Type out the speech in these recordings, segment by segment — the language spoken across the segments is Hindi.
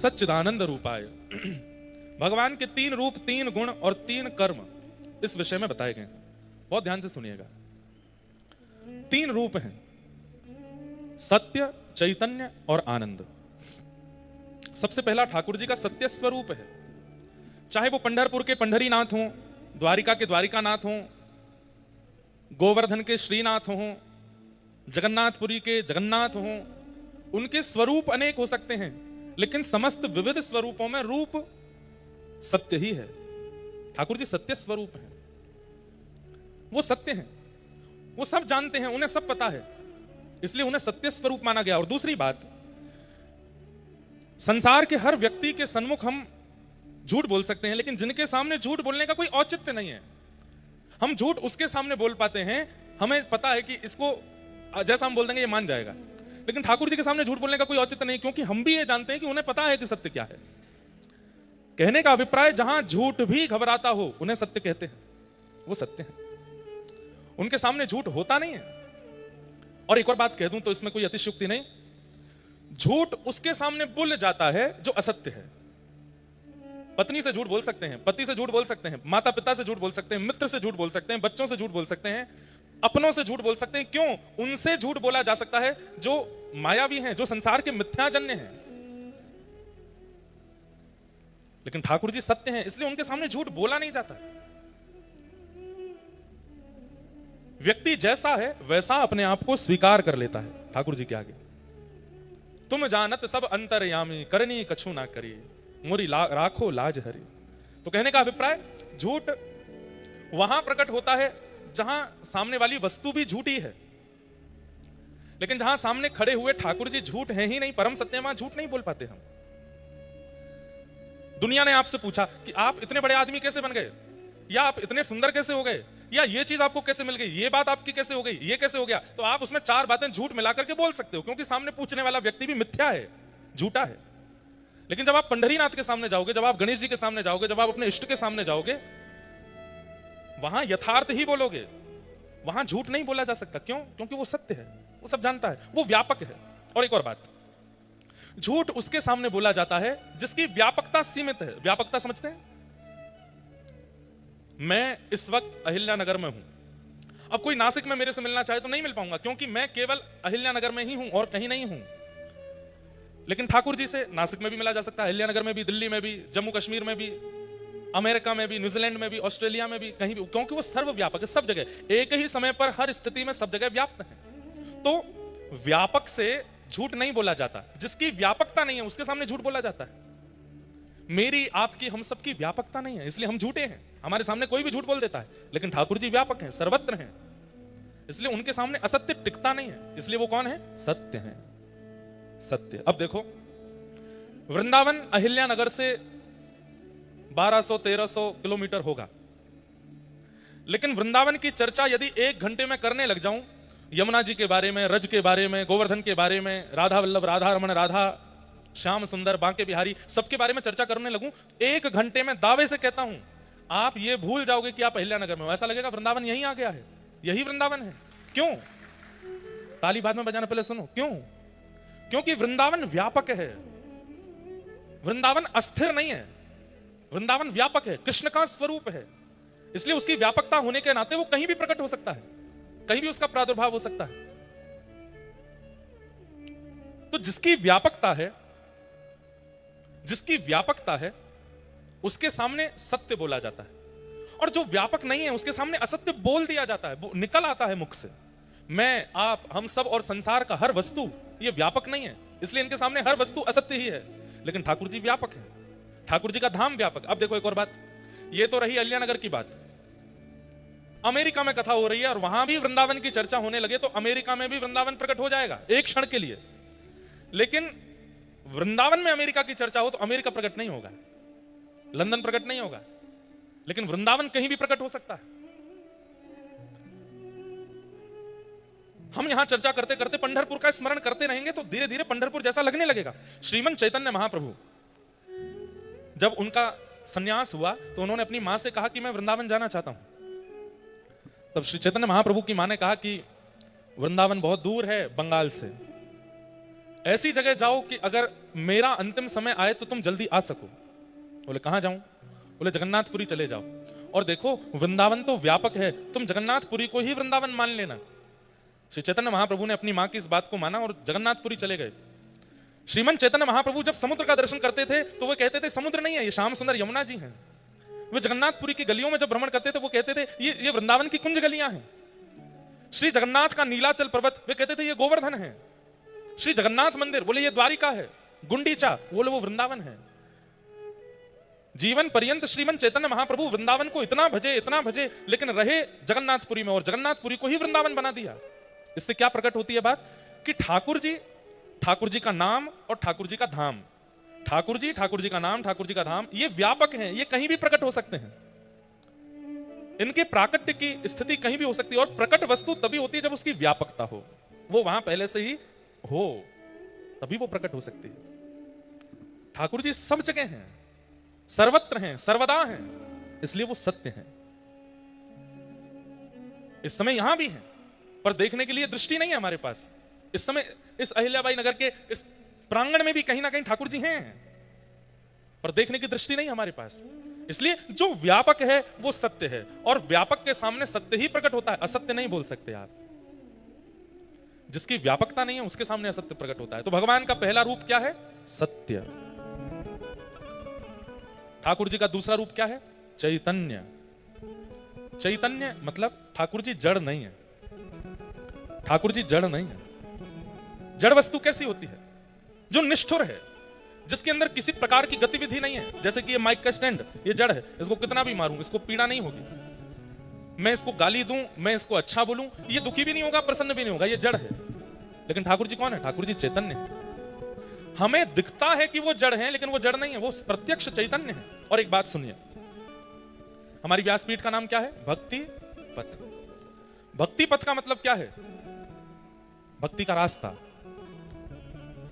सच्चिदानंद रूपाय। भगवान के 3 रूप, 3 गुण और 3 कर्म इस विषय में बताए गए। बहुत ध्यान से सुनिएगा। 3 रूप हैं, सत्य, चैतन्य और आनंद। सबसे पहला ठाकुर जी का सत्य स्वरूप है। चाहे वो पंढरपुर के पंढरीनाथ हों, द्वारिका के द्वारिकानाथ हों, गोवर्धन के श्रीनाथ हों, जगन्नाथपुरी के जगन्नाथ हों, उनके स्वरूप अनेक हो सकते हैं, लेकिन समस्त विविध स्वरूपों में रूप सत्य ही है। ठाकुर जी सत्य स्वरूप हैं, वो सत्य हैं, वो सब जानते हैं, उन्हें सब पता है, इसलिए उन्हें सत्य स्वरूप माना गया। और दूसरी बात, संसार के हर व्यक्ति के सन्मुख हम झूठ बोल सकते हैं, लेकिन जिनके सामने झूठ बोलने का कोई औचित्य नहीं है। हम झूठ उसके सामने बोल पाते हैं, हमें पता है कि इसको जैसा हम बोल देंगे ये मान जाएगा, लेकिन ठाकुर जी के सामने झूठ बोलने का कोई औचित्य नहीं, क्योंकि हम भी ये जानते हैं कि उन्हें पता है कि सत्य क्या है। कहने का अभिप्राय, जहां झूठ भी घबराता हो उन्हें सत्य कहते हैं, वो सत्य है, उनके सामने झूठ होता नहीं है। और एक और बात कह दूं तो इसमें कोई अतिशयोक्ति नहीं, झूठ उसके सामने बोल जाता है जो असत्य है। पत्नी से झूठ बोल सकते हैं, पति से झूठ बोल सकते हैं, माता पिता से झूठ बोल सकते हैं, मित्र से झूठ बोल सकते हैं, बच्चों से झूठ बोल सकते हैं, अपनों से झूठ बोल सकते हैं। क्यों? उनसे झूठ बोला जा सकता है जो मायावी हैं, जो संसार के मिथ्याजन्य हैं। लेकिन ठाकुर जी सत्य हैं, इसलिए उनके सामने झूठ बोला नहीं जाता। व्यक्ति जैसा है वैसा अपने आप को स्वीकार कर लेता है ठाकुर जी के आगे। तुम जानत सब अंतर्यामी, करनी कछु ना करी, मोरी राखो लाज हरी। तो कहने का अभिप्राय, झूठ वहां प्रकट होता है जहां सामने वाली वस्तु भी झूठी है, लेकिन जहां सामने खड़े हुए ठाकुर जी झूठ है ही नहीं, परम सत्य, वहां झूठ नहीं बोल पाते हम। दुनिया ने आपसे पूछा कि आप इतने बड़े आदमी कैसे बन गए, या आप इतने सुंदर कैसे हो गए, या ये चीज आपको कैसे मिल गई, ये बात आपकी कैसे हो गई, ये कैसे हो गया, तो आप उसमें 4 बातें झूठ मिलाकर के बोल सकते हो, क्योंकि सामने पूछने वाला व्यक्ति भी मिथ्या है, झूठा है। लेकिन जब आप पंढरीनाथ के सामने जाओगे, जब आप गणेश जी के सामने जाओगे, जब आप अपने इष्ट के सामने जाओगे, वहां यथार्थ ही बोलोगे, वहां झूठ नहीं बोला जा सकता। क्यों? क्योंकि वो सत्य है, वो सब जानता है, वो व्यापक है। और एक और बात, झूठ उसके सामने बोला जाता है जिसकी व्यापकता सीमित है। व्यापकता समझते हैं? मैं इस वक्त अहिल्यानगर में हूं, अब कोई नासिक में मेरे से मिलना चाहे तो नहीं मिल पाऊंगा, क्योंकि मैं केवल अहिल्यानगर में ही हूं और कहीं नहीं हूं। लेकिन ठाकुर जी से नासिक में भी मिला जा सकता है, अहिल्यानगर में भी, दिल्ली में भी, जम्मू कश्मीर में भी, अमेरिका में भी, न्यूजीलैंड में भी, ऑस्ट्रेलिया में भी, कहीं भी, क्योंकि वो सर्वव्यापक है, सब जगह एक ही समय पर हर स्थिति में सब जगह व्याप्त है। तो व्यापक से झूठ नहीं बोला जाता, जिसकी व्यापकता नहीं है उसके सामने झूठ बोला जाता है। मेरी, आपकी, हम सबकी व्यापकता नहीं है, इसलिए हम झूठे हैं। हमारे सामने कोई भी झूठ बोल देता है, लेकिन ठाकुर जी व्यापक हैं, सर्वत्र हैं, इसलिए उनके सामने असत्य टिकता नहीं है, इसलिए वो कौन है? सत्य है, सत्य। अब देखो, वृंदावन अहिल्यानगर से 1200-1300 किलोमीटर होगा, लेकिन वृंदावन की चर्चा यदि 1 घंटे में करने लग जाऊं, यमुना जी के बारे में, रज के बारे में, गोवर्धन के बारे में, राधा वल्लभ, राधा रमण, राधा श्याम सुंदर, बांके बिहारी, सबके बारे में चर्चा करने लगूं, 1 घंटे में दावे से कहता हूं आप ये भूल जाओगे कि आप अहिल्यानगर में हो। ऐसा लगेगा वृंदावन यहीं आ गया है, यही वृंदावन है। क्यों? ताली बाद में बजाना, पहले सुनो। क्यों? क्योंकि वृंदावन व्यापक है, वृंदावन अस्थिर नहीं है, वृंदावन व्यापक है, कृष्ण का स्वरूप है, इसलिए उसकी व्यापकता होने के नाते वो कहीं भी प्रकट हो सकता है, कहीं भी उसका प्रादुर्भाव हो सकता है। तो जिसकी व्यापकता है, जिसकी व्यापकता है उसके सामने सत्य बोला जाता है, और जो व्यापक नहीं है उसके सामने असत्य बोल दिया जाता है, वो निकल आता है मुख से। मैं, आप, हम सब और संसार का हर वस्तु ये व्यापक नहीं है, इसलिए इनके सामने हर वस्तु असत्य ही है, लेकिन ठाकुर जी व्यापक है, ठाकुर जी का धाम व्यापक। अब देखो एक और बात, ये तो रही अहिल्यानगर की बात। अमेरिका में कथा हो रही है और वहां भी वृंदावन की चर्चा होने लगे तो अमेरिका में भी वृंदावन प्रकट हो जाएगा एक क्षण के लिए, लेकिन वृंदावन में अमेरिका की चर्चा हो तो अमेरिका प्रकट नहीं होगा, लंदन प्रकट नहीं होगा, लेकिन वृंदावन कहीं भी प्रकट हो सकता है। हम यहां चर्चा करते करते पंढरपुर का स्मरण करते रहेंगे तो धीरे धीरे पंढरपुर जैसा लगने लगेगा। श्रीमन चैतन्य महाप्रभु जब उनका सन्यास हुआ तो उन्होंने अपनी मां से कहा कि मैं वृंदावन जाना चाहता हूं। तब श्री चैतन्य महाप्रभु की मां ने कहा कि वृंदावन बहुत दूर है बंगाल से, ऐसी जगह जाओ कि अगर मेरा अंतिम समय आए तो तुम जल्दी आ सको। बोले कहां जाऊं? बोले जगन्नाथपुरी चले जाओ। और देखो वृंदावन तो व्यापक है, तुम जगन्नाथपुरी को ही वृंदावन मान लेना। श्री चैतन्य महाप्रभु ने अपनी मां की इस बात को माना और जगन्नाथपुरी चले गए। श्रीमन चैतन्य महाप्रभु जब समुद्र का दर्शन करते थे तो वो कहते थे समुद्र नहीं है, ये श्याम सुंदर यमुना जी हैं। वे जगन्नाथपुरी की गलियों में जब भ्रमण करते थे वो कहते थे ये वृंदावन की कुंज गलियां हैं। श्री जगन्नाथ का नीलाचल पर्वत वे कहते थे ये गोवर्धन है। श्री जगन्नाथ मंदिर बोले ये द्वारिका है। गुंडीचा बोले वो वृंदावन है। जीवन पर्यंत श्रीमन चैतन्य महाप्रभु वृंदावन को इतना भजे, लेकिन रहे जगन्नाथपुरी में और जगन्नाथपुरी को ही वृंदावन बना दिया। इससे क्या प्रकट होती है बात कि ठाकुर जी का नाम और ठाकुर जी का धाम, ठाकुर जी का नाम, ठाकुर जी का धाम, ये व्यापक हैं, ये कहीं भी प्रकट हो सकते हैं। इनके प्राकट्य की स्थिति कहीं भी हो सकती है और प्रकट वस्तु तभी होती है जब उसकी व्यापकता हो, वो वहां पहले से ही हो, तभी वो प्रकट हो सकती है। ठाकुर जी सब जगह हैं, सर्वत्र हैं, सर्वदा हैं, इसलिए वो सत्य हैं। इस समय यहां भी हैं पर देखने के लिए दृष्टि नहीं है हमारे पास। इस समय इस अहिल्याबाई नगर के इस प्रांगण में भी कहीं ना कहीं ठाकुर जी हैं पर देखने की दृष्टि नहीं हमारे पास। इसलिए जो व्यापक है वो सत्य है और व्यापक के सामने सत्य ही प्रकट होता है, असत्य नहीं बोल सकते आप। जिसकी व्यापकता नहीं है उसके सामने असत्य प्रकट होता है। तो भगवान का पहला रूप क्या है? सत्य। ठाकुर जी का दूसरा रूप क्या है? चैतन्य। चैतन्य मतलब ठाकुर जी जड़ नहीं है। ठाकुर जी जड़ नहीं है। जड़ वस्तु कैसी होती है? जो निष्ठुर है, जिसके अंदर किसी प्रकार की गतिविधि नहीं है। जैसे कि ये माइक का स्टैंड, ये जड़ है, इसको कितना भी मारूं इसको पीड़ा नहीं होगी। मैं इसको गाली दूं, मैं इसको अच्छा बोलूं, ये दुखी भी नहीं होगा, प्रसन्न भी नहीं होगा, ये जड़ है। लेकिन ठाकुर जी कौन है? ठाकुर जी चैतन्य है। हमें दिखता है कि वो जड़ है लेकिन वो जड़ नहीं है, वो प्रत्यक्ष चैतन्य है। और एक बात सुनिए, हमारी व्यासपीठ का नाम क्या है? भक्ति पथ। भक्ति पथ का मतलब क्या है? भक्ति का रास्ता।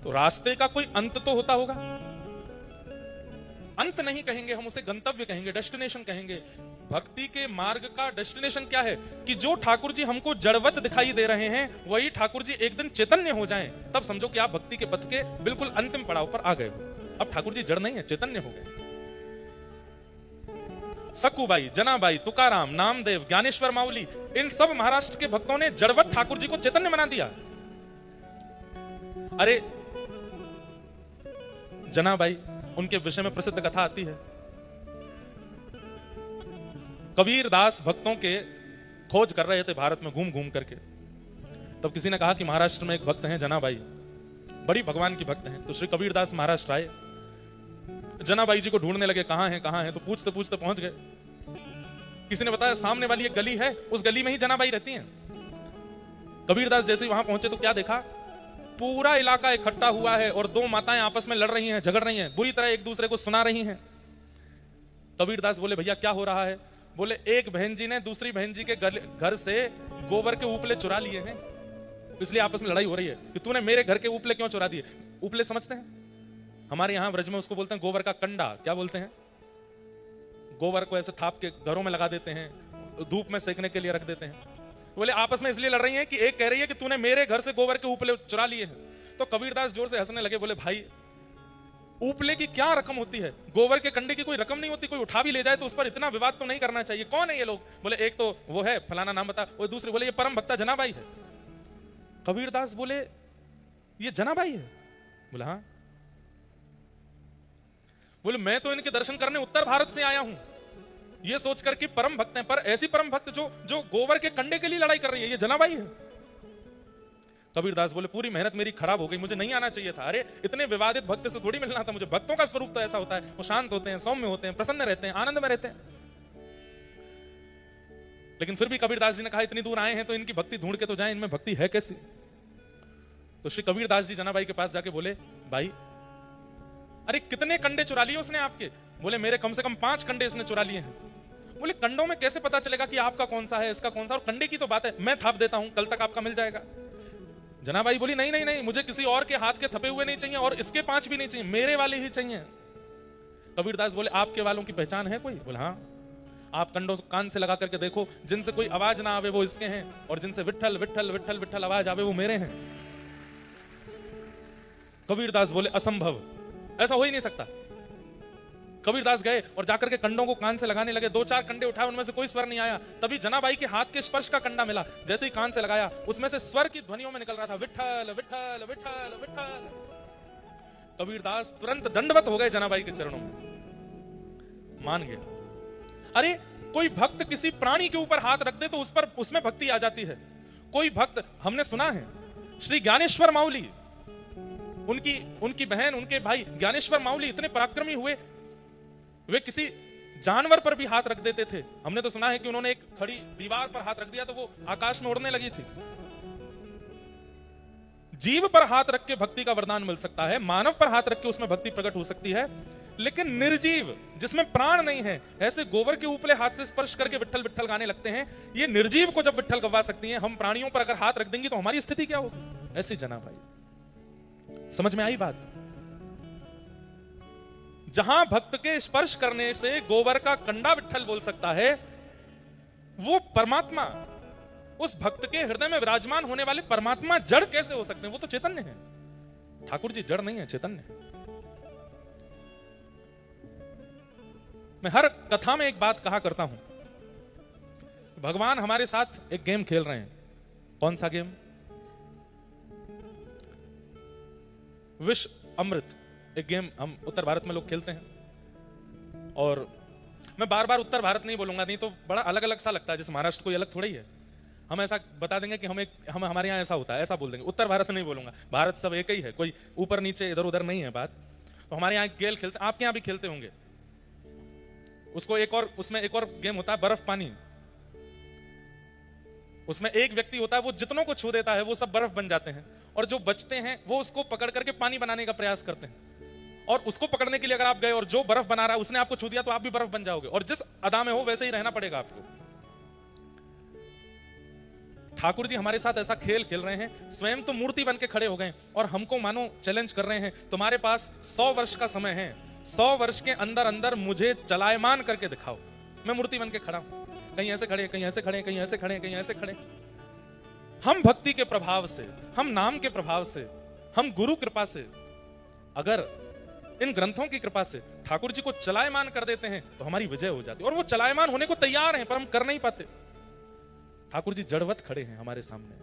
तो रास्ते का कोई अंत तो होता होगा। अंत नहीं कहेंगे हम उसे, गंतव्य कहेंगे, डेस्टिनेशन कहेंगे। भक्ति के मार्ग का डेस्टिनेशन क्या है? कि जो ठाकुर जी हमको जड़वत दिखाई दे रहे हैं वही ठाकुर जी एक दिन चैतन्य हो जाएं, तब समझो कि आप भक्ति के पथ के बिल्कुल अंतिम पड़ाव पर आ गए हो। अब ठाकुर जी जड़ नहीं है, चैतन्य हो गए। सकुबाई, जनाबाई, तुकाराम, नामदेव, ज्ञानेश्वर माउली, इन सब महाराष्ट्र के भक्तों ने जड़वत ठाकुर जी को चैतन्य बना दिया। अरे जनाबाई, उनके विषय में प्रसिद्ध कथा आती है। कबीर दास भक्तों के खोज कर रहे थे भारत में घूम घूम करके। तब किसी ने कहा कि महाराष्ट्र में एक भक्त हैं जनाबाई, बड़ी भगवान की भक्त हैं। तो श्री कबीर दास महाराष्ट्र आए, जनाबाई जी को ढूंढने लगे, कहां हैं, तो पूछते पूछते पहुंच गए। किसी ने बताया सामने वाली एक गली है, उस गली में ही जनाबाई रहती हैं। कबीर दास जैसे ही वहां पहुंचे तो क्या देखा? पूरा इलाका इकट्ठा हुआ है और दो माताएं आपस में लड़ रही हैं, झगड़ रही हैं, बुरी तरह एक दूसरे को सुना रही हैं। कबीर दास बोले भैया क्या हो रहा है? बोले एक बहन जी ने दूसरी बहन जी के घर से गोबर के उपले चुरा लिए हैं, इसलिए आपस में लड़ाई हो रही है कि तूने मेरे घर के उपले क्यों चुरा दिए। उपले समझते हैं? हमारे यहां ब्रज में उसको बोलते हैं गोबर का कंडा। क्या बोलते हैं? गोबर को ऐसे थाप के घरों में लगा देते हैं, धूप में सेकने के लिए रख देते हैं। बोले आपस में इसलिए लड़ रही हैं कि एक कह रही है कि तूने मेरे घर से गोबर के उपले चुरा लिए हैं। तो कबीरदास जोर से हंसने लगे, बोले भाई उपले की क्या रकम होती है? गोबर के कंडे की कोई रकम नहीं होती, कोई उठा भी ले जाए तो उस पर इतना विवाद तो नहीं करना चाहिए। कौन है ये लोग? बोले एक तो वो है फलाना नाम बता, वो दूसरे बोले ये परम भक्ता जनाबाई है। कबीरदास बोले ये जनाबाई है? बोले हाँ। बोले मैं तो इनके दर्शन करने उत्तर भारत से आया हूं ये सोचकर कि परम भक्त हैं, पर ऐसी परम भक्त जो गोबर के कंडे के लिए लड़ाई कर रही है, ये जनाबाई है। कबीरदास बोले पूरी मेहनत मेरी खराब हो गई, मुझे नहीं आना चाहिए था। अरे इतने विवादित भक्त से थोड़ी मिलना था मुझे। भक्तों का स्वरूप तो ऐसा होता है, वो शांत होते हैं, सौम्य होते हैं, प्रसन्न रहते हैं, आनंद में रहते हैं। लेकिन फिर भी कबीरदास जी ने कहा इतनी दूर आए हैं तो इनकी भक्ति ढूंढ के तो जाएं, इनमें भक्ति है कैसी। तो श्री कबीरदास जी जनाबाई के पास जाके बोले भाई अरे कितने कंडे चुरा लिए उसने आपके? बोले मेरे कम से कम 5 कंडे इसने चुरा लिए हैं। बोले कंडों में कैसे पता चलेगा कि आपका कौन सा है, इसका कौन सा? और कंडे की तो बात है, मैं थाप देता हूं, कल तक आपका मिल जाएगा। जनाबाई बोली नहीं नहीं नहीं, मुझे किसी और के हाथ के थपे हुए नहीं चाहिए और इसके 5 भी नहीं चाहिए, मेरे वाले ही चाहिए। कबीरदास बोले आपके वालों की पहचान है कोई? बोले हाँ। आप कंडों कान से लगा करके देखो, जिनसे कोई आवाज ना आवे वो इसके हैं और जिनसे विट्ठल विट्ठल विट्ठल विट्ठल आवाज आवे वो मेरे हैं। कबीरदास बोले असंभव, ऐसा हो ही नहीं सकता। कबीरदास गए और जाकर के कंडों को कान से लगाने लगे। 2-4 कंडे उठाए, उनमें से कोई स्वर नहीं आया। तभी जनाबाई के हाथ के स्पर्श का कंडा मिला। जैसे ही कान से लगाया, उसमें से स्वर की ध्वनियों में निकल रहा था विठ्ठल विठ्ठल विठ्ठल विठ्ठल। कबीरदास तुरंत दंडवत हो गए जनाबाई के चरणों में, मान गया। अरे कोई भक्त किसी प्राणी के ऊपर हाथ रख दे तो उस पर उसमें भक्ति आ जाती है। कोई भक्त, हमने सुना है श्री ज्ञानेश्वर माउली, उनकी बहन, उनके भाई ज्ञानेश्वर माउली इतने पराक्रमी हुए, वे किसी जानवर पर भी हाथ रख देते थे। हमने तो सुना है कि उन्होंने एक खड़ी दीवार पर हाथ रख दिया तो वो आकाश में उड़ने लगी थी। जीव पर हाथ रख के भक्ति का वरदान मिल सकता है, मानव पर हाथ रख के उसमें भक्ति प्रकट हो सकती है, लेकिन निर्जीव जिसमें प्राण नहीं है, ऐसे गोबर के ऊपले हाथ से स्पर्श करके विठ्ठल विठ्ठल गाने लगते हैं, ये निर्जीव को जब विठ्ठल गवा सकती हैं, हम प्राणियों पर अगर हाथ रख देंगे तो हमारी स्थिति क्या होगी? ऐसी जनाबाई। समझ में आई बात? जहां भक्त के स्पर्श करने से गोबर का कंडा विठ्ठल बोल सकता है, वो परमात्मा, उस भक्त के हृदय में विराजमान होने वाले परमात्मा जड़ कैसे हो सकते हैं? वो तो चैतन्य है। ठाकुर जी जड़ नहीं है, चैतन्य है। मैं हर कथा में एक बात कहा करता हूं, भगवान हमारे साथ एक गेम खेल रहे हैं। कौन सा गेम? विष अमृत, एक गेम हम उत्तर भारत में लोग खेलते हैं। और मैं बार बार उत्तर भारत नहीं बोलूंगा, नहीं तो बड़ा अलग अलग सा लगता है, जैसे महाराष्ट्र कोई अलग थोड़ा ही है। हम ऐसा बता देंगे कि हम हमारे यहाँ ऐसा होता है, ऐसा बोल देंगे। उत्तर भारत नहीं बोलूंगा, भारत सब एक ही है, कोई ऊपर नीचे इधर उधर नहीं है बात। तो हमारे यहाँ गेम खेलते, आपके यहाँ भी खेलते होंगे उसको। उसमें एक और गेम होता है बर्फ पानी। उसमें एक व्यक्ति होता है, वो जितनों को छू देता है वो सब बर्फ बन जाते हैं, और जो बचते हैं वो उसको पकड़ करके पानी बनाने का प्रयास करते हैं। और उसको पकड़ने के लिए अगर आप गए और जो बर्फ बना रहा है उसने आपको छू दिया तो आप भी बर्फ बन जाओगे, और जिस अदा में हो वैसे ही रहना पड़ेगा आपको। ठाकुर जी हमारे साथ ऐसा खेल खेल रहे हैं, स्वयं तो मूर्ति बन के खड़े हो गए और हमको मानो चैलेंज कर रहे हैं, तुम्हारे पास 100 वर्ष का समय है, 100 वर्ष के अंदर अंदर मुझे चलायमान करके दिखाओ। मैं मूर्ति बन के खड़ा हूं, कहीं ऐसे खड़े, कहीं ऐसे खड़े, कहीं ऐसे खड़े, कहीं ऐसे खड़े। हम भक्ति के प्रभाव से, हम नाम के प्रभाव से, हम गुरु कृपा से, अगर इन ग्रंथों की कृपा से ठाकुर जी को चलायमान कर देते हैं तो हमारी विजय हो जाती है। और वो चलायमान होने को तैयार हैं, पर हम कर नहीं पाते। ठाकुर जी जड़वत खड़े हैं हमारे सामने,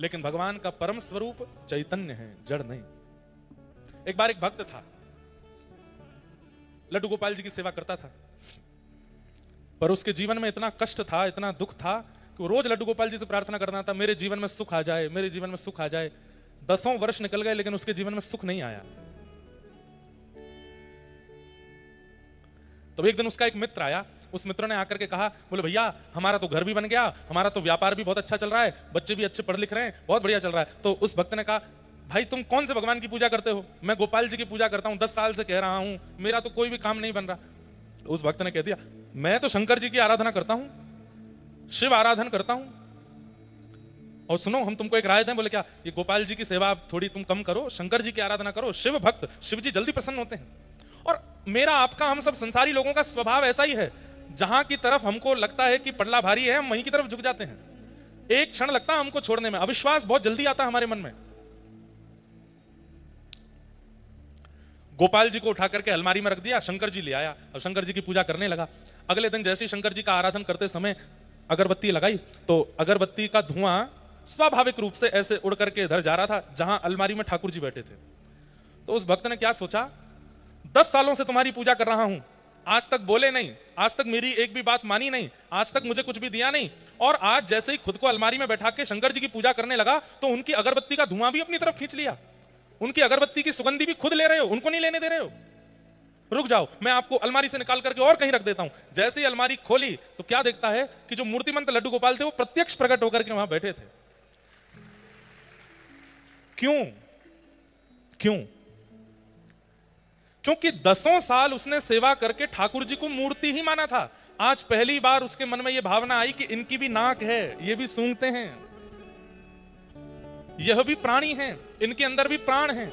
लेकिन भगवान का परम स्वरूप चैतन्य है, जड़ नहीं। एक बार एक भक्त था, लड्डू गोपाल जी की सेवा करता था, पर उसके जीवन में इतना कष्ट था, इतना दुख था कि वो रोज लड्डू गोपाल जी से प्रार्थना करना था, मेरे जीवन में सुख आ जाए, मेरे जीवन में सुख आ जाए। 10 वर्ष निकल गए लेकिन उसके जीवन में सुख नहीं आया। तो एक दिन उसका एक मित्र आया, उस मित्र ने आकर के कहा, बोले भैया हमारा तो घर भी बन गया, हमारा तो व्यापार भी बहुत अच्छा चल रहा है, बच्चे भी अच्छे पढ़ लिख रहे हैं, बहुत बढ़िया चल रहा है। तो उस भक्त ने कहा, भाई तुम कौन से भगवान की पूजा करते हो? मैं गोपाल जी की पूजा करता हूं, 10 साल से कह रहा हूं, मेरा तो कोई भी काम नहीं बन रहा। उस भक्त ने कह दिया, मैं तो शंकर जी की आराधना करता हूं, शिव आराधन करता हूं। और सुनो, हम तुमको एक राय दें। बोले क्या? ये गोपाल जी की सेवा थोड़ी तुम कम करो, शंकर जी की आराधना करो। शिव भक्त, शिव जी जल्दी प्रसन्न होते हैं। और मेरा आपका, हम सब संसारी लोगों का स्वभाव ऐसा ही है, जहां की तरफ हमको लगता है कि पल्ला भारी है, हम वहीं की तरफ झुक जाते हैं। एक क्षण लगता है हमको छोड़ने में, अविश्वास बहुत जल्दी आता है हमारे मन में। गोपाल जी को उठा करके अलमारी में रख दिया, शंकर जी ले आया और शंकर जी की पूजा करने लगा। अगले दिन जैसे ही शंकर जी का आराधन करते समय अगरबत्ती लगाई तो अगरबत्ती का धुआं स्वाभाविक रूप से ऐसे उड़ करके इधर जा रहा था जहां अलमारी में ठाकुर जी बैठे थे। तो उस भक्त ने क्या सोचा, 10 सालों से तुम्हारी पूजा कर रहा हूं, आज तक बोले नहीं, आज तक मेरी एक भी बात मानी नहीं, आज तक मुझे कुछ भी दिया नहीं, और आज जैसे ही खुद को अलमारी में बैठा के शंकर जी की पूजा करने लगा तो उनकी अगरबत्ती का धुआं भी अपनी तरफ खींच लिया, उनकी अगरबत्ती की सुगंधी भी खुद ले रहे हो, उनको नहीं लेने दे रहे हो। रुक जाओ, मैं आपको अलमारी से निकाल करके और कहीं रख देता हूं। जैसे ही अलमारी खोली तो क्या देखता है कि जो मूर्तिमंत लड्डू गोपाल थे वो प्रत्यक्ष प्रकट होकर के वहां बैठे थे। क्यों? क्यों? क्योंकि 10 साल उसने सेवा करके ठाकुर जी को मूर्ति ही माना था। आज पहली बार उसके मन में यह भावना आई कि इनकी भी नाक है, ये भी सूंघते हैं, यह भी प्राणी हैं, इनके अंदर भी प्राण हैं।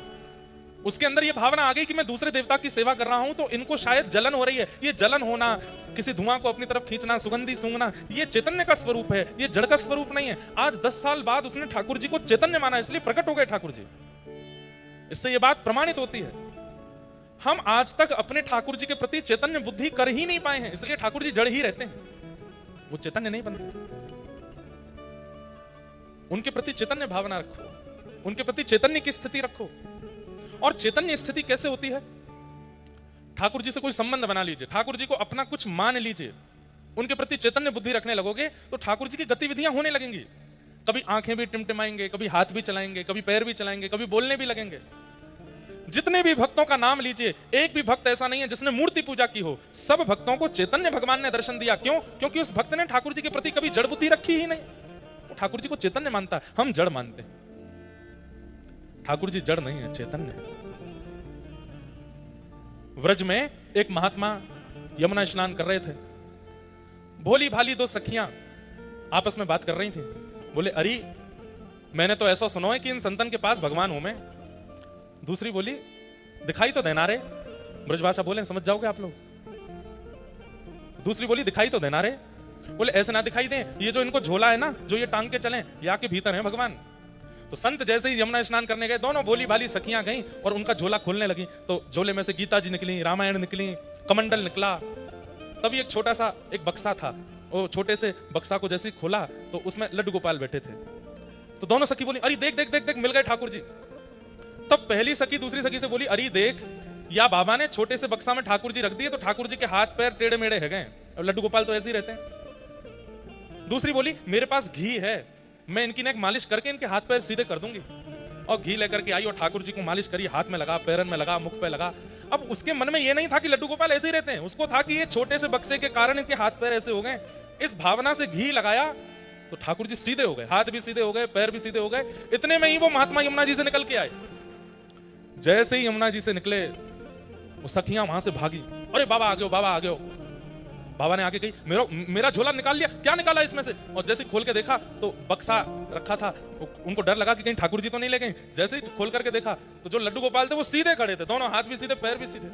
उसके अंदर ये भावना आ गई कि मैं दूसरे देवता की सेवा कर रहा हूं तो इनको शायद जलन हो रही है। ये जलन होना, किसी धुआं को अपनी तरफ खींचना, सुगंधी सूंघना, ये चैतन्य का स्वरूप है, ये जड़ का स्वरूप नहीं है। आज 10 साल बाद उसने ठाकुर जी को चैतन्य माना, इसलिए प्रकट हो गए ठाकुर जी। इससे ये बात प्रमाणित होती है। हम आज तक अपने ठाकुर जी के प्रति चैतन्य बुद्धि कर ही नहीं पाए हैं, इसलिए ठाकुर जी जड़ ही रहते हैं, वो चैतन्य नहीं बनते। उनके प्रति चैतन्य भावना रखो, उनके प्रति चैतन्य की स्थिति रखो। और चैतन्य स्थिति कैसे होती है? ठाकुर जी से कोई संबंध बना लीजिए, ठाकुर जी को अपना कुछ मान लीजिए, उनके प्रति चैतन्य बुद्धि रखने लगोगे तो ठाकुर जी की गतिविधियां होने लगेंगी। कभी आंखें भी टिमटिमाएंगे, कभी हाथ भी चलाएंगे, कभी पैर भी चलाएंगे, कभी बोलने भी लगेंगे। जितने भी भक्तों का नाम लीजिए, एक भी भक्त ऐसा नहीं है जिसने मूर्ति पूजा की हो। सब भक्तों को चैतन्य भगवान ने दर्शन दिया। क्यों? क्योंकि उस भक्त ने ठाकुर जी के प्रति कभी जड़ बुद्धि रखी ही नहीं। वो ठाकुर जी को चैतन्य मानता है, हम जड़ मानते हैं। ठाकुर जी जड़ नहीं है, चैतन्य है। व्रज में एक महात्मा यमुना स्नान कर रहे थे। भोली भाली दो सखियां आपस में बात कर रही थी। बोले, अरे मैंने तो ऐसा सुना है कि इन संतन के पास भगवान हूं मैं। दूसरी बोली, दिखाई तो देना रे। ब्रजभाषा बोले, समझ जाओगे आप लोग। दूसरी बोली, दिखाई तो देना रे। बोले, ऐसे ना दिखाई दे, ये जो इनको झोला है ना, जो ये टांग के चले, या के भीतर है भगवान। तो संत जैसे ही यमुना स्नान करने गए, दोनों भोली भाली सखियां गईं और उनका झोला खोलने लगी। तो झोले में से गीता जी निकली, रामायण निकली, कमंडल निकला। तभी एक छोटा सा एक बक्सा था, वो छोटे से बक्सा को जैसे खोला तो उसमें लड्डू गोपाल बैठे थे। तो दोनों सखी बोली, अरे देख देख देख देख, मिल गए ठाकुर जी। तब पहली सखी दूसरी सखी से बोली, अरे देख, या बाबा ने छोटे से बक्सा में ठाकुर जी रख दिए तो ठाकुर जी के हाथ पैर टेढ़े मेढ़े है गए, और लड्डू गोपाल तो ऐसे ही रहते हैं। दूसरी बोली, मेरे पास घी है, मैं इनकी नेक मालिश करके इनके हाथ पैर सीधे कर दूंगी। और घी लेकर के आई और ठाकुर जी को मालिश करी, हाथ में लगा, पैरन में लगा, मुख पे लगा। अब उसके मन में ये नहीं था कि लड्डू गोपाल ऐसे ही रहते हैं, उसको था कि ये छोटे से बक्से के कारण इनके हाथ पैर ऐसे हो गए। इस भावना से घी लगाया तो ठाकुर जी सीधे हो गए, हाथ भी सीधे हो गए, पैर भी सीधे हो गए। इतने में ही वो महात्मा यमुना जी से निकल के आए। जैसे ही यमुना जी से निकले, वो सखियां वहां से भागी, अरे बाबा आ गए, बाबा आ गए। बाबा ने आगे कही, मेरा झोला निकाल लिया, क्या निकाला इसमें से? और जैसे खोल के देखा तो बक्सा रखा था। उनको डर लगा कि कहीं ठाकुर जी तो नहीं ले गए। जैसे ही खोल करके देखा तो जो लड्डू गोपाल थे वो सीधे खड़े थे, दोनों हाथ भी सीधे, पैर भी सीधे।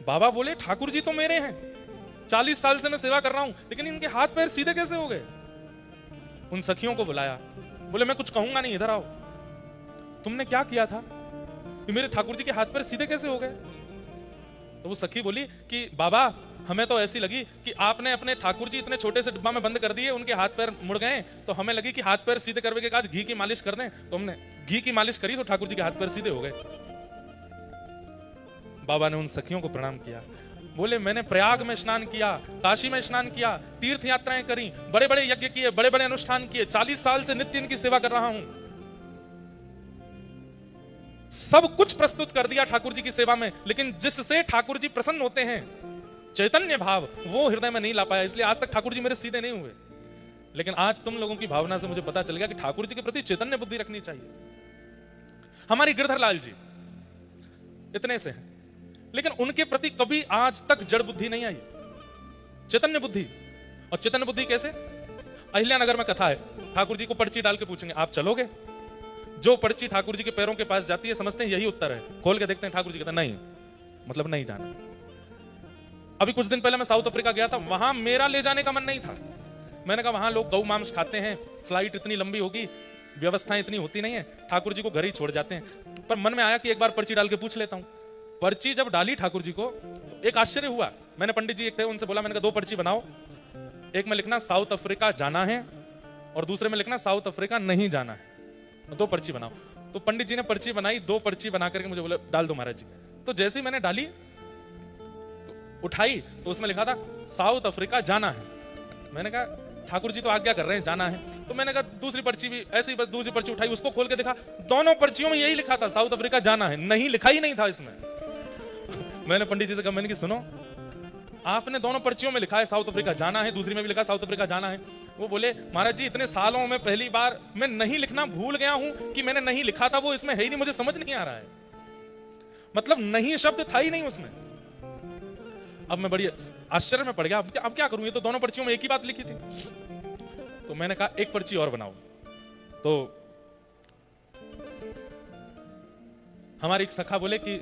बाबा बोले, ठाकुर जी तो मेरे हैं, 40 साल से मैं सेवा कर रहा हूं, लेकिन इनके हाथ पैर सीधे कैसे हो गए? उन सखियों को बुलाया, बोले, मैं कुछ कहूंगा नहीं, इधर आओ। तुमने क्या किया था कि मेरे ठाकुर जी के हाथ पैर सीधे कैसे हो गए? तो वो सखी बोली कि बाबा, हमें तो ऐसी लगी कि आपने अपने ठाकुर जी इतने छोटे से डिब्बा में बंद कर दिए, उनके हाथ पैर मुड़ गए, तो हमें लगी कि हाथ पैर सीधे करने के आज घी की मालिश कर दें। तो हमने घी की मालिश करी तो ठाकुर जी के हाथ पैर सीधे हो गए। बाबा ने उन सखियों को प्रणाम किया। बोले, मैंने प्रयाग में स्नान किया, काशी में स्नान किया, तीर्थ यात्राएं करी, बड़े बड़े यज्ञ किए, बड़े बड़े अनुष्ठान किए, 40 साल से नित्य इनकी सेवा कर रहा हूं। सब कुछ प्रस्तुत कर दिया ठाकुर जी की सेवा में, लेकिन जिससे ठाकुर जी प्रसन्न होते हैं, चैतन्य भाव, वो हृदय में नहीं ला पाया। इसलिए आज तक ठाकुर जी मेरे सीधे नहीं हुए। लेकिन आज तुम लोगों की भावना से मुझे पता चल गया कि ठाकुर जी के प्रति चैतन्य बुद्धि रखनी चाहिए। हमारी गिरधर लाल जी इतने से हैं, लेकिन उनके प्रति कभी आज तक जड़ बुद्धि नहीं आई, चैतन्य बुद्धि। और चैतन्य बुद्धि कैसे? अहिल्यानगर में कथा है, ठाकुर जी को पर्ची डाल के पूछेंगे, आप चलोगे? जो पर्ची ठाकुर जी के पैरों के पास जाती है, समझते हैं यही उत्तर है, खोल के देखते हैं ठाकुर जी कहते हैं नहीं, मतलब नहीं जाना। अभी कुछ दिन पहले मैं साउथ अफ्रीका गया था, वहां मेरा ले जाने का मन नहीं था। मैंने कहा वहां लोग गौ मांस खाते हैं, फ्लाइट इतनी लंबी होगी, व्यवस्थाएं इतनी होती नहीं है, ठाकुर जी को घर ही छोड़ जाते हैं। पर मन में आया कि एक बार पर्ची डाल के पूछ लेता हूं। पर्ची जब डाली ठाकुर जी को तो एक आश्चर्य हुआ। मैंने पंडित जी एक थे, उनसे बोला, मैंने कहा 2 पर्ची बनाओ, एक में लिखना साउथ अफ्रीका जाना है और दूसरे में लिखना साउथ अफ्रीका नहीं जाना है, 2 पर्ची बनाओ। तो पंडित जी ने पर्ची बनाई, 2 पर्ची बना करके मुझे बोले, डाल दो महाराज जी। तो जैसे ही मैंने डाली, उठाई, तो उसमें लिखा था साउथ अफ्रीका जाना है। मैंने कहा ठाकुर जी तो आज्ञा कर रहे हैं जाना है। तो मैंने कहा दूसरी पर्ची भी ऐसे ही, बस दूसरी पर्ची उठाई, उसको खोल के देखा, दोनों पर्चियों में यही लिखा था साउथ अफ्रीका जाना है, नहीं लिखा ही नहीं था इसमें। मैंने पंडित जी से कहा, मैंने कि सुनो, आपने दोनों पर्चियों में लिखा है साउथ अफ्रीका जाना है, दूसरी में भी लिखा साउथ अफ्रीका जाना है। वो बोले, महाराज जी इतने सालों में पहली बार मैं नहीं लिखना भूल गया हूं कि मैंने नहीं लिखा था, वो इसमें है ही नहीं, मुझे समझ नहीं आ रहा है, मतलब नहीं शब्द था ही नहीं उसमें। अब मैं बड़ी आश्चर्य में पड़ गया, अब क्या करूं, ये तो दोनों पर्चियों में एक ही बात लिखी थी। तो मैंने कहा एक पर्ची और बनाओ। तो हमारी एक सखा बोले कि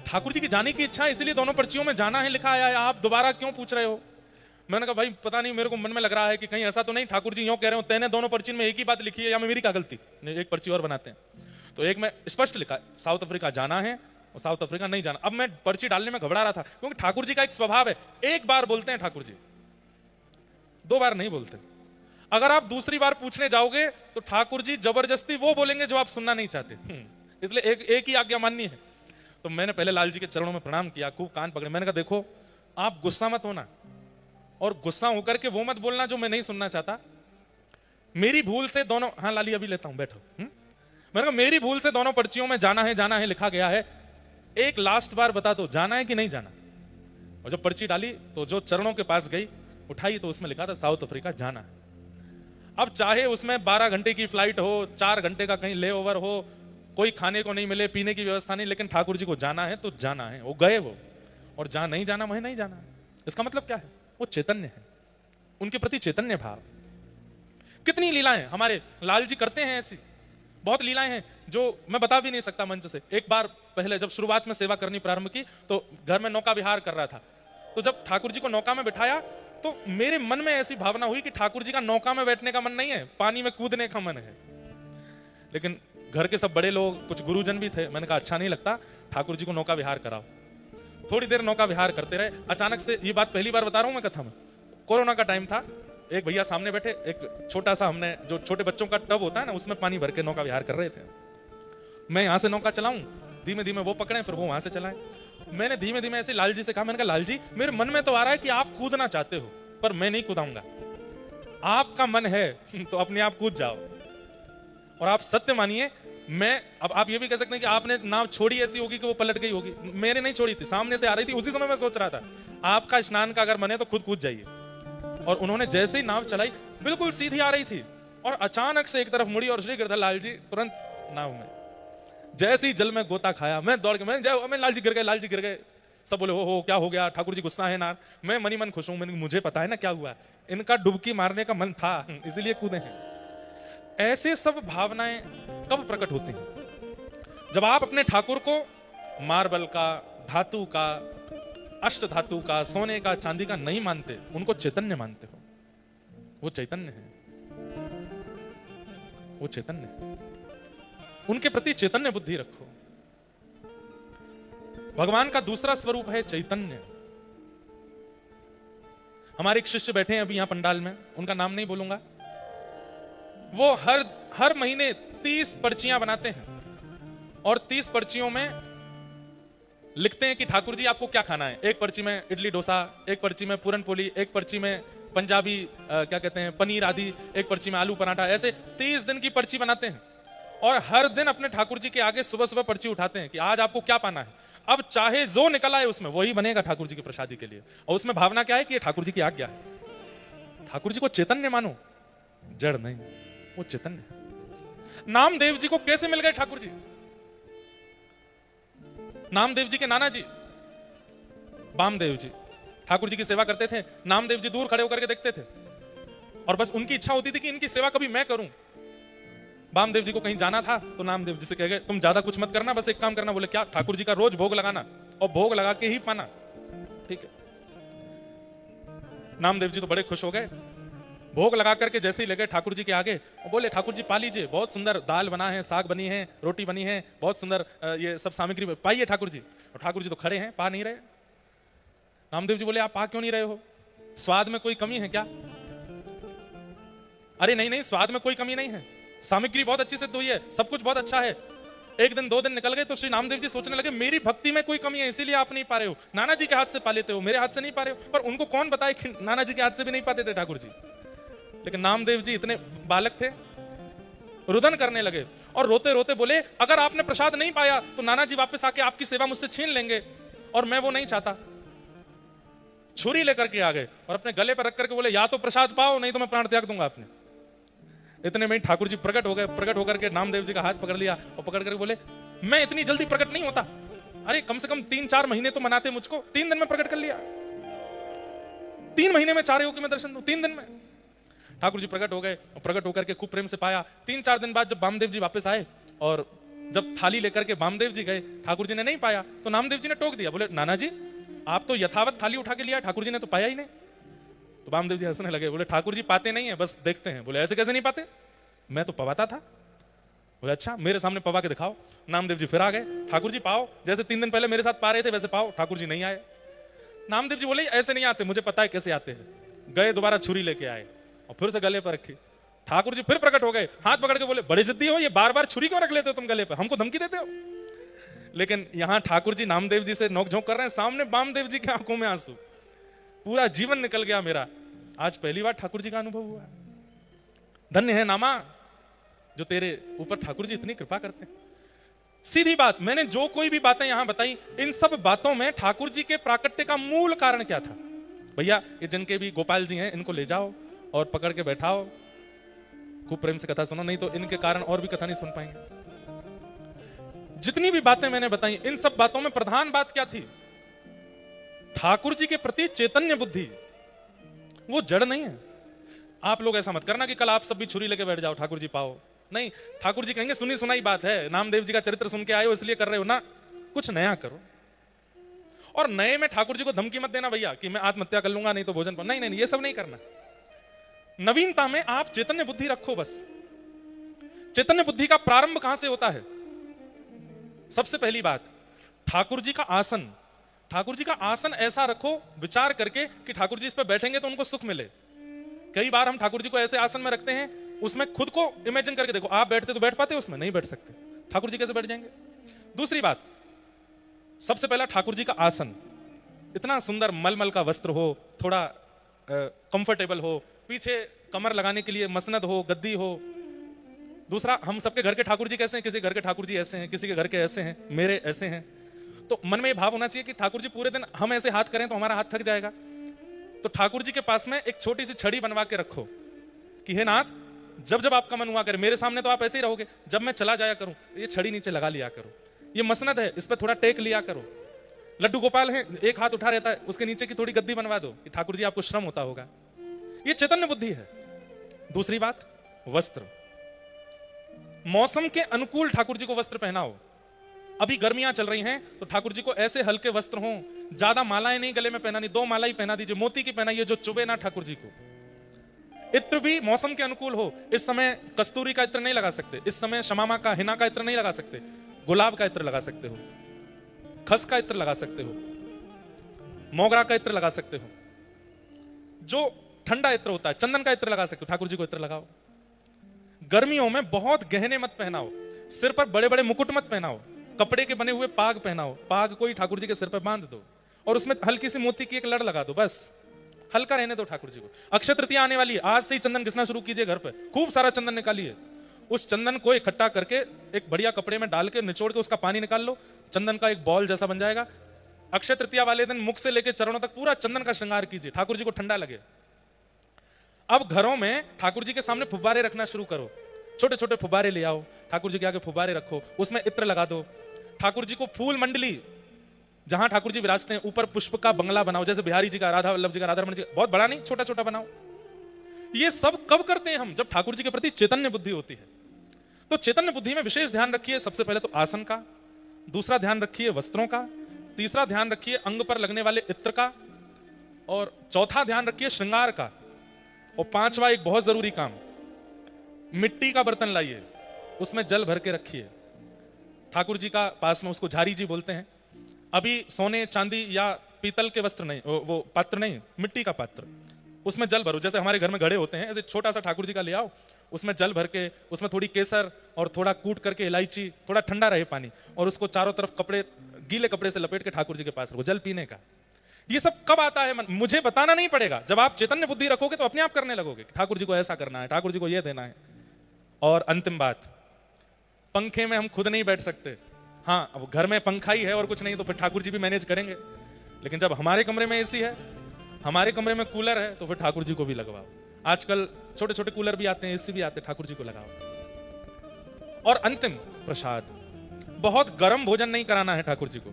ठाकुर जी की जाने की इच्छा है, इसलिए दोनों पर्चियों में जाना है लिखा है, आप दोबारा क्यों पूछ रहे हो? मैंने कहा भाई पता नहीं, मेरे को मन में लग रहा है कि कहीं ऐसा तो नहीं ठाकुर जी यूं कह रहे हो तेने दोनों पर्ची में एक ही बात लिखी है, या मेरी क्या गलती? नहीं, एक पर्ची और बनाते हैं। तो एक में स्पष्ट लिखा है साउथ अफ्रीका जाना है और साउथ अफ्रीका नहीं जाना। अब मैं पर्ची डालने में घबरा रहा था, क्योंकि ठाकुर जी का एक स्वभाव है, एक बार बोलते हैं ठाकुर जी, 2 बार नहीं बोलते। अगर आप दूसरी बार पूछने जाओगे तो ठाकुर जी जबरदस्ती वो बोलेंगे जो आप सुनना नहीं चाहते, इसलिए एक ही आज्ञा माननी है। तो मैंने पहले लाल जी के चरणों में प्रणाम किया, खूब कान पकड़े, मैंने कहा देखो आप गुस्सा मत होना, और गुस्सा होकर के वो मत बोलना जो मैं नहीं सुनना चाहता। मेरी भूल से दोनों, हाँ लाली अभी लेता हूं बैठो। मैंने कहा मेरी भूल से दोनों पर्चियों में जाना है लिखा गया है, एक लास्ट बार बता दो जाना है कि नहीं जाना। और जब पर्ची डाली तो जो चरणों के पास गई, उठाई तो उसमें लिखा था साउथ अफ्रीका जाना है। अब चाहे उसमें 12 घंटे की फ्लाइट हो, 4 घंटे का कहीं ले ओवर हो, कोई खाने को नहीं मिले, पीने की व्यवस्था नहीं, लेकिन ठाकुर जी को जाना है तो जाना है। वो गए वो, और जहां नहीं जाना वहीं नहीं जाना। इसका मतलब क्या है? वो चैतन्य है, उनके प्रति चैतन्य भाव। कितनी लीलाएं हमारे लाल जी करते हैं, ऐसी बहुत लीलाएं हैं जो मैं बता भी नहीं सकता मंच से। एक बार पहले जब शुरुआत में सेवा करनी प्रारंभ की तो घर में नौका विहार कर रहा था, तो जब ठाकुर जी को नौका में बिठाया तो मेरे मन में ऐसी भावना हुई कि ठाकुर जी का नौका में बैठने का मन नहीं है, पानी में कूदने का मन है। लेकिन घर के सब बड़े लोग, कुछ गुरुजन भी थे, मैंने कहा अच्छा नहीं लगता, ठाकुर जी को नौका विहार कराओ। थोड़ी देर नौका विहार करते रहे। अचानक से, ये बात पहली बार बता रहा हूं मैं कथा में, कोरोना का टाइम था, एक भैया सामने बैठे, एक छोटा सा, हमने जो छोटे बच्चों का टब होता है ना, उसमें पानी भर के नौका विहार कर रहे थे। मैं यहां से नौका चलाऊं, धीमे धीमे वो पकड़े, फिर वो वहां से चलाएं। मैंने धीमे धीमे ऐसे लाल जी से कहा, मैंने कहा लाल जी मेरे मन में तो आ रहा है कि आप कूदना चाहते हो, पर मैं नहीं कूदाऊंगा, आपका मन है तो अपने आप कूद जाओ। और आप सत्य मानिए, मैं, अब आप ये भी कह सकते हैं कि आपने नाव छोड़ी ऐसी होगी कि वो पलट गई होगी, मेरे नहीं छोड़ी थी, सामने से आ रही थी, उसी समय मैं सोच रहा था आपका स्नान का अगर मन है तो खुद कूद जाइए। और उन्होंने जैसे ही नाव चलाई, बिल्कुल सीधी आ रही थी, और अचानक से एक तरफ मुड़ी और श्री गिरधर लाल जी तुरंत नाव में, जैसे ही जल में गोता खाया, मैं दौड़ के, मैं लाल जी गिर गए, लाल जी गिर गए। सब बोले हो क्या हो गया, ठाकुर जी गुस्सा है ना? मैं मनी मन खुश हूं, मुझे पता है ना क्या हुआ, इनका डुबकी मारने का मन था इसलिए कूदे हैं। ऐसे सब भावनाएं कब प्रकट होती हैं? जब आप अपने ठाकुर को मार्बल का, धातु का, अष्ट धातु का, सोने का, चांदी का नहीं मानते, उनको चैतन्य मानते हो। वो चैतन्य है, वो चैतन्य है, उनके प्रति चैतन्य बुद्धि रखो। भगवान का दूसरा स्वरूप है चैतन्य। हमारे एक शिष्य बैठे हैं अभी यहां पंडाल में, उनका नाम नहीं बोलूंगा, वो हर महीने 30 पर्चियां बनाते हैं, और 30 पर्चियों में लिखते हैं कि ठाकुर जी आपको क्या खाना है। एक पर्ची में इडली डोसा, एक पर्ची में पूरन पोली, एक पर्ची में पंजाबी क्या कहते हैं पनीर आदि, एक पर्ची में आलू पराठा, ऐसे 30 दिन की पर्ची बनाते हैं। और हर दिन अपने ठाकुर जी के आगे सुबह सुबह पर्ची उठाते हैं कि आज आपको क्या पाना है। अब चाहे जो निकल आए उसमें वही बनेगा ठाकुर जी की प्रसादी के लिए। और उसमें भावना क्या है कि ये ठाकुर जी की आज्ञा है। ठाकुर जी को चैतन्य मानो, जड़ नहीं, वो चैतन्य है। नामदेव जी को कैसे मिल गए ठाकुर जी? नामदेव जी के नाना जी वामदेव जी ठाकुर जी की सेवा करते थे। नामदेव जी दूर खड़े होकर के देखते थे, और बस उनकी इच्छा होती थी कि इनकी सेवा कभी मैं करूं। वामदेव जी को कहीं जाना था तो नामदेव जी से कह गए तुम ज्यादा कुछ मत करना, बस एक काम करना। बोले क्या? ठाकुर जी का रोज भोग लगाना, और भोग लगा के ही पाना। ठीक है। नामदेव जी तो बड़े खुश हो गए। भोग लगा करके जैसे ही लगे ठाकुर जी के आगे, बोले ठाकुर जी पा लीजिए, बहुत सुंदर दाल बना है, साग बनी है, रोटी बनी है, बहुत सुंदर ये सब सामग्री पाइए ठाकुर जी। और ठाकुर जी तो खड़े हैं, पा नहीं रहे। नामदेव जी बोले आप पा क्यों नहीं रहे हो? स्वाद में कोई कमी है क्या? अरे नहीं नहीं, स्वाद में कोई कमी नहीं है, सामग्री बहुत अच्छी सिद्ध हुई है, सब कुछ बहुत अच्छा है। एक दिन 2 दिन निकल गए तो श्री नामदेव जी सोचने लगे मेरी भक्ति में कोई कमी है, इसीलिए आप नहीं पा रहे हो। नाना जी के हाथ से पा लेते हो, मेरे हाथ से नहीं पा रहे हो। पर उनको कौन बताए कि नाना जी के हाथ से भी नहीं पाते थे ठाकुर जी। लेकिन नामदेव जी इतने बालक थे, रुदन करने लगे और रोते रोते बोले अगर आपने प्रसाद नहीं पाया तो नाना जी वापस आके आपकी सेवा मुझसे छीन लेंगे, और मैं वो नहीं चाहता। छुरी लेकर के आ गए और अपने गले पर रख करके बोले या तो प्रसाद पाओ, नहीं तो मैं प्राण त्याग दूंगा आपने। इतने में ठाकुर जी प्रकट हो गए। प्रकट होकर के नामदेव जी का हाथ पकड़ लिया और पकड़ करके बोले मैं इतनी जल्दी प्रकट नहीं होता, अरे कम से कम 3-4 महीने तो मनाते मुझको, 3 दिन में प्रकट कर लिया। 3 महीने में चाह रहे हो कि मैं दर्शन दूं? 3 दिन में ठाकुर जी प्रकट हो गए और प्रकट होकर के खूब प्रेम से पाया। 3-4 दिन बाद जब वामदेव जी वापस आए और जब थाली लेकर के वामदेव जी गए, ठाकुर जी ने नहीं पाया, तो नामदेव जी ने टोक दिया, बोले नाना जी आप तो यथावत थाली उठा के लिया, ठाकुर जी ने तो पाया ही नहीं। तो वामदेव जी हंसने लगे, बोले ठाकुर जी पाते नहीं है, बस देखते हैं। बोले ऐसे कैसे नहीं पाते, मैं तो पवाता था। बोले अच्छा मेरे सामने पवा के दिखाओ। नामदेव जी फिर आ गए, ठाकुर जी पाओ, जैसे 3 दिन पहले मेरे साथ पा रहे थे वैसे पाओ। ठाकुर जी नहीं आए। नामदेव जी बोले ऐसे नहीं आते, मुझे पता है कैसे आते हैं। गए दोबारा छुरी लेके आए और फिर से गले पर रखी। ठाकुर जी फिर प्रकट हो गए, हाथ पकड़ के बोले बड़े जिद्दी हो, ये बार बार छुरी क्यों रख लेते हो तुम गले पर, हमको धमकी देते हो। लेकिन यहां ठाकुर जी नामदेव जी से नोकझोंक कर रहे हैं, सामने वामदेव जी की आंखों में आंसू। पूरा जीवन निकल गया मेरा, आज पहली बार ठाकुर जी का अनुभव हुआ। धन्य है नामा जो तेरे ऊपर ठाकुर जी इतनी कृपा करते हैं। सीधी बात, मैंने जो कोई भी बातें यहां बताई, इन सब बातों में ठाकुर जी के प्राकट्य का मूल कारण क्या था? भैया ये जिनके भी गोपाल जी हैं इनको ले जाओ और पकड़ के बैठाओ, खूब प्रेम से कथा सुनो, नहीं तो इनके कारण और भी कथा नहीं सुन पाएंगे। जितनी भी बातें मैंने बताई, इन सब बातों में प्रधान बात क्या थी? ठाकुर जी के प्रति चैतन्य बुद्धि, वो जड़ नहीं है। आप लोग ऐसा मत करना कि कल आप सब भी छुरी लेके बैठ जाओ, ठाकुर जी पाओ। नहीं, ठाकुर जी कहेंगे सुनी सुनाई बात है, नामदेव जी का चरित्र सुन के आए हो इसलिए कर रहे हो ना, कुछ नया करो। और नए में ठाकुर जी को धमकी मत देना भैया कि मैं आत्महत्या कर लूंगा नहीं तो भोजन पर, नहीं नहीं ये सब नहीं करना। नवीनता में आप चैतन्य बुद्धि रखो बस। चैतन्य बुद्धि का प्रारंभ कहां से होता है? सबसे पहली बात, ठाकुर जी का आसन। ठाकुर जी का आसन ऐसा रखो विचार करके कि ठाकुर जी इस पर बैठेंगे तो उनको सुख मिले। कई बार हम ठाकुर जी को ऐसे आसन में रखते हैं, उसमें खुद को इमेजिन करके देखो, आप बैठते तो बैठ पाते, उसमें नहीं बैठ सकते, ठाकुर जी कैसे बैठ जाएंगे? दूसरी बात, सबसे पहला ठाकुर जी का आसन इतना सुंदर मलमल का वस्त्र हो, थोड़ा कंफर्टेबल हो, पीछे कमर लगाने के लिए मसनद हो, गद्दी हो। दूसरा, हम सबके घर के ठाकुर जी कैसे हैं? किसी घर के ठाकुर जी ऐसे हैं, किसी के घर के ऐसे हैं, मेरे ऐसे हैं। तो मन में ये भाव होना चाहिए कि ठाकुर जी पूरे दिन हम ऐसे हाथ करें तो हमारा हाथ थक जाएगा, तो ठाकुर जी के पास में एक छोटी सी छड़ी बनवा के रखो कि हे नाथ, जब जब आपका मन हुआ करे, मेरे सामने तो आप ऐसे ही रहोगे, जब मैं चला जाया करूं ये छड़ी नीचे लगा लिया करो। ये मसनद है, इस पर थोड़ा टेक लिया करो। लड्डू गोपाल है, एक हाथ उठा रहता है, उसके नीचे की थोड़ी गद्दी बनवा दो कि ठाकुर जी आपको श्रम होता होगा। ये चैतन्य बुद्धि है। दूसरी बात, वस्त्र। मौसम के अनुकूल ठाकुर जी को वस्त्र पहनाओ। अभी गर्मियां चल रही हैं तो ठाकुर जी को ऐसे हल्के वस्त्र हों, ज्यादा मालाएं नहीं गले में पहनानी, 2 माला ही पहना दीजिए, मोती की पहनाइए जो चुभे ना ठाकुर जी को। इत्र भी मौसम के अनुकूल हो। इस समय कस्तूरी का इत्र नहीं लगा सकते, इस समय शमामा का, हिना का इत्र नहीं लगा सकते, गुलाब का इत्र लगा सकते हो, खस का इत्र लगा सकते हो, मोगरा का इत्र लगा सकते हो, जो ठंडा इत्र होता है चंदन का इत्र लगा सकते हो, ठाकुर जी को इत्र लगाओ। गर्मियों में बहुत गहने मत पहनाओ, सिर पर बड़े बड़े मुकुट मत पहनाओ, कपड़े के बने हुए पाग पहनाओ, पाग कोई ठाकुर जी के सिर पर बांध दो और उसमें हल्की सी मोती की एक लड़ लगा दो, बस हल्का रहने दो ठाकुर जी को। अक्षय तृतीया आने वाली है, आज से ही चंदन घिसना शुरू कीजिए, घर पे खूब सारा चंदन निकालिए। उस चंदन को इकट्ठा करके एक बढ़िया कपड़े में डाल के निचोड़ के उसका पानी निकाल लो, चंदन का एक बॉल जैसा बन जाएगा। अक्षय तृतीया वाले दिन मुख से लेकर चरणों तक पूरा चंदन का श्रृंगार कीजिए, ठाकुर जी को ठंडा लगे। अब घरों में ठाकुर जी के सामने फुब्बारे रखना शुरू करो, छोटे छोटे फुब्बारे ले आओ, ठाकुर जी के आगे फुब्बारे रखो, उसमें इत्र लगा दो। ठाकुर जी को फूल मंडली, जहां ठाकुर जी विराजते हैं, ऊपर पुष्प का बंगला बनाओ, जैसे बिहारी जी का, राधा वल्लभ जी का, राधा रमन जी का, बहुत बड़ा नहीं, छोटा छोटा बनाओ। ये सब कब करते हैं हम? जब ठाकुर जी के प्रति चैतन्य बुद्धि होती है। तो चैतन्य बुद्धि में विशेष ध्यान रखिए, सबसे पहले तो आसन का, दूसरा ध्यान रखिए वस्त्रों का, तीसरा ध्यान रखिए अंग पर लगने वाले इत्र का, और चौथा ध्यान रखिए श्रृंगार का, और पांचवा एक बहुत जरूरी काम, मिट्टी का बर्तन लाइए, उसमें जल भर के रखिए। ठाकुर जी का पास में, उसको झारी जी बोलते हैं। अभी सोने चांदी या पीतल के वस्त्र नहीं, वो पात्र नहीं, मिट्टी का पात्र, उसमें जल भरो। जैसे हमारे घर में घड़े होते हैं, ऐसे छोटा सा ठाकुर जी का ले आओ, उसमें जल भर के, उसमें थोड़ी केसर और थोड़ा कूट करके इलायची, थोड़ा ठंडा रहे पानी, और उसको चारों तरफ कपड़े, गीले कपड़े से लपेट के ठाकुर जी के पास रखो, जल पीने का। ये सब कब आता है? मुझे बताना नहीं पड़ेगा। जब आप चैतन्य बुद्धि रखोगे तो अपने आप करने लगोगे, ठाकुर जी को ऐसा करना है, ठाकुर जी को यह देना है। और अंतिम बात, पंखे में हम खुद नहीं बैठ सकते। हाँ, अब घर में पंखा ही है और कुछ नहीं तो फिर ठाकुर जी भी मैनेज करेंगे, लेकिन जब हमारे कमरे में एसी है, हमारे कमरे में कूलर है, तो फिर ठाकुर जी को भी लगवाओ। आजकल छोटे छोटे कूलर भी आते हैं, एसी भी आते हैं, ठाकुर जी को लगाओ। और अंतिम प्रसाद, बहुत गर्म भोजन नहीं कराना है ठाकुर जी को।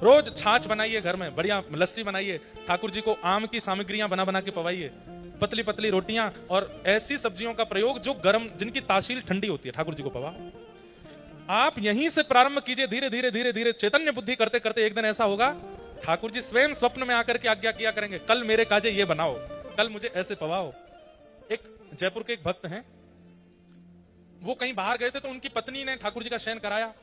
रोज छाछ बनाइए, घर में बढ़िया लस्सी बनाइए, ठाकुर जी को आम की सामग्रियां बना बना के पवाइए, पतली पतली रोटियां और ऐसी सब्जियों का प्रयोग जो गर्म, जिनकी तासीर ठंडी होती है, ठाकुर जी को पवाओ। आप यहीं से प्रारंभ कीजिए, धीरे धीरे धीरे धीरे चैतन्य बुद्धि करते करते एक दिन ऐसा होगा, ठाकुर जी स्वयं स्वप्न में आकर के आज्ञा किया करेंगे, कल मेरे काजे ये बनाओ, कल मुझे ऐसे पवाओ। एक जयपुर के एक भक्त हैं, वो कहीं बाहर गए थे तो उनकी पत्नी ने ठाकुर जी का शयन कराया,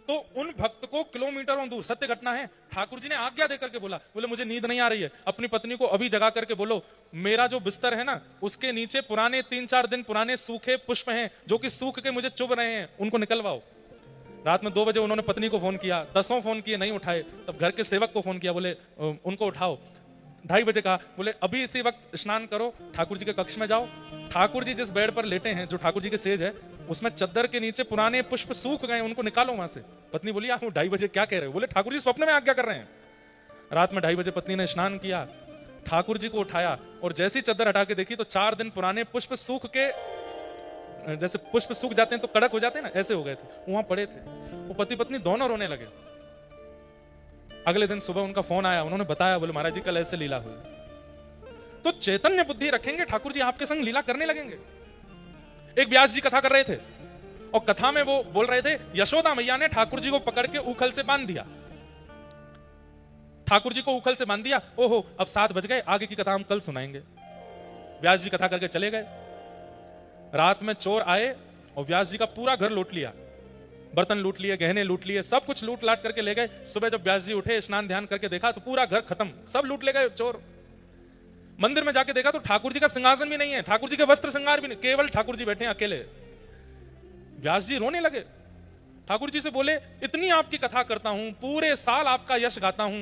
तो उन भक्त को किलोमीटरों दूर, सत्य घटना है, ठाकुर जी ने आज्ञा देकर के बोला, बोले मुझे नींद नहीं आ रही है, अपनी पत्नी को अभी जगा करके बोलो मेरा जो बिस्तर है ना उसके नीचे पुराने 3-4 दिन पुराने सूखे पुष्प हैं जो कि सूख के मुझे चुभ रहे हैं, उनको निकलवाओ। रात में 2 बजे उन्होंने पत्नी को फोन किया, 10 फोन किए नहीं उठाए, तब घर के सेवक को फोन किया, बोले उनको उठाओ। 2:30 बजे कहा, बोले अभी इसी वक्त स्नान करो, ठाकुर जी के कक्ष में जाओ। ठाकुर जी जिस बेड पर लेटे हैं, जो ठाकुर जी के सेज है, उसमें चद्दर के नीचे पुराने पुष्प सूख गए, उनको निकालो वहां से। पत्नी बोली आप 2:30 बजे क्या कह रहे हो? बोले ठाकुर जी स्वप्न में आज्ञा कर रहे हैं। रात में 2:30 बजे पत्नी ने स्नान किया, ठाकुर जी को उठाया और जैसी चद्दर हटा के देखी तो 4 दिन पुराने पुष्प सूख के, जैसे पुष्प सूख जाते हैं तो कड़क हो जाते हैं ना, ऐसे हो गए थे, वहां पड़े थे। वो पति पत्नी दोनों रोने लगे। अगले दिन सुबह उनका फोन आया, उन्होंने बताया, बोले महाराज जी कल ऐसे लीला हुई। तो चैतन्य बुद्धि रखेंगे, ठाकुर जी आपके संग लीला करने लगेंगे। एक व्यास जी कथा कर रहे थे और कथा में वो बोल रहे थे, यशोदा मैया ने ठाकुर जी को पकड़ के उखल से बांध दिया, ठाकुर जी को उखल से बांध दिया। ओहो अब 7 बज गए, आगे की कथा हम कल सुनाएंगे। व्यास जी कथा करके चले गए। रात में चोर आए और व्यास जी का पूरा घर लूट लिया, बर्तन लूट लिए, गहने लूट लिए, सब कुछ लूट लाट करके ले गए। सुबह जब व्यास जी उठे, स्नान ध्यान करके देखा तो पूरा घर खत्म, सब लूट ले गए चोर। मंदिर में जाके देखा तो ठाकुर जी का सिंहासन भी नहीं है, ठाकुर जी के वस्त्र श्रृंगार भी नहीं, केवल ठाकुर जी बैठे हैं अकेले। व्यास जी रोने लगे, ठाकुर जी से बोले इतनी आपकी कथा करता हूं, पूरे साल आपका यश गाता हूं,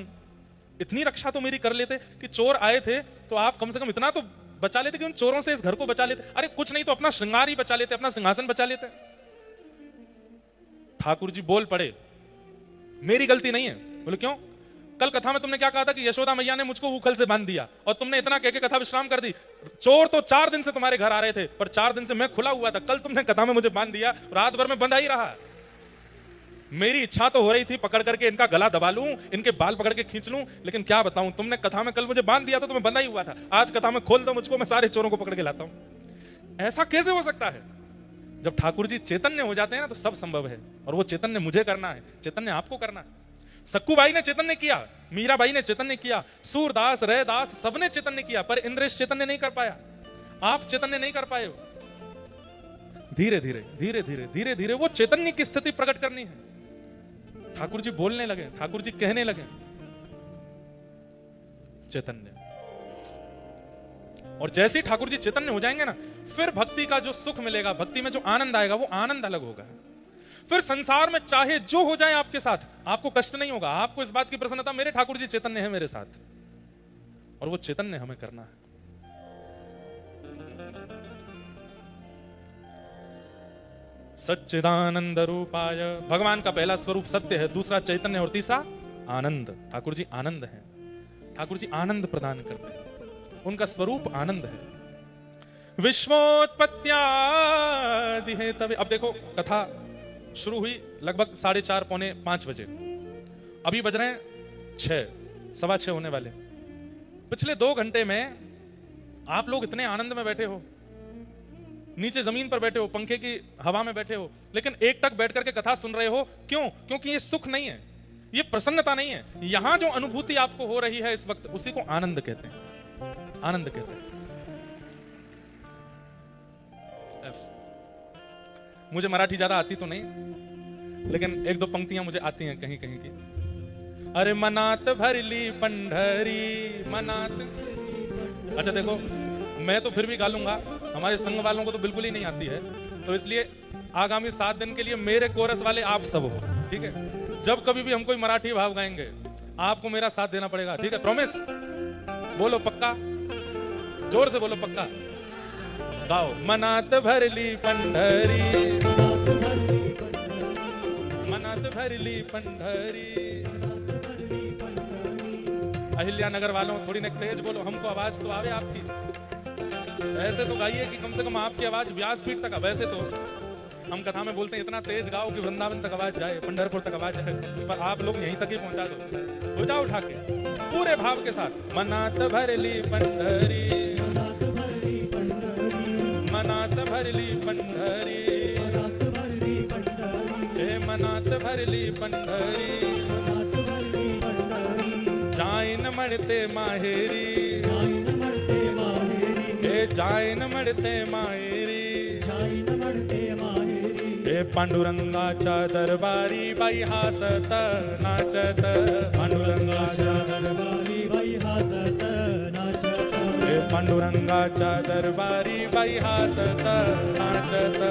इतनी रक्षा तो मेरी कर लेते कि चोर आए थे तो आप कम से कम इतना तो बचा लेते कि उन चोरों से इस घर को बचा लेते। अरे कुछ नहीं तो अपना श्रृंगार ही बचा लेते, अपना सिंहासन बचा लेते। ठाकुर जी बोल पड़े, मेरी गलती नहीं है। बोले क्यों? कल कथा में तुमने क्या कहा था कि यशोदा मैया ने मुझको उखल से बांध दिया और तुमने इतना कह के कथा विश्राम कर दी। चोर तो 4 दिन से तुम्हारे घर आ रहे थे, पर 4 दिन से मैं खुला हुआ था, कल तुमने कथा में मुझे बांध दिया, रात भर में बंधा ही रहा। मेरी इच्छा तो हो रही थी पकड़ करके इनका गला दबा लूं, इनके बाल पकड़ के खींच लूं, लेकिन क्या बताऊं, तुमने कथा में कल मुझे बांध दिया था तो मैं बंधा ही हुआ था। आज कथा में खोल दो मुझको, मैं सारे चोरों को पकड़ के लाता हूं। ऐसा कैसे हो सकता है? जब ठाकुर जी चैतन्य हो जाते हैं ना तो सब संभव है, और वो चैतन्य मुझे करना है, चैतन्य आपको करना है। सक्कूबाई ने चैतन्य किया, मीराबाई ने चैतन्य किया, सूरदास, रैदास सबने चैतन्य किया, पर इंद्रेश चैतन्य नहीं कर पाया। आप चैतन्य नहीं कर पाए हो। धीरे धीरे धीरे धीरे धीरे धीरे वो चैतन्य की स्थिति प्रकट करनी है। ठाकुर जी बोलने लगे, ठाकुर जी कहने लगे, चैतन्य। और जैसे ही ठाकुर जी चैतन्य हो जाएंगे ना, फिर भक्ति का जो सुख मिलेगा, भक्ति में जो आनंद आएगा, वो आनंद अलग होगा। फिर संसार में चाहे जो हो जाए आपके साथ, आपको कष्ट नहीं होगा। आपको इस बात की प्रसन्नता, मेरे ठाकुर जी चैतन्य है मेरे साथ, और वो चैतन्य हमें करना है। सच्चिदानंद रूपाय, भगवान का पहला स्वरूप सत्य है, दूसरा चैतन्य और तीसरा आनंद। ठाकुर जी आनंद है, ठाकुर जी आनंद प्रदान करते हैं, उनका स्वरूप आनंद है। विश्वोत्पत्त्यादि है तभी। अब देखो कथा शुरू हुई लगभग 4:30 पौने 5 बजे, अभी बज रहे हैं 6, 6:15 होने वाले। पिछले 2 घंटे में आप लोग इतने आनंद में बैठे हो, नीचे जमीन पर बैठे हो, पंखे की हवा में बैठे हो, लेकिन एक टक बैठ करके कथा सुन रहे हो। क्यों? क्योंकि ये सुख नहीं है, ये प्रसन्नता नहीं है। यहां जो अनुभूति आपको हो रही है इस वक्त, उसी को आनंद कहते हैं, आनंद कहते हैं। मुझे मराठी ज्यादा आती तो नहीं, लेकिन 1-2 पंक्तियां मुझे आती हैं कहीं कहीं की। अरे मनात भरली पंढरी मनात। अच्छा देखो, मैं तो फिर भी गा लूंगा, हमारे संघ वालों को तो बिल्कुल ही नहीं आती है, तो इसलिए आगामी 7 दिन के लिए मेरे कोरस वाले आप सब हो, ठीक है? जब कभी भी हम कोई मराठी भाव गाएंगे, आपको मेरा साथ देना पड़ेगा, ठीक है? प्रॉमिस? बोलो पक्का, जोर से बोलो पक्का। गाओ। मनात भरली पंढरी, मनात भरली पंढरी। अहिल्या नगर वालों थोड़ी न तेज बोलो, हमको आवाज तो आवे आपकी। ऐसे तो गाइए कि कम से कम आपकी आवाज व्यासपीठ तक। वैसे तो हम कथा में बोलते हैं इतना तेज गाओ कि वृंदावन तक आवाज जाए, पंढरपुर तक आवाज जाए, पर आप लोग यहीं तक ही पहुंचा दो। हो जाओ उठा के पूरे भाव के साथ। मनात भरली पंढरी, मनात भरली पंढरी, भरली पंढरी जाईन म्हणते माहेरी हे जाईन म्हणते माहेरी हे पांडुरंगाच्या दरबारी बाई हासत नाचत पांडुरंगाच्या दरबारी बाई हासत नाचत हे पांडुरंगाच्या दरबारी बाई हासत नाचत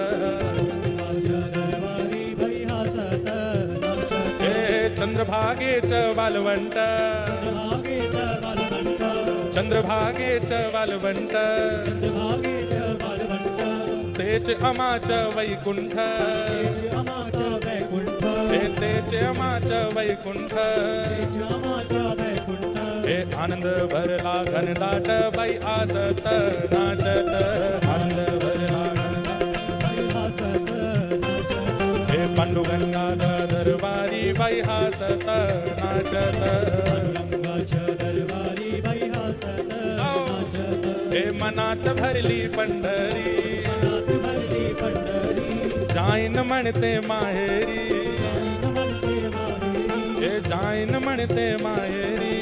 हे चंद्रभागेचं वालवंट चंद्रभागेचं वालवंट तेच अमाचं वैकुंठ तेच अमाचं वैकुंठ हे आनंद भरला घनदाट बाई आसत नाचत आनंद भरला हे पांडुरंगा दरबारी बाई हासत नाचत हे मनात भरली पंढरी जाईन म्हणते माहेरी हे जाईन म्हणते माहेरी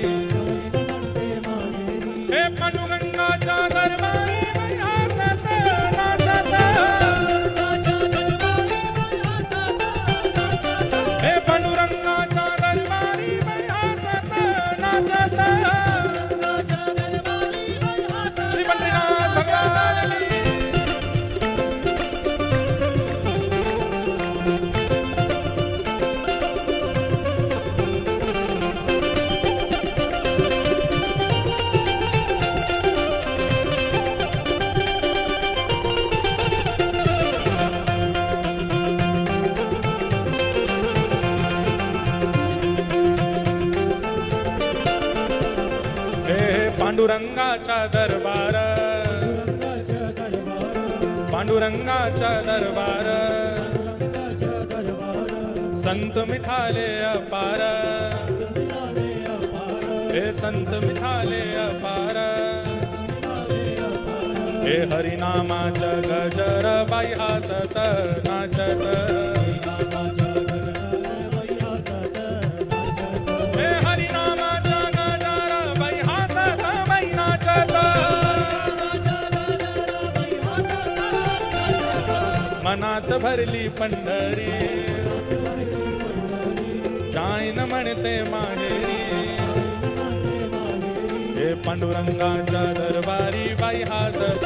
हे पांडुरंगाच्या दरबारी बाई हासत नाचत हे पांडुरंगाच्या दरबारी बाई हासत नाचत श्री पंढरीनाथ भगवान की पांडुरंगाचा दरबार पांडुरंगाचा दरबार संत मिठाले अपार हे संत मिठाले अपार हे हरिनामाचा गजर बाई हासत नाचत हे हरिनामाचा गजर बाई हासत बाई नाचत मनात भरली पंढरी जाईन म्हणते माहेरी हे पांडुरंगाच्या दरबारी बाई हासत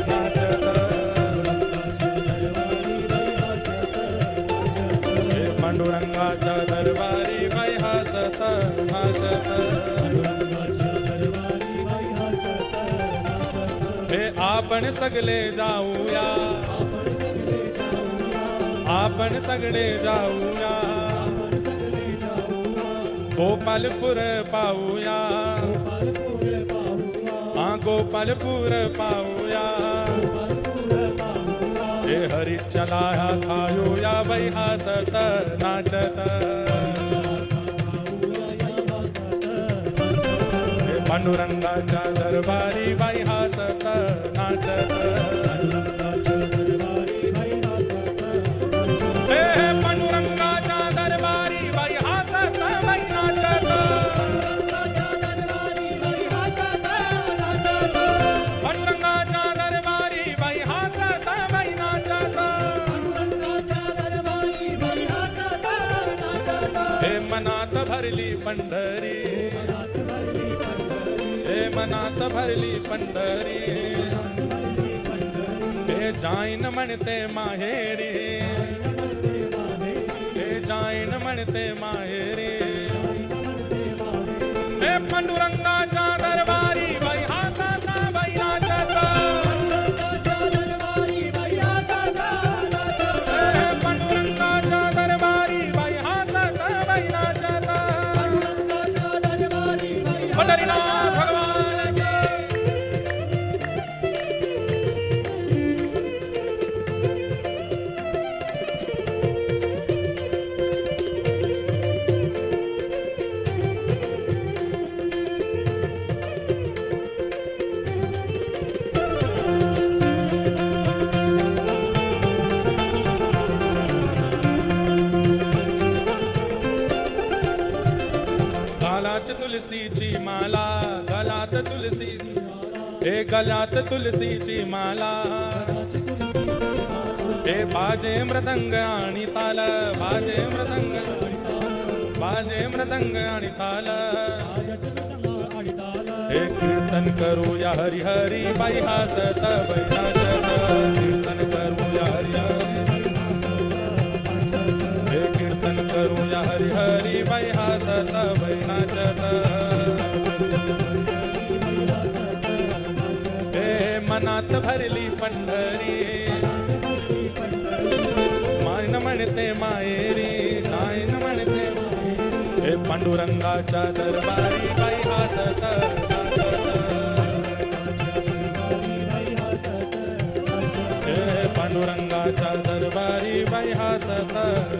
नाचत हे पांडुरंगाच्या दरबारी बाई हासत नाचत हे आपण सगळे जाऊया आपण सगळे जाऊया गोपालपूर पाहूया गोपालपूर पाहूया हे हरिचला खाऊया बाई हासत नाचत हे पांडुरंगाच्या दरबारी बाई हासत नाचत हे पांडुरंगाच्या दरबारी बाई हासत बाई नाचत पांडुरंगाच्या दरबारी बाई हासत बाई नाचत हे मनात भरली पंढरी हे मनात भरली पंढरी हे जाईन म्हणते माहेरी हे जाईन म्हणते माहेरी हे पांडुरंगाच्या दरबारी बाई हासत बाई नाचत हे पांडुरंगाच्या दरबारी बाई हासत बाई नाचत पंढरीनाथ भगवान की गळ्यात तुलसीची माला, गळ्यात तुलसी, हे गळ्यात तुलसीची माला, हे बाजे मृदंग आणि ताल, बाजे मृदंग, बाजे मृदंग आणि ताल, हे कीर्तन करूया हरी हरी बाई हासत बाई नाचत, कीर्तन करूया हरी हरी, हे कीर्तन करूया हरी हरी बाई हासत बाई नाचत, हे मनात भरली पंढरी, मायन म्हणते मायेरी, सायन म्हणते, हे पांडुरंगाच्या दरबारी बाई हासत पांडुरंगाच्या दरबारी बाई हासत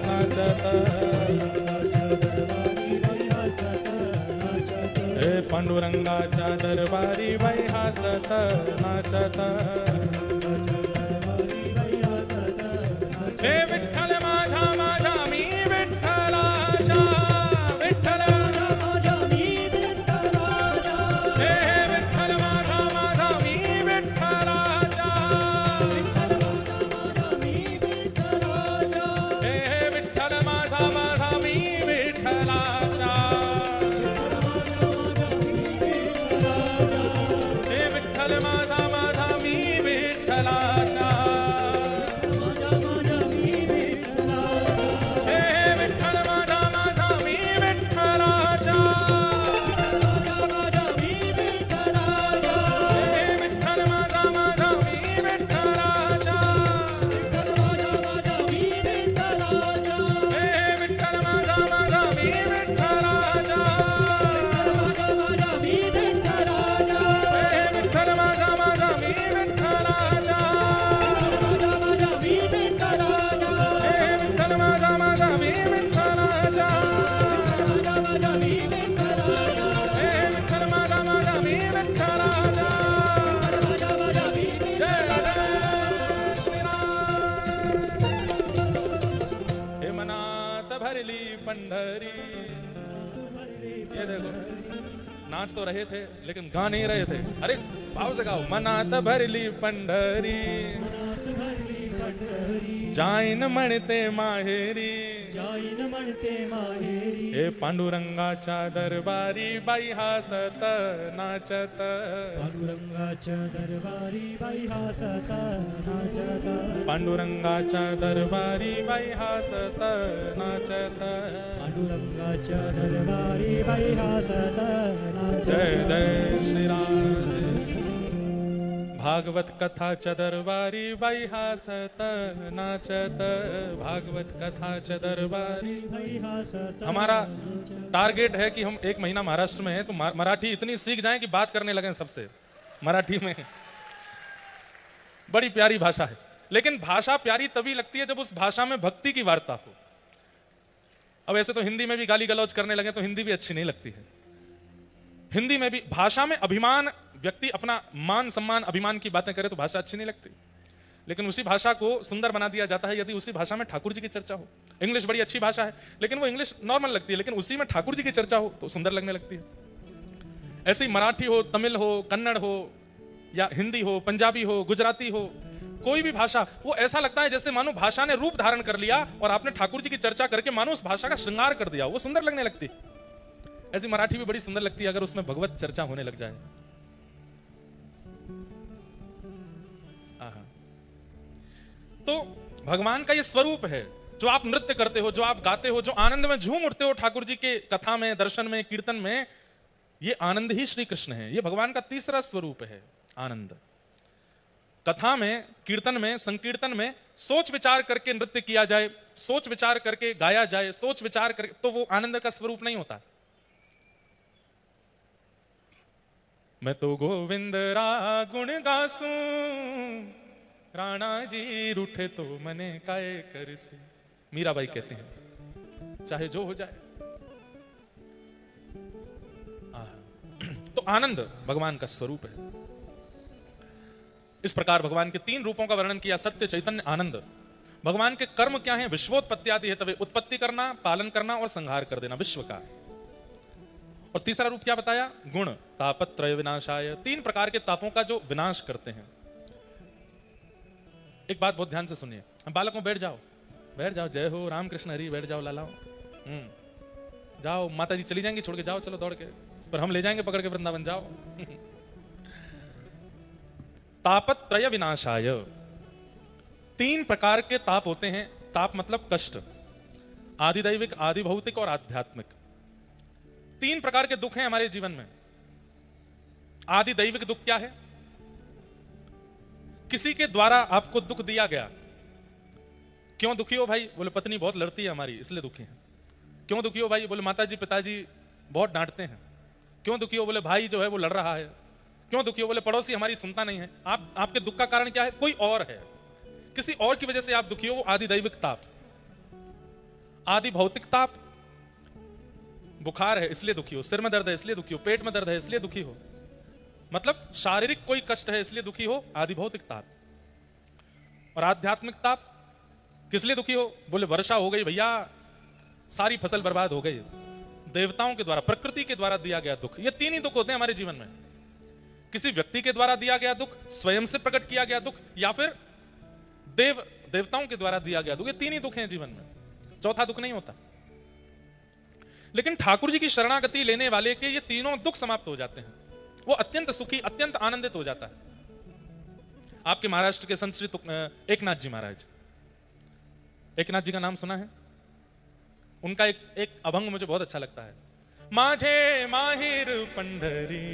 नाचत, हे पांडुरंगाच्या दरबारी बाई हासत नाचत, हे विठ्ठल माझा माझा मी विठ्ठलाचा, विठ्ठल माझा मी विठ्ठलाचा, हे विठ्ठल माझा माझा मी विठ्ठलाचा, हे विठ्ठल माझा माझा मी विठ्ठलाचा, हे विठ्ठल माझा माझा मी विठ्ठलाचा, पंढरी। ये देखो नाच तो रहे थे लेकिन गा नहीं रहे थे। अरे भाव से गाओ। मनात भरली पंढरी जाईन म्हणते माहेरी, जाईन म्हणते माहेरी। हे पांडुरंगाच्या दरबारी बाई हासत नाचत, पांडुरंगाच्या दरबारी बाई हासत नाचत, पांडुरंगाच्या दरबारी बाई हासत नाचत, पांडुरंगाच्या दरबारी बाई हासत नाचत। जय जय श्री राम। भागवत कथाच्या दरबारी बाई हासत नाचत, भागवत कथाच्या दरबारी बाई हासत। हमारा टारगेट है कि हम 1 महीना महाराष्ट्र में हैं तो मराठी इतनी सीख जाएं कि बात करने लगें सबसे मराठी में। बड़ी प्यारी भाषा है, लेकिन भाषा प्यारी तभी लगती है जब उस भाषा में भक्ति की वार्ता हो। अब ऐसे तो हिंदी में भी गाली गलौज करने लगे तो हिंदी भी अच्छी नहीं लगती है। हिंदी में भी भाषा में अभिमान, व्यक्ति अपना मान सम्मान अभिमान की बातें करे तो भाषा अच्छी नहीं लगती, लेकिन उसी भाषा को सुंदर बना दिया जाता है यदि उसी भाषा में ठाकुर जी की चर्चा हो। इंग्लिश बड़ी अच्छी भाषा है लेकिन वो इंग्लिश नॉर्मल लगती है, लेकिन उसी में ठाकुर जी की चर्चा हो तो सुंदर लगने लगती है। ऐसे ही मराठी हो, तमिल हो, कन्नड़ हो, या हिंदी हो, पंजाबी हो, गुजराती हो, कोई भी भाषा, वो ऐसा लगता है जैसे मानो भाषा ने रूप धारण कर लिया और आपने ठाकुर जी की चर्चा करके मानो उस भाषा का श्रृंगार कर दिया, वो सुंदर लगने लगती। ऐसी मराठी भी बड़ी सुंदर लगती है अगर उसमें भगवत चर्चा होने लग जाए। तो भगवान का ये स्वरूप है, जो आप नृत्य करते हो, जो आप गाते हो, जो आनंद में झूम उठते हो ठाकुर जी के कथा में, दर्शन में, कीर्तन में, ये आनंद ही श्री कृष्ण है। ये भगवान का तीसरा स्वरूप है, आनंद। कथा में, कीर्तन में, संकीर्तन में सोच विचार करके नृत्य किया जाए, सोच विचार करके गाया जाए, सोच विचार करके, तो वो आनंद का स्वरूप नहीं होता। मैं तो गोविंद रा गुण गासूं, राणा जी रूठे तो मने काय करसे, मीराबाई कहते हैं, चाहे जो हो जाए। तो आनंद भगवान का स्वरूप है। इस प्रकार भगवान के 3 रूपों का वर्णन किया, सत्य, चैतन्य, आनंद। भगवान के कर्म क्या हैं? विश्वोत्पत्ति आदि है, तवे उत्पत्ति करना, पालन करना और संहार कर देना विश्व का। और तीसरा रूप क्या बताया? गुण तापत्रय विनाशाय, 3 प्रकार के तापों का जो विनाश करते हैं। एक बात बहुत ध्यान से सुनिए, बालकों बैठ जाओ, बैठ जाओ, जय हो रामकृष्ण हरि, बैठ जाओ लालाओ, जाओ, माता जी चली जाएंगी छोड़ के, जाओ चलो दौड़ के, पर हम ले जाएंगे पकड़ के वृंदावन, जाओ। तापत्रय विनाशाय, 3 प्रकार के ताप होते हैं। ताप मतलब कष्ट, आदिदैविक, आदि भौतिक और आध्यात्मिक। 3 प्रकार के दुख हैं हमारे जीवन में। आदिदैविक दुख क्या है? किसी के द्वारा आपको दुख दिया गया। क्यों दुखी हो भाई? बोले पत्नी बहुत लड़ती है हमारी, इसलिए दुखी है। क्यों दुखी हो भाई? बोले माताजी पिताजी बहुत डांटते हैं। क्यों दुखी हो? बोले भाई जो है वो लड़ रहा है। क्यों दुखी हो? बोले पड़ोसी हमारी सुनता नहीं है। आपके दुख का कारण क्या है? कोई और है, किसी और की वजह से आप दुखी हो, वो आदिदैविक ताप। आदि भौतिक ताप, बुखार है इसलिए दुखी हो, सिर में दर्द है इसलिए दुखी हो, पेट में दर्द है इसलिए दुखी हो, मतलब शारीरिक कोई कष्ट है इसलिए दुखी हो, आदि भौतिक ताप। और आध्यात्मिक ताप, किस लिए दुखी हो? बोले वर्षा हो गई भैया, सारी फसल बर्बाद हो गई, देवताओं के द्वारा, प्रकृति के द्वारा दिया गया दुख। ये 3 ही दुख होते हैं हमारे जीवन में। किसी व्यक्ति के द्वारा दिया गया दुख, स्वयं से प्रकट किया गया दुख, या फिर देवताओं के द्वारा दिया गया दुख। ये 3 ही दुख हैं जीवन में, चौथा दुख नहीं होता। लेकिन ठाकुर जी की शरणागति लेने वाले के ये तीनों दुख समाप्त हो जाते हैं। वो अत्यंत सुखी, अत्यंत आनंदित हो जाता है। आपके महाराष्ट्र के संत श्री एकनाथ जी महाराज, एकनाथ जी का नाम सुना है? उनका एक अभंग मुझे बहुत अच्छा लगता है। माझे माहिर पंढरी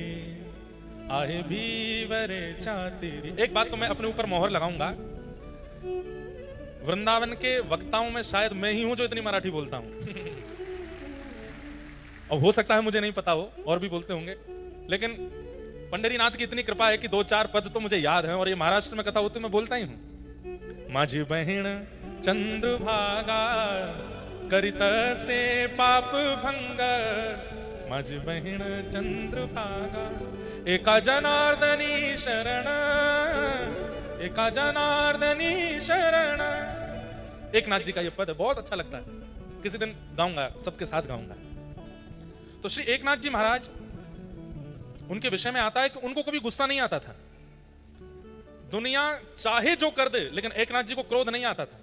आहे भीवरे चातिरी। एक बात तो मैं अपने ऊपर मोहर लगाऊंगा, वृंदावन के वक्ताओं में शायद मैं ही हूं जो इतनी मराठी बोलता हूं। और हो सकता है मुझे नहीं पता हो, और भी बोलते होंगे, लेकिन पंढरीनाथ की इतनी कृपा है कि 2-4 पद तो मुझे याद हैं, और ये महाराष्ट्र में कथा होती मैं बोलता ही हूं। माझी बहिण चंद्रभागा करित से पाप भंग, माझी बहिण चंद्रभागा एका जनार्दनी शरण, एका जनार्दनी शरण। एकनाथ जी का ये पद बहुत अच्छा लगता है, किसी दिन गाऊंगा, सबके साथ गाऊंगा। तो श्री एकनाथ जी महाराज, उनके विषय में आता है कि उनको कभी गुस्सा नहीं आता था। दुनिया चाहे जो कर दे, लेकिन एकनाथ जी को क्रोध नहीं आता था।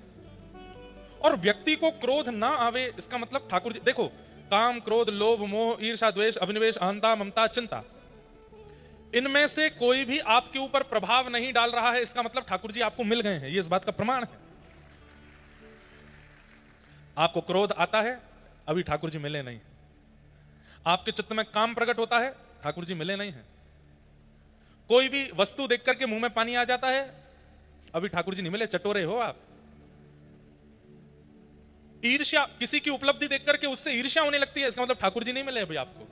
और व्यक्ति को क्रोध ना आवे, इसका मतलब ठाकुर जी देखो, काम, क्रोध, लोभ, मोह, ईर्ष्या, द्वेष, अभिनिवेश, अहंता, ममता, चिंता, इनमें से कोई भी आपके ऊपर प्रभाव नहीं डाल रहा है, इसका मतलब ठाकुर जी आपको मिल गए हैं। ये इस बात का प्रमाण है। आपको क्रोध आता है, अभी ठाकुर जी मिले नहीं। आपके चित्त में काम प्रकट होता है, ठाकुर जी मिले नहीं है। कोई भी वस्तु देख करके मुंह में पानी आ जाता है, अभी ठाकुर जी नहीं मिले, चटोरे हो आप। ईर्ष्या, किसी की उपलब्धि देख करके उससे ईर्ष्या होने लगती है, इसका मतलब ठाकुर जी नहीं मिले अभी आपको।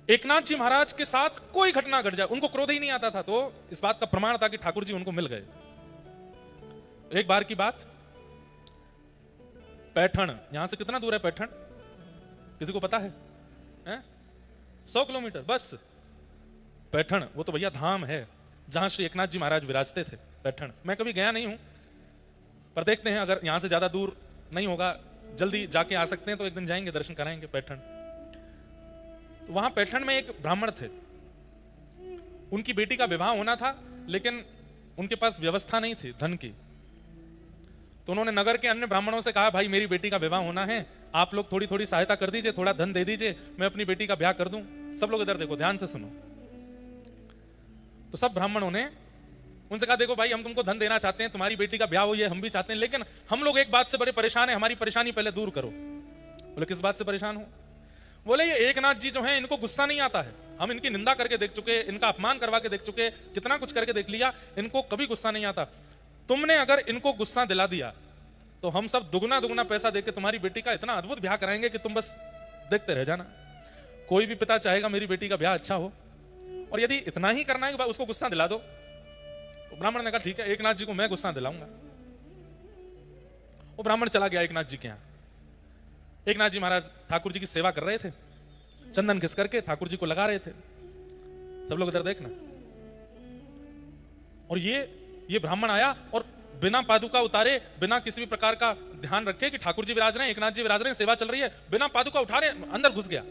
एकनाथ जी महाराज के साथ कोई घटना घट जाए, उनको क्रोध ही नहीं आता था, तो इस बात का प्रमाण था कि ठाकुर जी उनको मिल गए। एक बार की बात, पैठण, यहां से कितना दूर है पैठण? किसी को पता है? 100 किलोमीटर बस। पैठण वो तो भैया धाम है जहां श्री एकनाथ जी महाराज विराजते थे। पैठण मैं कभी गया नहीं हूं, पर देखते हैं, अगर यहां से ज्यादा दूर नहीं होगा, जल्दी जाके आ सकते हैं तो एक दिन जाएंगे, दर्शन कराएंगे पैठण। तो वहां पैठण में एक ब्राह्मण थे, उनकी बेटी का विवाह होना था, लेकिन उनके पास व्यवस्था नहीं थी धन की। तो उन्होंने नगर के अन्य ब्राह्मणों से कहा, भाई मेरी बेटी का विवाह होना है, आप लोग थोड़ी थोड़ी सहायता कर दीजिए, थोड़ा धन दे दीजिए, मैं अपनी बेटी का ब्याह कर दूं। सब लोग इधर देखो, ध्यान से सुनो। तो सब ब्राह्मणों ने उनसे कहा, देखो भाई हम तुमको धन देना चाहते हैं, तुम्हारी बेटी का ब्याह हो, ये हम भी चाहते हैं, लेकिन हम लोग एक बात से बड़े परेशान हैं, हमारी परेशानी पहले दूर करो। बोले किस बात से परेशान हो? बोले ये एकनाथ जी जो हैं, इनको गुस्सा नहीं आता है, हम इनकी निंदा करके देख चुके, इनका अपमान करवा के देख चुके, कितना कुछ करके देख लिया, इनको कभी गुस्सा नहीं आता। तुमने अगर इनको गुस्सा दिला दिया तो हम सब दुगना दुगना पैसा देके तुम्हारी बेटी का इतना अद्भुत ब्याह कराएंगे कि तुम बस देखते रह जाना। कोई भी पिता चाहेगा मेरी बेटी का ब्याह अच्छा हो, और यदि इतना ही करना है कि उसको गुस्सा दिला दो। तो ब्राह्मण ने कहा ठीक है, एकनाथ जी को मैं गुस्सा दिलाऊंगा। वो ब्राह्मण चला गया एकनाथ जी के यहां। एकनाथ जी महाराज ठाकुर जी की सेवा कर रहे थे, चंदन घिस करके ठाकुर जी को लगा रहे थे। सब लोग इधर देखना। और ये ब्राह्मण आया और बिना पादुका उतारे, बिना किसी भी प्रकार का ध्यान रखे कि ठाकुर जी विराज रहे हैं, एकनाथ जी विराज रहे हैं, सेवा चल रही है, बिना पादुका उठारे अंदर घुस गया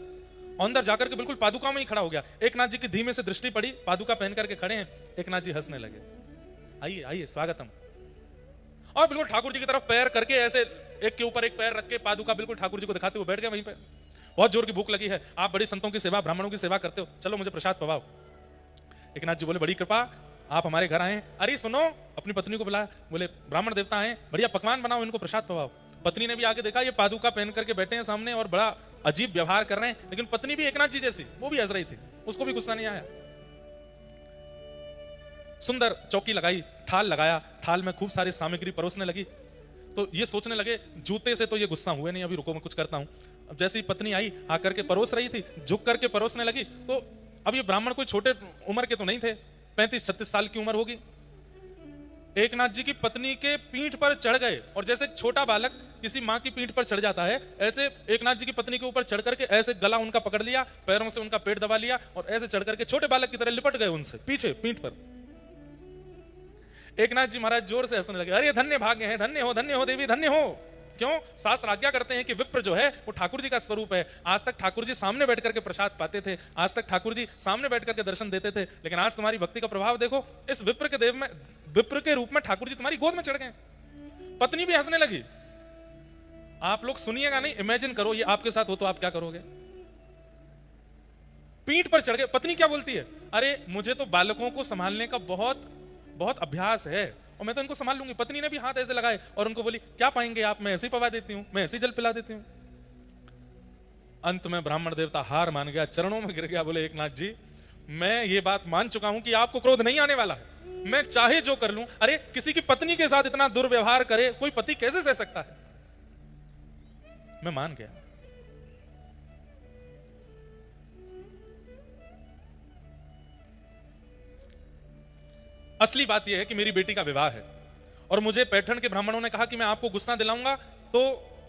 अंदर जाकर के बिल्कुल पादुका में ही खड़ा हो गया। एकनाथ जी की धीमे से दृष्टि पड़ी, पादुका पहन करके खड़े हैं। एकनाथ जी हंसने लगे, आइए आइए स्वागतम। और बिल्कुल ठाकुर जी की तरफ पैर करके ऐसे एक के ऊपर एक पैर रख के पादुका बिल्कुल ठाकुर जी को दिखाते हुए बैठ गए वहीं पे। बहुत जोर की भूख लगी है, आप बड़ी संतों की सेवा, ब्राह्मणों की सेवा करते हो, चलो मुझे प्रसाद पवाओ। एकनाथ जी बोले बड़ी कृपा, आप हमारे घर आए। अरे सुनो, अपनी पत्नी को बुलाया, बोले ब्राह्मण देवता आए, बढ़िया पकवान बनाओ, इनको प्रसाद पवाओ। पत्नी ने भी आके देखा ये पादुका पहन करके बैठे हैं सामने और बड़ा अजीब व्यवहार कर रहे हैं, लेकिन पत्नी भी एकनाथ जी जैसी, वो भी हंस रही थी, उसको भी गुस्सा नहीं आया। सुंदर चौकी लगाई, थाल लगाया, थाल में खूब सारी सामग्री परोसने लगी। तो ये सोचने लगे जूते से तो ये गुस्सा हुए नहीं, अभी रुको मैं कुछ करता हूं। अब जैसे ही पत्नी आई, आकर के परोस रही थी, झुक करके परोसने लगी, तो अब ये ब्राह्मण कोई छोटे उम्र के तो नहीं थे, 35-36 साल की उम्र होगी। एकनाथ जी की पत्नी के पीठ पर चढ़ गए, और जैसे एक छोटा बालक किसी माँ की पीठ पर चढ़ जाता है, ऐसे एकनाथ जी की पत्नी के ऊपर चढ़ करके ऐसे गला उनका पकड़ लिया, पैरों से उनका पेट दबा लिया, और ऐसे चढ़ करके छोटे बालक की तरह लिपट गए उनसे पीछे पीठ पर। एकनाथ जी महाराज जोर से हंसने लगे, अरे धन्य भाग्य है, धन्य हो देवी, धन्य हो। क्यों? शास्त्र आज्ञा करते हैं कि विप्र जो है वो ठाकुर जी का स्वरूप है। आज तक ठाकुर जी सामने बैठ करके प्रसाद पाते थे, आज तक ठाकुर जी सामने बैठ करके दर्शन देते थे, लेकिन आज तुम्हारी भक्ति का प्रभाव देखो, इस विप्र के देव में, विप्र के रूप में ठाकुर जी तुम्हारी गोद में चढ़ गए। पत्नी भी हंसने लगी। आप लोग सुनिएगा नहीं, इमेजिन करो ये आपके साथ हो तो आप क्या करोगे। पीठ पर चढ़ गए। पत्नी क्या बोलती है, अरे मुझे तो बालकों को संभालने का बहुत बहुत अभ्यास है और मैं तो इनको संभाल लूंगी। पत्नी ने भी हाथ ऐसे लगाए और उनको बोली, क्या पाएंगे आप, मैं ऐसे ही पवा देती हूं, मैं ऐसे ही जल पिला देती हूं। अंत में ब्राह्मण देवता हार मान गया, चरणों में गिर गया, बोले एकनाथ जी मैं ये बात मान चुका हूं कि आपको क्रोध नहीं आने वाला है, मैं चाहे जो कर लूं। अरे किसी की पत्नी के साथ इतना दुर्व्यवहार करे कोई पति कैसे सह सकता है। मैं मान गया। असली बात यह है कि मेरी बेटी का विवाह है और मुझे पैठण के ब्राह्मणों ने कहा कि मैं आपको गुस्सा दिलाऊंगा तो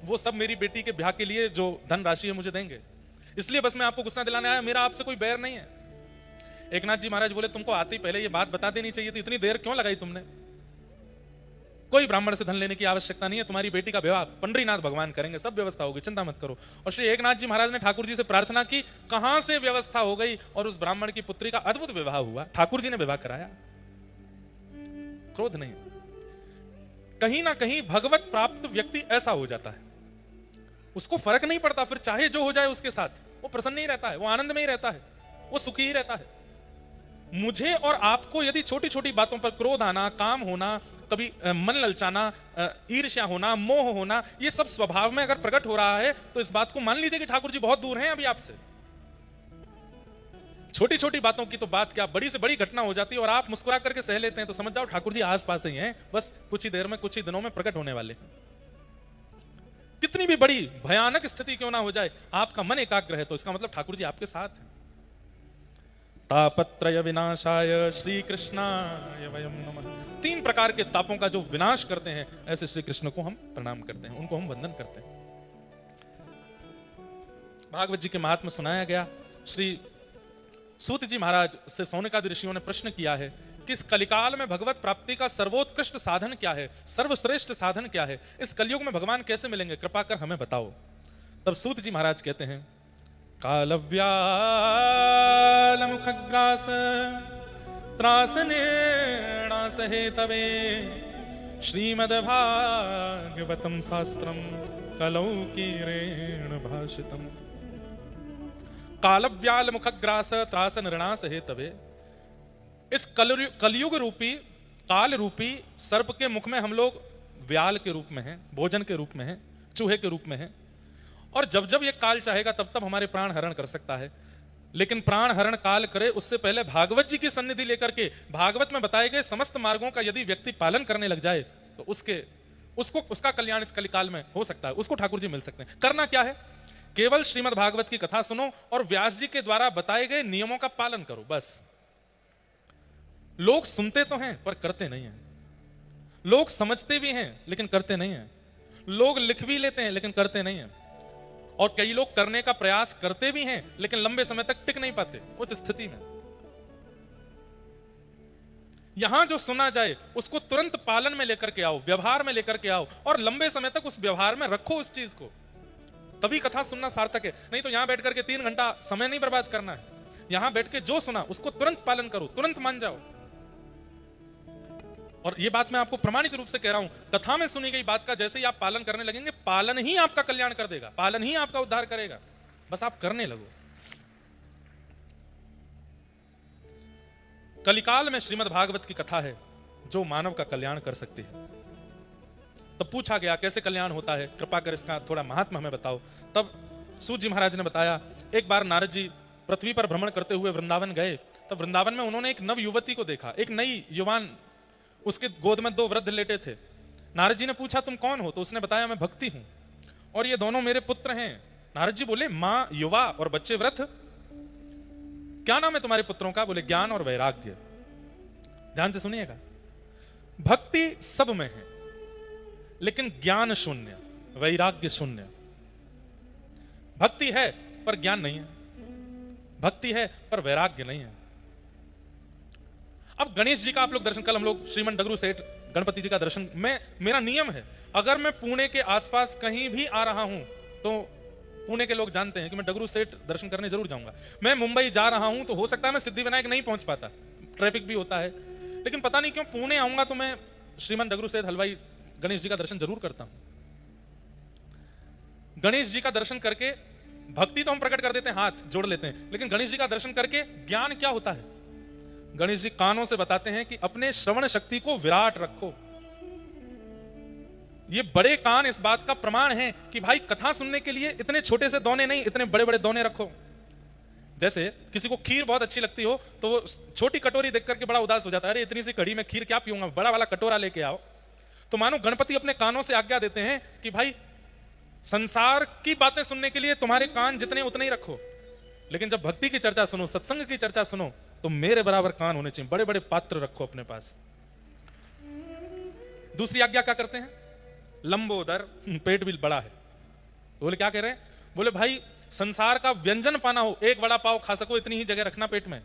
वो सब मेरी बेटी के ब्याह के लिए जो धन राशि है मुझे देंगे, इसलिए बस मैं आपको गुस्सा दिलाने आया, मेरा आपसे कोई बैर नहीं है। एकनाथ जी महाराज बोले, तुमको आते ही पहले ये बात बता देनी चाहिए थी, इतनी देर क्यों लगाई तुमने। कोई ब्राह्मण से धन लेने की आवश्यकता नहीं है, तुम्हारी बेटी का विवाह पंडरीनाथ भगवान करेंगे, सब व्यवस्था होगी, चिंता मत करो। और श्री एकनाथ जी महाराज ने ठाकुर जी से प्रार्थना की, कहां से व्यवस्था हो गई और उस ब्राह्मण की पुत्री का अद्भुत विवाह हुआ, ठाकुर जी ने विवाह कराया। क्रोध नहीं। कहीं ना कहीं भगवत प्राप्त व्यक्ति ऐसा हो जाता है, उसको फर्क नहीं पड़ता, फिर चाहे जो हो जाए उसके साथ वो प्रसन्न ही रहता है, वो आनंद में ही रहता है, वो सुखी ही रहता है। मुझे और आपको यदि छोटी छोटी बातों पर क्रोध आना, काम होना, कभी मन ललचाना, ईर्ष्या होना, मोह होना, ये सब स्वभाव में अगर प्रकट हो रहा है तो इस बात को मान लीजिए कि ठाकुर जी बहुत दूर हैं अभी आपसे। छोटी छोटी बातों की तो बात क्या, बड़ी से बड़ी घटना हो जाती है और आप मुस्कुरा करके सह लेते हैं, तो समझ जाओ ठाकुर जी आसपास ही हैं, बस कुछ ही देर में, कुछ ही दिनों में प्रकट होने वाले हैं। कितनी भी बड़ी भयानक स्थिति क्यों ना हो जाए, आपका मन एकाग्र है तो इसका मतलब ठाकुर जी आपके साथ हैं। तापत्रय विनाशाय श्री कृष्णाय वयम नमः। 3 प्रकार के तापों का जो विनाश करते हैं ऐसे श्री कृष्ण को हम प्रणाम करते हैं, उनको हम वंदन करते हैं। भागवत जी के महात्मा सुनाया गया, श्री सूत जी महाराज से सौनकादि ऋषियों ने प्रश्न किया है कि इस कलिकाल में भगवत प्राप्ति का सर्वोत्कृष्ट साधन क्या है, सर्वश्रेष्ठ साधन क्या है, इस कलयुग में भगवान कैसे मिलेंगे, कृपा कर हमें बताओ। तब सूत जी महाराज कहते हैं, कालव्याल मुखग्रास त्रासनेणास हेतवे श्रीमद्भागवतम शास्त्रम कलौकीरेण भाषितम। कालव्याल मुखग्रास त्रास निर्णास हेतवे। इस कलयुग रूपी, काल रूपी सर्प के मुख में हम लोग व्याल के रूप में हैं, भोजन के रूप में हैं, चूहे के रूप में हैं, और जब जब ये काल चाहेगा तब तब हमारे प्राण हरण कर सकता है। लेकिन प्राण हरण काल करे उससे पहले भागवत जी की सन्निधि लेकर के भागवत में बताए गए समस्त मार्गों का यदि व्यक्ति पालन करने लग जाए तो उसका कल्याण इस कलिकाल में हो सकता है, उसको ठाकुर जी मिल सकते हैं। करना क्या है, केवल श्रीमद् भागवत की कथा सुनो और व्यास जी के द्वारा बताए गए नियमों का पालन करो, बस। लोग सुनते तो हैं पर करते नहीं हैं, लोग समझते भी हैं लेकिन करते नहीं हैं, लोग लिख भी लेते हैं लेकिन करते नहीं हैं, और कई लोग करने का प्रयास करते भी हैं लेकिन लंबे समय तक टिक नहीं पाते उस स्थिति में। यहां जो सुना जाए उसको तुरंत पालन में लेकर के आओ, व्यवहार में लेकर के आओ और लंबे समय तक उस व्यवहार में रखो उस चीज को, तभी कथा सुनना सार्थक है। नहीं तो यहां बैठ करके 3 घंटा समय नहीं बर्बाद करना है। यहां बैठ के जो सुना उसको तुरंत पालन करो, तुरंत मान जाओ। और ये बात मैं आपको प्रमाणित रूप से कह रहा हूं, कथा में सुनी गई बात का जैसे ही आप पालन करने लगेंगे, पालन ही आपका कल्याण कर देगा, पालन ही आपका उद्धार करेगा। बस आप करने लगो। कलिकाल में श्रीमद् भागवत की कथा है जो मानव का कल्याण कर सकती है। तब पूछा गया कैसे कल्याण होता है, कृपा कर इसका थोड़ा महात्मा हमें बताओ। तब सूत जी महाराज ने बताया, एक बार नारद जी पृथ्वी पर भ्रमण करते हुए वृंदावन गए। तब वृंदावन में उन्होंने एक नव युवती को देखा, एक नई युवान, उसके गोद में 2 वृद्ध लेटे थे। नारद जी ने पूछा तुम कौन हो? तो उसने बताया मैं भक्ति हूं और ये दोनों मेरे पुत्र हैं। नारद जी बोले मां युवा और बच्चे वृद्ध, क्या नाम है तुम्हारे पुत्रों का? बोले ज्ञान और वैराग्य। ध्यान से सुनिएगा, भक्ति सब में है लेकिन ज्ञान शून्य, वैराग्य शून्य। भक्ति है पर ज्ञान नहीं है, भक्ति है पर वैराग्य नहीं है। अब गणेश जी का आप लोग दर्शन, कल हम लोग श्रीमन डगरू सेठ गणपति जी का दर्शन, मेरा नियम है अगर मैं पुणे के आसपास कहीं भी आ रहा हूं तो पुणे के लोग जानते हैं कि मैं डगरू सेठ दर्शन करने जरूर जाऊंगा। मैं मुंबई जा रहा हूं तो हो सकता है मैं सिद्धिविनायक नहीं पहुंच पाता, ट्रैफिक भी होता है, लेकिन पता नहीं क्यों पुणे आऊंगा तो मैं श्रीमन डगरू सेठ हलवाई गणेश जी का दर्शन जरूर करता हूं। गणेश जी का दर्शन करके भक्ति तो हम प्रकट कर देते हैं, हाथ जोड़ लेते हैं, लेकिन गणेश जी का दर्शन करके ज्ञान क्या होता है? गणेश जी कानों से बताते हैं कि अपने श्रवण शक्ति को विराट रखो। ये बड़े कान इस बात का प्रमाण है कि भाई कथा सुनने के लिए इतने छोटे से दोने नहीं, इतने बड़े बड़े दोने रखो। जैसे किसी को खीर बहुत अच्छी लगती हो तो वो छोटी कटोरी देख करके बड़ा उदास हो जाता है, अरे इतनी सी कड़ी में खीर क्या पीऊंगा, बड़ा वाला कटोरा लेके आओ। तो मानो गणपति अपने कानों से आज्ञा देते हैं कि भाई संसार की बातें सुनने के लिए तुम्हारे कान जितने उतने ही रखो, लेकिन जब भक्ति की चर्चा सुनो, सत्संग की चर्चा सुनो तो मेरे बराबर कान होने चाहिए, बड़े बड़े पात्र रखो अपने पास। दूसरी आज्ञा क्या करते हैं? लंबोदर, पेट भी बड़ा है। बोले क्या कह रहे हैं? बोले भाई संसार का व्यंजन पाना हो, एक बड़ा पाव खा सको इतनी ही जगह रखना पेट में,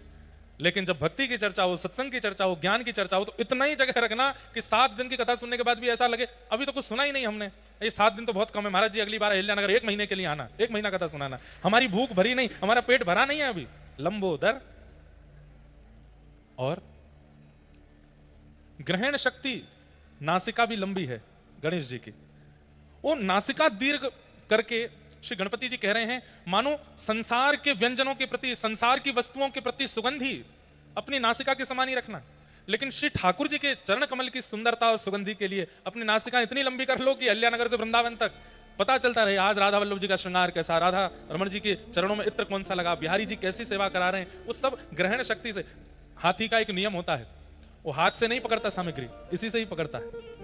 लेकिन जब भक्ति की चर्चा हो, सत्संग की चर्चा हो, ज्ञान की चर्चा हो तो इतना ही जगह रखना कि 7 दिन की कथा सुनने के बाद भी ऐसा लगे अभी तो कुछ सुना ही नहीं हमने, ये 7 दिन तो बहुत कम है, महाराज जी अगली बार अहिल्यानगर 1 महीने के लिए आना, 1 महीना कथा सुनाना, हमारी भूख भरी नहीं, हमारा पेट भरा नहीं है अभी। लंबोदर। और ग्रहण शक्ति, नासिका भी लंबी है गणेश जी की, वो नासिका दीर्घ करके श्री गणपति जी कह रहे हैं मानो संसार के व्यंजनों के प्रति, संसार की वस्तुओं के प्रति सुगंधी अपनी नासिका के समान ही रखना, लेकिन श्री ठाकुर जी के चरण कमल की सुंदरता और सुगंधी के लिए अपनी नासिका इतनी लंबी कर लो कि अहिल्यानगर से वृंदावन तक पता चलता रहे आज राधा वल्लभ जी का श्रृंगार कैसा, राधा रमण जी के चरणों में इत्र कौन सा लगा, बिहारी जी कैसी सेवा करा रहे हैं, वो सब ग्रहण शक्ति से। हाथी का एक नियम होता है, वो हाथ से नहीं पकड़ता सामग्री, इसी से ही पकड़ता है।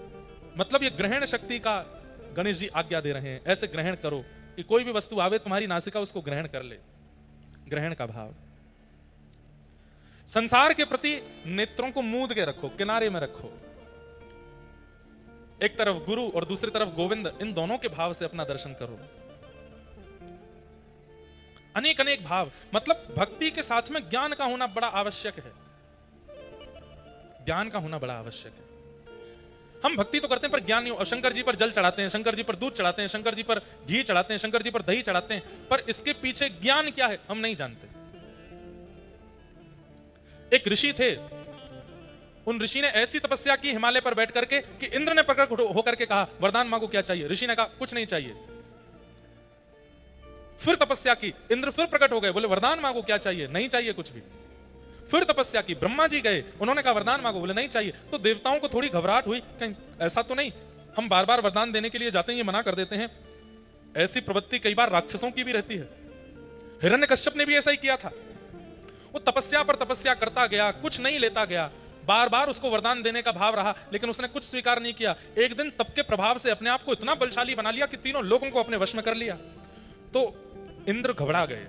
मतलब ये ग्रहण शक्ति का गणेश जी आज्ञा दे रहे हैं, ऐसे ग्रहण करो कि कोई भी वस्तु आवे तुम्हारी नासिका उसको ग्रहण कर ले। ग्रहण का भाव। संसार के प्रति नेत्रों को मूंद के रखो, किनारे में रखो, एक तरफ गुरु और दूसरी तरफ गोविंद, इन दोनों के भाव से अपना दर्शन करो। अनेक अनेक भाव, मतलब भक्ति के साथ में ज्ञान का होना बड़ा आवश्यक है, ज्ञान का होना बड़ा आवश्यक है। हम भक्ति तो करते हैं पर ज्ञान नहीं हो। शंकर जी पर जल चढ़ाते हैं, शंकर जी पर दूध चढ़ाते हैं, शंकर जी पर घी चढ़ाते हैं, शंकर जी पर दही चढ़ाते हैं, पर इसके पीछे ज्ञान क्या है हम नहीं जानते। एक ऋषि थे, उन ऋषि ने ऐसी तपस्या की हिमालय पर बैठ करके कि इंद्र ने प्रकट होकर के कहा वरदान मांगो क्या चाहिए। ऋषि ने कहा कुछ नहीं चाहिए। फिर तपस्या की, इंद्र फिर प्रकट हो गए, बोले वरदान मांगो क्या चाहिए, नहीं चाहिए कुछ भी। फिर तपस्या की, ब्रह्मा जी गए, उन्होंने कहा वरदान मांगो, बोले नहीं चाहिए। तो देवताओं को थोड़ी घबराहट हुई, कहीं ऐसा तो नहीं हम बार बार वरदान देने के लिए जाते हैं ये मना कर देते हैं। ऐसी प्रवृत्ति कई बार राक्षसों की भी रहती है। हिरण्यकश्यप ने भी ऐसा ही किया था, वो तपस्या पर तपस्या करता गया, कुछ नहीं लेता गया, बार बार उसको वरदान देने का भाव रहा, लेकिन उसने कुछ स्वीकार नहीं किया। एक दिन तप के प्रभाव से अपने आप को इतना बलशाली बना लिया कि तीनों लोगों को अपने वश में कर लिया। तो इंद्र घबरा गए।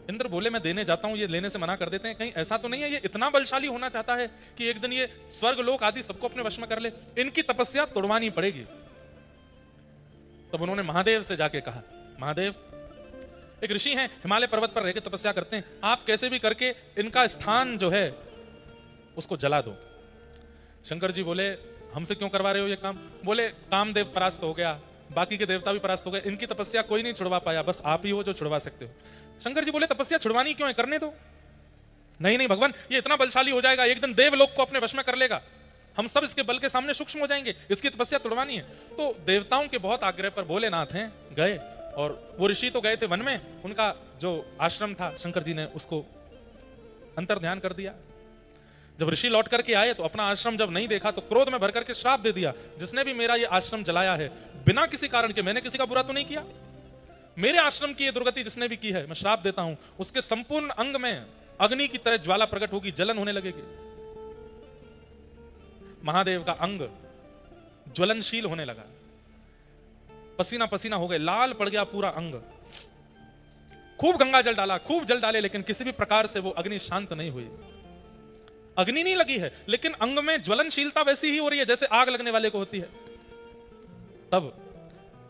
इंद्र बोले मैं देने जाता हूं, ये लेने से मना कर देते हैं, कहीं ऐसा तो नहीं है ये इतना बलशाली होना चाहता है कि एक दिन ये स्वर्ग लोक आदि सबको अपने वश में कर ले, इनकी तपस्या तोड़वानी पड़ेगी। तब उन्होंने महादेव से जाके कहा, महादेव एक ऋषि हैं, हिमालय पर्वत पर रहकर तपस्या करते हैं, आप कैसे भी करके इनका स्थान जो है उसको जला दो। शंकर जी बोले हमसे क्यों करवा रहे हो ये काम? बोले कामदेव परास्त हो गया, बाकी के देवता भी परास्त हो गए, इनकी तपस्या कोई नहीं छुड़वा पाया, बस आप ही हो जो छुड़वा सकते हो। शंकर जी बोले तपस्या छुड़वानी क्यों है, करने दो। नहीं नहीं भगवान, ये इतना बलशाली हो जाएगा, एक दिन देवलोक को अपने वश में कर लेगा, हम सब इसके बल के सामने सूक्ष्म हो जाएंगे, इसकी तपस्या तुड़वानी है। तो देवताओं के बहुत आग्रह पर भोलेनाथ हैं गए, और वो ऋषि तो गए थे वन में, उनका जो आश्रम था शंकर जी ने उसको अंतर्ध्यान कर दिया। जब ऋषि लौट करके आए तो अपना आश्रम जब नहीं देखा तो क्रोध में भर करके श्राप दे दिया, जिसने भी मेरा ये आश्रम जलाया है बिना किसी कारण के, मैंने किसी का बुरा तो नहीं किया, मेरे आश्रम की ये दुर्गति जिसने भी की है मैं श्राप देता हूं, उसके संपूर्ण अंग में अग्नि की तरह ज्वाला प्रकट होगी, जलन होने लगेगी। महादेव का अंग ज्वलनशील होने लगा, पसीना पसीना हो गए, लाल पड़ गया पूरा अंग। खूब गंगा जल डाला, खूब जल डाले, लेकिन किसी भी प्रकार से वो अग्नि शांत नहीं हुई। अग्नि नहीं लगी है, लेकिन अंग में ज्वलनशीलता वैसी ही हो रही है जैसे आग लगने वाले को होती है। तब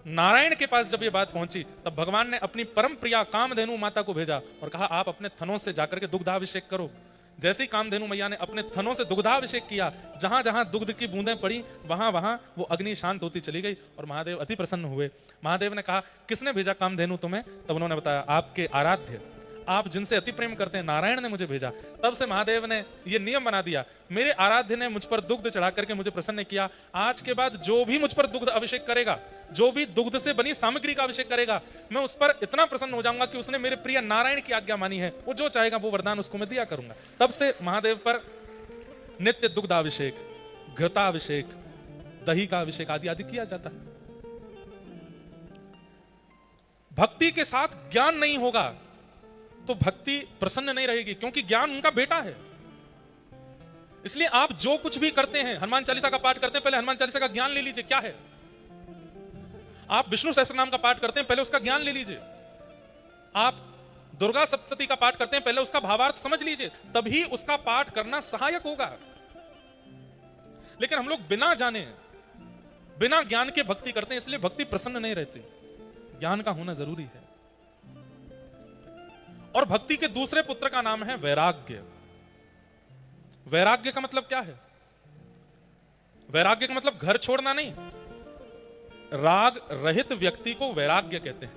नारायण के पास जब ये बात पहुंची, तब भगवान ने अपनी परम प्रिया कामधेनु माता को भेजा और कहा आप अपने थनों से जाकर के दुग्धाभिषेक करो। जैसे ही कामधेनु मैया ने अपने थनों से दुग्धाभिषेक किया, जहां जहां दुग्ध की बूंदें पड़ी वहां वहां वो अग्नि शांत होती चली गई और महादेव अति प्रसन्न हुए। महादेव ने कहा किसने भेजा कामधेनु तुम्हें? तब उन्होंने बताया आपके आराध्य, आप जिनसे अति प्रेम करते हैं, नारायण ने मुझे भेजा। तब से महादेव ने ये नियम बना दिया, मेरे आराध्य ने मुझ पर दुग्ध चढ़ा करके मुझे प्रसन्न किया, आज के बाद जो भी मुझ पर दुग्ध अभिषेक करेगा, जो भी दुग्ध से बनी सामग्री का अभिषेक करेगा, मैं उस पर इतना प्रसन्न हो जाऊंगा कि उसने मेरे प्रिय नारायण की आज्ञा मानी है, वो जो चाहेगा वो वरदान उसको मैं दिया करूंगा। तब से महादेव पर नित्य दुग्धाभिषेक, घृताभिषेक, दही का अभिषेक आदि आदि किया जाता है। भक्ति के साथ ज्ञान नहीं होगा तो भक्ति प्रसन्न नहीं रहेगी, क्योंकि ज्ञान उनका बेटा है। इसलिए आप जो कुछ भी करते हैं, हनुमान चालीसा का पाठ करते हैं, पहले हनुमान चालीसा का ज्ञान ले लीजिए क्या है। आप विष्णु सहस्त्रनाम का पाठ करते हैं, पहले उसका ज्ञान ले लीजिए। आप दुर्गा सप्तशती का पाठ करते हैं, पहले उसका भावार्थ समझ लीजिए, तभी उसका पाठ करना सहायक होगा। लेकिन हम लोग बिना जाने, बिना ज्ञान के भक्ति करते हैं, इसलिए भक्ति प्रसन्न नहीं रहती। ज्ञान का होना जरूरी है। और भक्ति के दूसरे पुत्र का नाम है वैराग्य। वैराग्य का मतलब क्या है? वैराग्य का मतलब घर छोड़ना नहीं, राग रहित व्यक्ति को वैराग्य कहते हैं।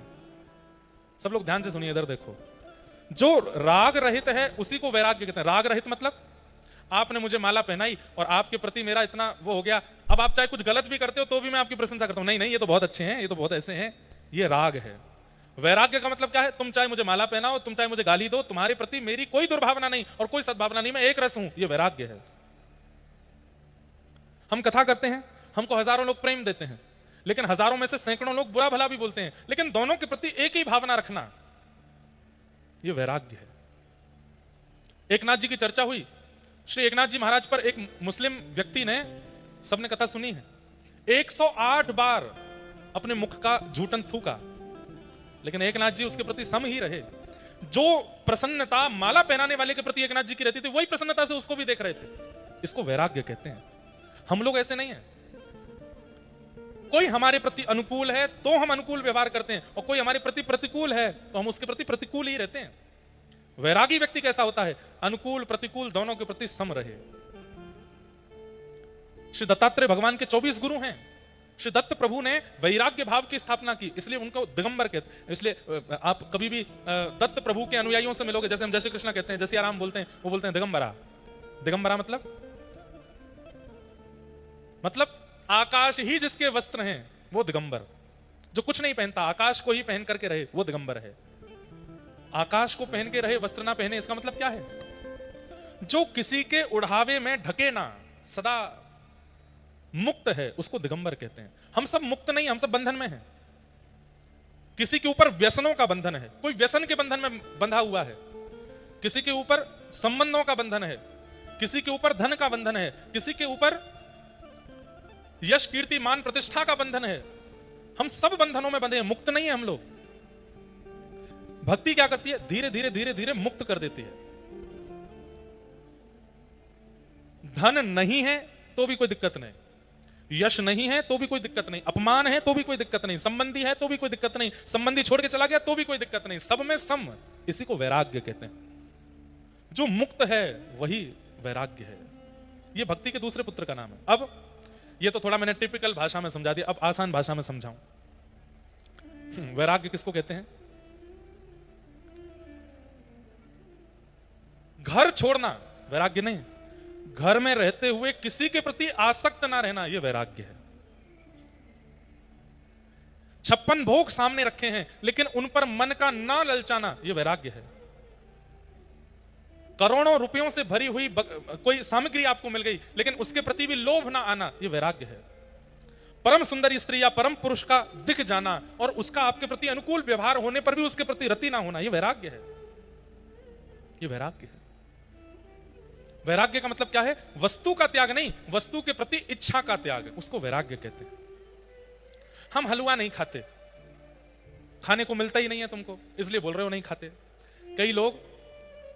सब लोग ध्यान से सुनिए, इधर देखो, जो राग रहित है उसी को वैराग्य कहते हैं। राग रहित मतलब आपने मुझे माला पहनाई और आपके प्रति मेरा इतना वो हो गया, अब आप चाहे कुछ गलत भी करते हो तो भी मैं आपकी प्रशंसा करता हूं, नहीं नहीं ये तो बहुत अच्छे हैं, ये तो बहुत ऐसे हैं, ये राग है। वैराग्य का मतलब क्या है? तुम चाहे मुझे माला पहनाओ, तुम चाहे मुझे गाली दो, तुम्हारे प्रति मेरी कोई दुर्भावना नहीं और कोई सद्भावना नहीं, मैं एक रस हूं, ये वैराग्य है। हम कथा करते हैं, हमको हजारों लोग प्रेम देते हैं, लेकिन हजारों में से सैकड़ों लोग बुरा भला भी बोलते हैं, लेकिन दोनों के प्रति एक ही भावना रखना, ये वैराग्य है। एकनाथ जी की चर्चा हुई, श्री एकनाथ जी महाराज पर एक मुस्लिम व्यक्ति ने, सबने कथा सुनी है, 108 बार अपने मुख का झूठन थूका, लेकिन एकनाथ जी उसके प्रति सम ही रहे। जो प्रसन्नता माला पहनाने वाले के प्रति एकनाथ जी की रहती थी, वही प्रसन्नता से उसको भी देख रहे थे। इसको वैराग्य कहते हैं। हम लोग ऐसे नहीं हैं। कोई हमारे प्रति अनुकूल है तो हम अनुकूल व्यवहार करते हैं, और कोई हमारे प्रति प्रतिकूल है तो हम उसके प्रति प्रतिकूल ही रहते हैं। वैरागी व्यक्ति कैसा होता है? अनुकूल प्रतिकूल दोनों के प्रति सम रहे। श्री दत्तात्रेय भगवान के 24 गुरु हैं। श्री दत्त प्रभु ने वैराग्य भाव की स्थापना की, इसलिए उनको दिगंबर कहते हैं। इसलिए आप कभी भी दत्त प्रभु के अनुयायियों से मिलोगे, जैसे हम जय श्री कृष्ण कहते हैं, जैसे आराम बोलते हैं, वो बोलते हैं दिगंबरा। दिगंबरा मतलब आकाश ही जिसके वस्त्र हैं वो दिगंबर। जो कुछ नहीं पहनता, आकाश को ही पहन करके रहे, वो दिगंबर है। आकाश को पहन के रहे, वस्त्र ना पहने, इसका मतलब क्या है? जो किसी के उड़ावे में ढके ना, सदा मुक्त है, उसको दिगंबर कहते हैं। हम सब मुक्त नहीं, हम सब बंधन में हैं। किसी के ऊपर व्यसनों का बंधन है, कोई व्यसन के बंधन में बंधा हुआ है, किसी के ऊपर संबंधों का बंधन है, किसी के ऊपर धन का बंधन है, किसी के ऊपर यश कीर्ति मान प्रतिष्ठा का बंधन है। हम सब बंधनों में बंधे हैं, मुक्त नहीं है हम लोग। भक्ति क्या करती है? धीरे धीरे धीरे धीरे मुक्त कर देती है। धन नहीं है तो भी कोई दिक्कत नहीं, यश नहीं है तो भी कोई दिक्कत नहीं, अपमान है तो भी कोई दिक्कत नहीं, संबंधी है तो भी कोई दिक्कत नहीं, संबंधी छोड़ के चला गया तो भी कोई दिक्कत नहीं, सब में सम। इसी को वैराग्य कहते हैं। जो मुक्त है वही वैराग्य है। ये भक्ति के दूसरे पुत्र का नाम है। अब ये तो थोड़ा मैंने टिपिकल भाषा में समझा दिया, अब आसान भाषा में समझाऊं। वैराग्य किसको कहते हैं? घर छोड़ना वैराग्य नहीं, घर में रहते हुए किसी के प्रति आसक्त ना रहना यह वैराग्य है। 56 भोग सामने रखे हैं लेकिन उन पर मन का ना ललचाना यह वैराग्य है। करोड़ों रुपयों से भरी हुई कोई सामग्री आपको मिल गई लेकिन उसके प्रति भी लोभ ना आना यह वैराग्य है। परम सुंदरी स्त्री या परम पुरुष का दिख जाना और उसका आपके प्रति अनुकूल व्यवहार होने पर भी उसके प्रति रति ना होना यह वैराग्य है। यह वैराग्य है। वैराग्य का मतलब क्या है? वस्तु का त्याग नहीं, वस्तु के प्रति इच्छा का त्याग, उसको वैराग्य कहते हैं। हम हलवा नहीं खाते, खाने को मिलता ही नहीं है तुमको इसलिए बोल रहे हो नहीं खाते। कई लोग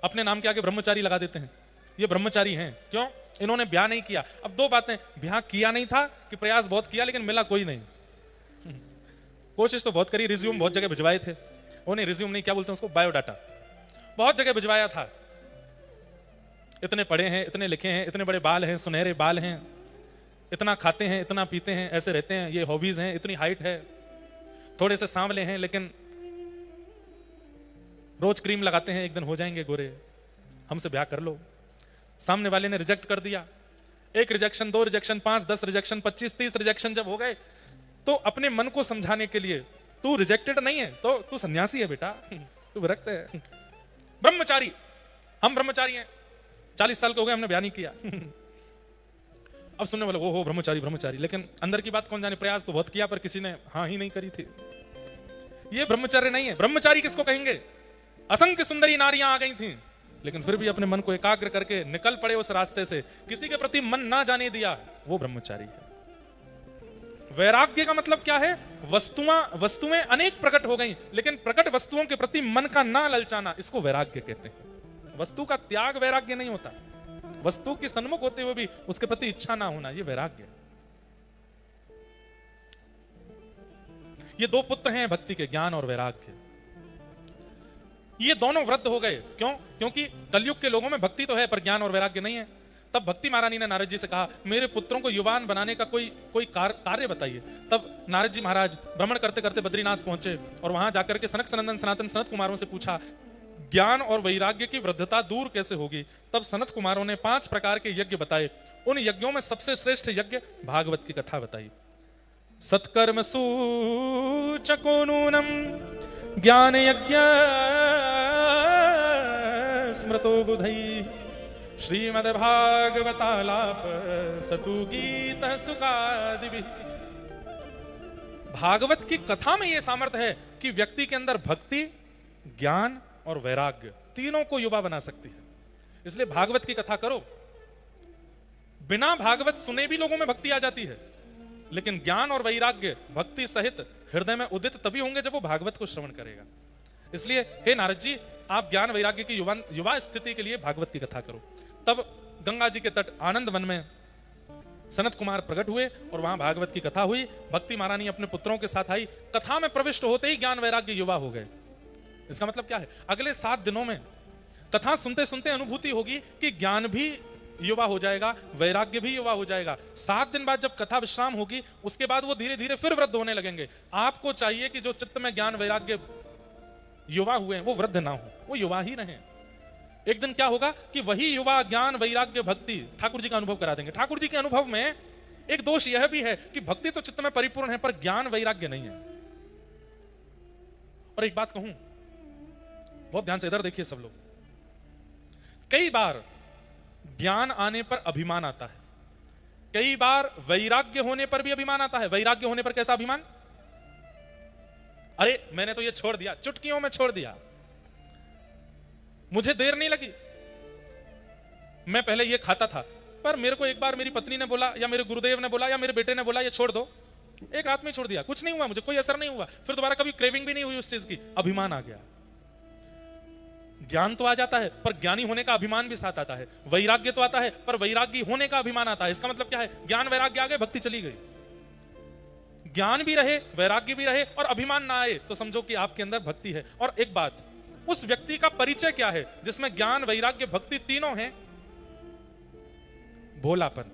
अपने नाम के आगे ब्रह्मचारी लगा देते हैं, ये ब्रह्मचारी हैं। क्यों? इन्होंने ब्याह नहीं किया। अब दो बातें, ब्याह किया नहीं था कि प्रयास बहुत किया लेकिन मिला कोई नहीं। कोशिश तो बहुत करी, रिज्यूम बहुत जगह भिजवाए थे, उन्हें रिज्यूम नहीं, क्या बोलते हैं उसको, बायोडाटा बहुत जगह भिजवाया था। इतने पढ़े हैं, इतने लिखे हैं, इतने बड़े बाल हैं, सुनहरे बाल हैं, इतना खाते हैं, इतना पीते हैं, ऐसे रहते हैं, ये हॉबीज हैं, इतनी हाइट है, थोड़े से सांवले हैं लेकिन रोज क्रीम लगाते हैं, एक दिन हो जाएंगे गोरे, हमसे ब्याह कर लो। सामने वाले ने रिजेक्ट कर दिया। 1 रिजेक्शन, 2 रिजेक्शन, 5, 10 रिजेक्शन, 25, 30 रिजेक्शन जब हो गए तो अपने मन को समझाने के लिए, तू रिजेक्टेड नहीं है तो तू सन्यासी है बेटा, तू विरक्त है। ब्रह्मचारी, हम ब्रह्मचारी हैं, 40 साल के हो गए, हमने ब्याह नहीं किया। अब सुनने वाले वो हो ब्रह्मचारी ब्रह्मचारी, लेकिन अंदर की बात कौन जाने, प्रयास तो बहुत किया पर किसी ने हाँ ही नहीं करी थी। ये ब्रह्मचर्य नहीं है। ब्रह्मचारी किसको कहेंगे? असंख्य सुंदरी नारियां आ गई थीं लेकिन फिर भी अपने मन को एकाग्र करके निकल पड़े उस रास्ते से, किसी के प्रति मन ना जाने दिया, वो ब्रह्मचारी है। वैराग्य का मतलब क्या है? वस्तुएं अनेक प्रकट हो गई लेकिन प्रकट वस्तुओं के प्रति मन का ना ललचाना, इसको वैराग्य कहते हैं। वस्तु का त्याग वैराग्य नहीं होता, वस्तु के सन्मुख होते हुए भी उसके प्रति इच्छा ना होना, यह वैराग्य है। ये 2 पुत्र हैं भक्ति के, ज्ञान और वैराग्य। ये दोनों वृद्ध हो गए। क्यों? क्योंकि कलयुग के लोगों में भक्ति तो है पर ज्ञान और वैराग्य नहीं है। तब भक्ति महारानी ने नारद जी से कहा, मेरे पुत्रों को युवान बनाने का कोई कार्य बताइए। तब नारद जी महाराज भ्रमण करते करते बद्रीनाथ पहुंचे और वहां जाकर के सनक सनंदन सनातन सनत कुमारों से पूछा, ज्ञान और वैराग्य की वृद्धता दूर कैसे होगी? तब सनत कुमारों ने 5 प्रकार के यज्ञ बताए। उन यज्ञों में सबसे श्रेष्ठ यज्ञ भागवत की कथा बताई। सत्कर्म सूचको नूनम ज्ञान यज्ञ स्मृतो बुधई श्रीमद् भागवतालाप सतु गीत सुखादिभिः। भागवत की कथा में यह सामर्थ्य है कि व्यक्ति के अंदर भक्ति, ज्ञान और वैराग्य तीनों को युवा बना सकती है। इसलिए भागवत की कथा करो। बिना भागवत सुने भी लोगों में भक्ति आ जाती है लेकिन ज्ञान और वैराग्य भक्ति सहित हृदय में उदित तभी होंगे जब वो भागवत को श्रवण करेगा। इसलिए हे नारद जी, आप ज्ञान वैराग्य की युवा स्थिति के लिए भागवत की कथा करो। तब गंगा जी के तट आनंद वन में सनत कुमार प्रकट हुए और वहां भागवत की कथा हुई। भक्ति महारानी अपने पुत्रों के साथ आई। कथा में प्रविष्ट होते ही ज्ञान वैराग्य युवा हो गए। इसका मतलब क्या है? अगले 7 दिनों में कथा सुनते सुनते अनुभूति होगी कि ज्ञान भी युवा हो जाएगा, वैराग्य भी युवा हो जाएगा। 7 दिन बाद जब कथा विश्राम होगी उसके बाद वो धीरे धीरे फिर वृद्ध होने लगेंगे। आपको चाहिए कि जो चित्त में ज्ञान वैराग्य युवा हुए हैं वो वृद्ध ना हो, वो युवा ही रहें। एक दिन क्या होगा कि वही युवा ज्ञान वैराग्य भक्ति ठाकुर जी का अनुभव करा देंगे। ठाकुर जी के अनुभव में एक दोष यह भी है कि भक्ति तो चित्त में परिपूर्ण है पर ज्ञान वैराग्य नहीं है। और एक बात कहूं, बहुत ध्यान से इधर देखिए सब लोग, कई बार ज्ञान आने पर अभिमान आता है, कई बार वैराग्य होने पर भी अभिमान आता है। वैराग्य होने पर कैसा अभिमान? अरे मैंने तो ये छोड़ दिया, चुटकियों में छोड़ दिया, मुझे देर नहीं लगी, मैं पहले ये खाता था पर मेरे को एक बार मेरी पत्नी ने बोला या मेरे गुरुदेव ने बोला या मेरे बेटे ने बोला ये छोड़ दो, एक रात में छोड़ दिया, कुछ नहीं हुआ, मुझे कोई असर नहीं हुआ, फिर दोबारा कभी क्रेविंग भी नहीं हुई उस चीज की, अभिमान आ गया। ज्ञान तो आ जाता है पर ज्ञानी होने का अभिमान भी साथ आता है। वैराग्य तो आता है पर वैरागी होने का अभिमान आता है। इसका मतलब क्या है? ज्ञान वैराग्य आ गए, भक्ति चली गई। ज्ञान भी रहे, वैराग्य भी रहे और अभिमान ना आए तो समझो कि आपके अंदर भक्ति है। और एक बात, उस व्यक्ति का परिचय क्या है जिसमें ज्ञान वैराग्य भक्ति तीनों हैं? भोलापन।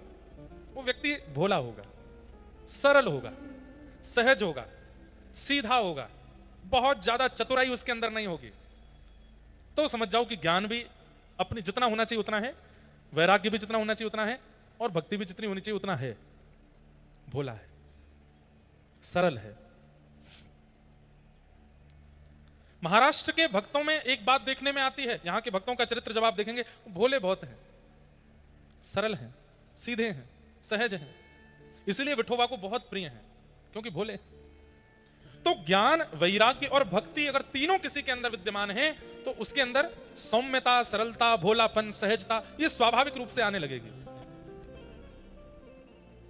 वो व्यक्ति भोला होगा, सरल होगा, सहज होगा, सीधा होगा, बहुत ज्यादा चतुराई उसके अंदर नहीं होगी, तो समझ जाओ कि ज्ञान भी अपनी जितना होना चाहिए उतना है, वैराग्य भी जितना होना चाहिए उतना है, और भक्ति भी जितनी होनी चाहिए उतना है। भोला है, सरल है। महाराष्ट्र के भक्तों में एक बात देखने में आती है, यहां के भक्तों का चरित्र जब आप देखेंगे, भोले बहुत हैं, सरल हैं, सीधे हैं, सहज हैं, इसलिए विठोबा को बहुत प्रिय हैं, क्योंकि भोले। तो ज्ञान, वैराग्य और भक्ति अगर तीनों किसी के अंदर विद्यमान हैं, तो उसके अंदर सौम्यता, सरलता, भोलापन, सहजता ये स्वाभाविक रूप से आने लगेगी।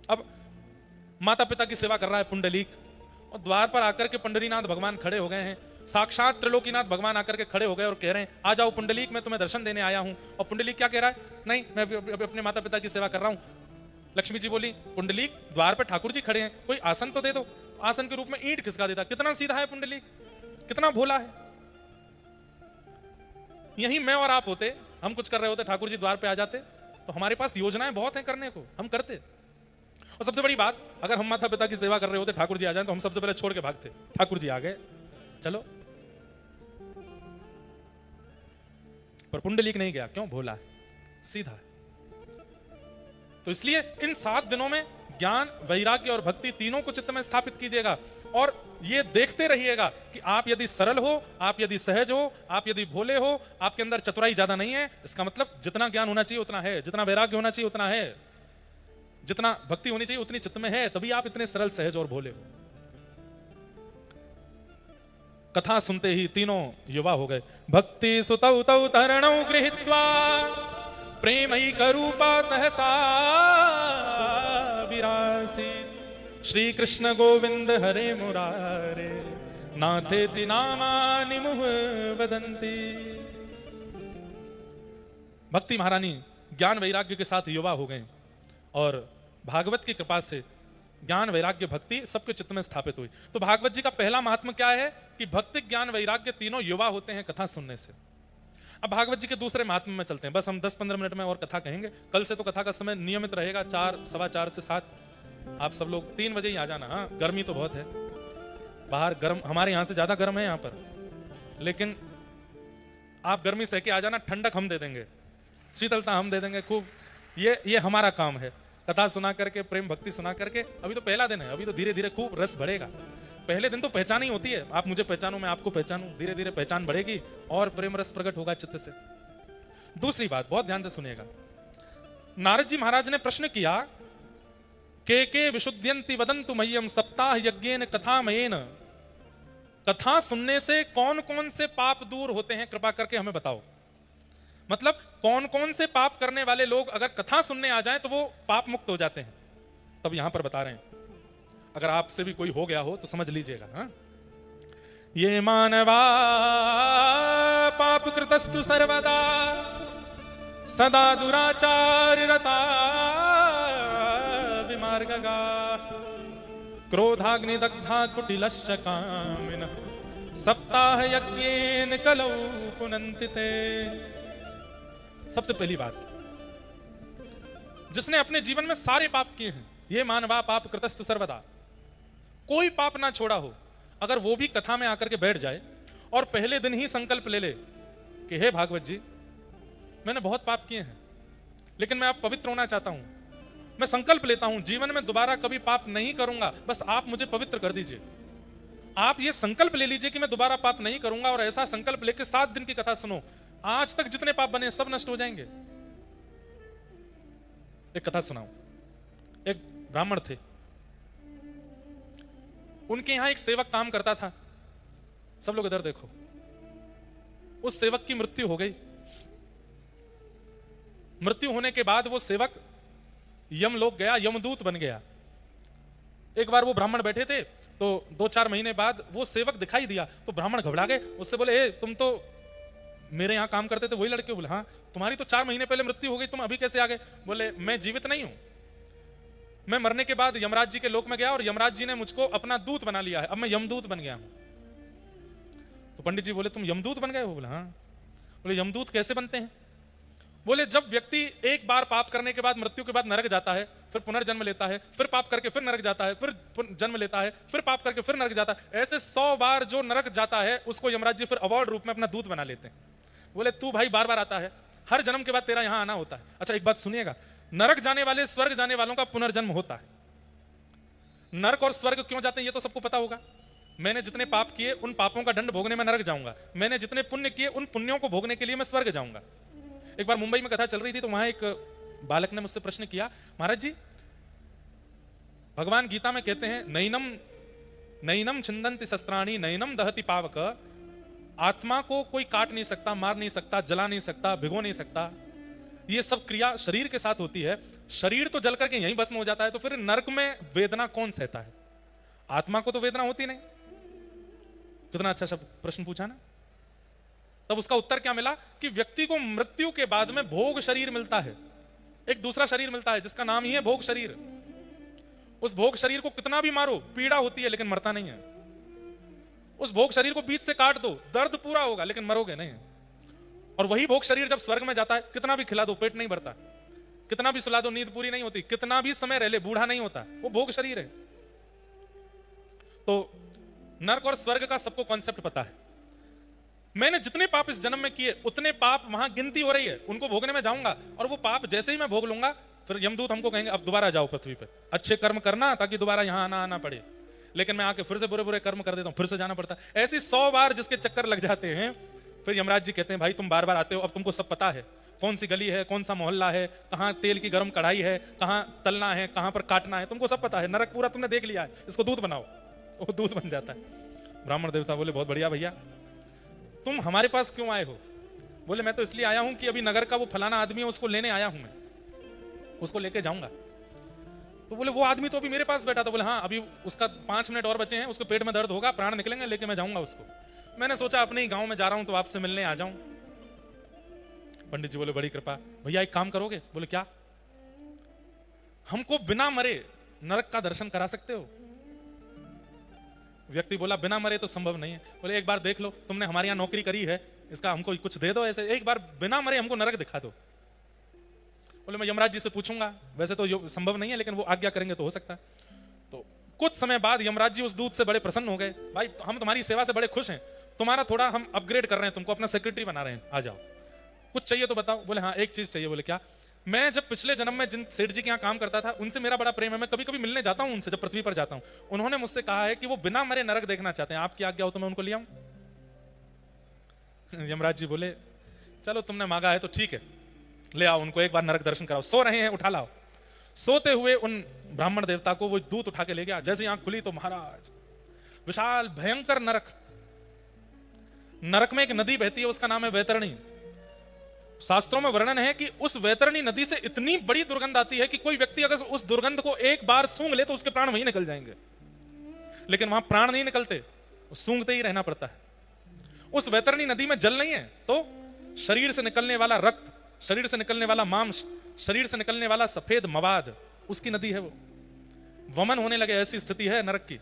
अब माता पिता की सेवा कर रहा है पुंडलीक, और द्वार पर आकर के पंडरीनाथ भगवान खड़े हो गए हैं, साक्षात त्रिलोकीनाथ भगवान आकर के खड़े हो गए और कह रहे हैं, आ जाओ पुंडलीक, मैं तुम्हें दर्शन देने आया हूं। और पुंडलीक क्या कह रहा है? नहीं, मैं अभी अपने माता पिता की सेवा कर रहा हूं। लक्ष्मी जी बोली, पुंडलीक द्वार पर ठाकुर जी खड़े हैं, कोई आसन तो दे दो। आसन के रूप में ईंट खिसका देता। कितना सीधा है पुंडलीक, कितना भोला है। यही मैं और आप होते, हम कुछ कर रहे होते, ठाकुर जी द्वार पे आ जाते, तो हमारे पास योजनाएं बहुत हैं करने को, हम करते। और सबसे बड़ी बात, अगर हम माता पिता की सेवा कर रहे होते, ठाकुर जी आ जाए, तो हम सबसे पहले छोड़ के भागते। ठाकुर जी आ गए, चलो। पर पुंडलीक नहीं गया, क्यों? भोला है, सीधा है। तो इसलिए इन 7 दिनों में ज्ञान, वैराग्य और भक्ति तीनों को चित्त में स्थापित कीजिएगा, और ये देखते रहिएगा कि आप यदि सरल हो, आप यदि सहज हो, आप यदि भोले हो, आपके अंदर चतुराई ज्यादा नहीं है, इसका मतलब जितना ज्ञान होना चाहिए उतना है, जितना वैराग्य होना चाहिए उतना है, जितना भक्ति होनी चाहिए उतनी चित्त में है, तभी आप इतने सरल, सहज और भोले हो। कथा सुनते ही तीनों युवा हो गए। भक्ति सुतौ तौ तरणौ गृहीत्वा प्रेमैकरूपा सहसा विरासी, श्री कृष्ण गोविंद हरे मुरारे नाथेति नामानि मुह वदन्ति। भक्ति महारानी ज्ञान वैराग्य के साथ युवा हो गए, और भागवत की कृपा से ज्ञान, वैराग्य, भक्ति सबके चित्त में स्थापित हुई। तो भागवत जी का पहला महात्मा क्या है कि भक्ति, ज्ञान, वैराग्य तीनों युवा होते हैं कथा सुनने से। अब भागवत जी के दूसरे महात्मा में चलते हैं। बस हम 10-15 मिनट में और कथा कहेंगे। कल से तो कथा का समय नियमित रहेगा, 4, 4:15 से 7। आप सब लोग 3 बजे ही आ जाना। हाँ, गर्मी तो बहुत है बाहर, गर्म, हमारे यहां से ज्यादा गर्म है यहाँ पर, लेकिन आप गर्मी सह के आ जाना, ठंडक हम दे देंगे, शीतलता हम दे देंगे खूब। ये हमारा काम है, कथा सुना करके, प्रेम भक्ति सुना करके। अभी तो पहला दिन है, अभी तो धीरे धीरे खूब रस बढ़ेगा। पहले दिन तो पहचान ही होती है, आप मुझे पहचानो, मैं आपको पहचानूं, धीरे धीरे पहचान बढ़ेगी और प्रेम रस प्रकट होगा चित्त से। दूसरी बात, बहुत ध्यान से सुनिएगा। नारद जी महाराज ने प्रश्न किया, के विशुद्ध्यन्ति वदन्तु मह्यम सप्ताह यज्ञेन कथामयेन। कथा सुनने से कौन कौन से पाप दूर होते हैं, कृपा करके हमें बताओ। मतलब कौन कौन से पाप करने वाले लोग अगर कथा सुनने आ जाएं तो वो पाप मुक्त हो जाते हैं। तब यहां पर बता रहे हैं, अगर आपसे भी कोई हो गया हो तो समझ लीजिएगा। हाँ? ये मानवा पाप कृतस्तु सर्वदा सदा दुराचार रता विमार्गगा क्रोधाग्नि दग्धा कुटिलश्च कामिनः सप्ताह यज्ञेन कलौ पुनन्ति ते। सबसे पहली बात, जिसने अपने जीवन में सारे पाप किए हैं, ये मानवा पाप कृतस्तु सर्वदा, कोई पाप ना छोड़ा हो, अगर वो भी कथा में आकर के बैठ जाए और पहले दिन ही संकल्प ले ले कि हे भागवत जी, मैंने बहुत पाप किए हैं, लेकिन मैं अब पवित्र होना चाहता हूं, मैं संकल्प लेता हूं जीवन में दोबारा कभी पाप नहीं करूंगा, बस आप मुझे पवित्र कर दीजिए। आप ये संकल्प ले लीजिए कि मैं दोबारा पाप नहीं करूंगा, और ऐसा संकल्प लेकर 7 दिन की कथा सुनो, आज तक जितने पाप बने सब नष्ट हो जाएंगे। एक कथा सुनाऊं। एक ब्राह्मण थे, उनके यहां एक सेवक काम करता था। सब लोग इधर देखो। उस सेवक की मृत्यु हो गई। मृत्यु होने के बाद वो सेवक यमलोक गया, यमदूत बन गया। एक बार वो ब्राह्मण बैठे थे, तो 2-4 महीने बाद वो सेवक दिखाई दिया, तो ब्राह्मण घबरा गए। उससे बोले, ए तुम तो मेरे यहां काम करते थे, वही लड़के? बोले हाँ। तुम्हारी तो 4 महीने पहले मृत्यु हो गई, तुम अभी कैसे आ गए? बोले मैं जीवित नहीं हूं, मैं मरने के बाद यमराज जी के लोक में गया और यमराज जी ने मुझको अपना दूत बना लिया है, अब मैं यमदूत बन गया हूं। तो पंडित जी बोले, तुम यमदूत बन गए हो? बोले हाँ। बोले यमदूत कैसे बनते हैं? बोले जब व्यक्ति एक बार पाप करने के बाद मृत्यु के बाद नरक जाता है, फिर पुनर्जन्म लेता है, फिर पाप करके फिर नरक जाता है, फिर जन्म लेता है, फिर पाप करके फिर नरक जाता है, ऐसे 100 बार जो नरक जाता है उसको यमराज जी फिर अवार्ड रूप में अपना दूत बना लेते हैं। बोले तू भाई बार बार आता है, हर जन्म के बाद तेरा यहां आना होता है। अच्छा एक बात सुनिएगा, नरक जाने वाले स्वर्ग जाने वालों का पुनर्जन्म होता है। नरक और स्वर्ग क्यों जाते हैं ये तो सबको पता होगा। मैंने जितने पाप किए उन पापों का दंड भोगने में नरक जाऊंगा, मैंने जितने पुण्य किए उन पुण्यों को भोगने के लिए मैं स्वर्ग जाऊंगा। एक बार मुंबई में कथा चल रही थी तो वहां एक बालक ने मुझसे प्रश्न किया, महाराज जी भगवान गीता में कहते हैं नैनम नैनम छिंदन्ति शस्त्राणि नैनम दहति पावक, आत्मा को कोई काट नहीं सकता, मार नहीं सकता, जला नहीं सकता, भिगो नहीं सकता, ये सब क्रिया शरीर के साथ होती है। शरीर तो जल करके यहीं भस्म हो जाता है, तो फिर नरक में वेदना कौन सहता है? आत्मा को तो वेदना होती नहीं। कितना अच्छा शब्द प्रश्न पूछा ना। तब उसका उत्तर क्या मिला कि व्यक्ति को मृत्यु के बाद में भोग शरीर मिलता है, एक दूसरा शरीर मिलता है जिसका नाम ही है भोग शरीर। उस भोग शरीर को कितना भी मारो पीड़ा होती है लेकिन मरता नहीं है। उस भोग शरीर को बीच से काट दो दर्द पूरा होगा लेकिन मरोगे नहीं। और वही भोग शरीर जब स्वर्ग में जाता है, कितना भी खिला दो पेट नहीं भरता, कितना भी सुला दो नींद पूरी नहीं होती, कितना भी समय रह ले बूढ़ा नहीं होता, वो भोग शरीर है। तो नरक और स्वर्ग का सबको कॉन्सेप्ट पता है। मैंने जितने पाप इस जन्म में किए उतने पाप वहां गिनती हो रही है, उनको भोगने में जाऊंगा और वो पाप जैसे ही मैं भोग लूंगा फिर यमदूत हमको कहेंगे अब दोबारा जाओ पृथ्वी पे, अच्छे कर्म करना ताकि दोबारा यहां आना पड़े। लेकिन मैं आके फिर से बुरे बुरे कर्म कर देता हूं, फिर से जाना पड़ता है। ऐसी 100 बार जिसके चक्कर लग जाते हैं, फिर यमराज जी कहते हैं भाई तुम बार बार आते हो, अब तुमको सब पता है कौन सी गली है, कौन सा मोहल्ला है, कहां तेल की गर्म कढ़ाई है, कहां तलना है, कहां पर काटना है, तुमको सब पता है। नरक पूरा तुमने देख लिया है, इसको दूध बनाओ। वो दूध बन जाता है। ब्राह्मण देवता बोले बहुत बढ़िया भैया, तुम हमारे पास क्यों आए हो? बोले मैं तो इसलिए आया हूं कि अभी नगर का वो फलाना आदमी है उसको लेने आया हूं, मैं उसको लेके जाऊंगा। तो बोले वो आदमी तो अभी मेरे पास बैठा था। बोले हाँ अभी उसका 5 मिनट और बचे हैं, उसको पेट में दर्द होगा, प्राण निकलेंगे, लेके मैं जाऊंगा उसको। मैंने सोचा अपने ही गांव में जा रहा हूं तो आपसे मिलने आ जाऊं। पंडित जी बोले बड़ी कृपा, भैया एक काम करोगे? बोले क्या? हमको बिना मरे नरक का दर्शन करा सकते हो? व्यक्ति बोला बिना मरे तो संभव नहीं है। बोले एक बार देख लो, तुमने हमारे यहां नौकरी करी है, इसका हमको कुछ दे दो, ऐसे एक बार बिना मरे हमको नरक दिखा दो। बोले मैं यमराज जी से पूछूंगा, वैसे तो संभव नहीं है लेकिन वो आज्ञा करेंगे तो हो सकता है। तो कुछ समय बाद यमराज जी उस दूत से बड़े प्रसन्न हो गए, भाई हम तुम्हारी सेवा से बड़े खुश हैं, तुम्हारा थोड़ा हम अपग्रेड कर रहे हैं, तुमको अपना सेक्रेटरी बना रहे हैं, आ जाओ, कुछ चाहिए तो बताओ। बोले हाँ एक चीज चाहिए। बोले क्या? मैं जब पिछले जन्म में जिन सेठ जी के यहाँ काम करता था उनसे मेरा बड़ा प्रेम है, मैं कभी कभी मिलने जाता हूं उनसे जब पृथ्वी पर जाता हूं, उन्होंने मुझसे कहा है कि वो बिना मरे नरक देखना चाहते हैं, आपकी आज्ञा हो तो मैं उनको ले आऊं। यमराज जी बोले चलो तुमने मांगा है तो ठीक है, ले आओ उनको, एक बार नरक दर्शन कराओ, सो रहे हैं उठा लाओ। सोते हुए उन ब्राह्मण देवता को वो दूत उठा के ले गया। जैसे आंख खुली तो महाराज विशाल भयंकर नरक, नरक में एक नदी बहती है उसका नाम है वैतरणी। शास्त्रों में वर्णन है कि उस वैतरणी नदी से इतनी बड़ी दुर्गंध आती है कि कोई व्यक्ति अगर उस दुर्गंध को एक बार सूंघ ले तो उसके प्राण वहीं निकल जाएंगे, लेकिन वहां प्राण नहीं निकलते, सूंघते ही रहना पड़ता है। उस वैतरणी नदी में जल नहीं है तो शरीर से निकलने वाला रक्त, शरीर से निकलने वाला मांस, शरीर से निकलने वाला सफेद मवाद, उसकी नदी है वो। वमन होने लगे, ऐसी स्थिति है नरक की।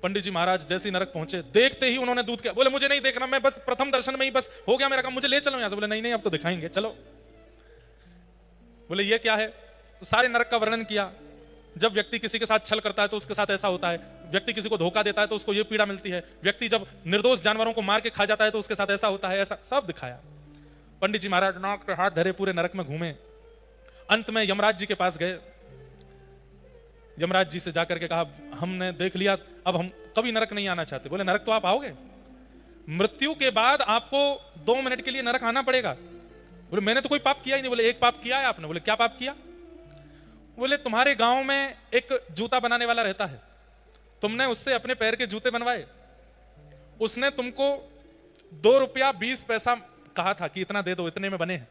पंडित जी महाराज जैसे नरक पहुंचे, देखते ही उन्होंने दूध किया। बोले मुझे नहीं देखना, मैं बस प्रथम दर्शन में ही बस हो गया मेरा काम, मुझे ले चलो यहां से। बोले नहीं नहीं अब तो दिखाएंगे, चलो। बोले ये क्या है? तो सारे नरक का वर्णन किया। जब व्यक्ति किसी के साथ छल करता है तो उसके साथ ऐसा होता है, व्यक्ति किसी को धोखा देता है तो उसको ये पीड़ा मिलती है, व्यक्ति जब निर्दोष जानवरों को मार के खा जाता है तो उसके साथ ऐसा होता है, ऐसा सब दिखाया। पंडित जी महाराज नाक पे हाथ धरे पूरे नरक में घूमे। अंत में यमराज जी के पास गए। यमराज जी से जाकर के कहा हमने देख लिया, अब हम कभी नरक नहीं आना चाहते। बोले नरक तो आप आओगे, मृत्यु के बाद आपको 2 मिनट के लिए नरक आना पड़ेगा। बोले मैंने तो कोई पाप किया ही नहीं। बोले एक पाप किया है आपने। बोले क्या पाप किया? बोले तुम्हारे गांव में एक जूता बनाने वाला रहता है, तुमने उससे अपने पैर के जूते बनवाए, उसने तुमको 2 रुपया 20 पैसा कहा था कि इतना दे दो, इतने में बने हैं।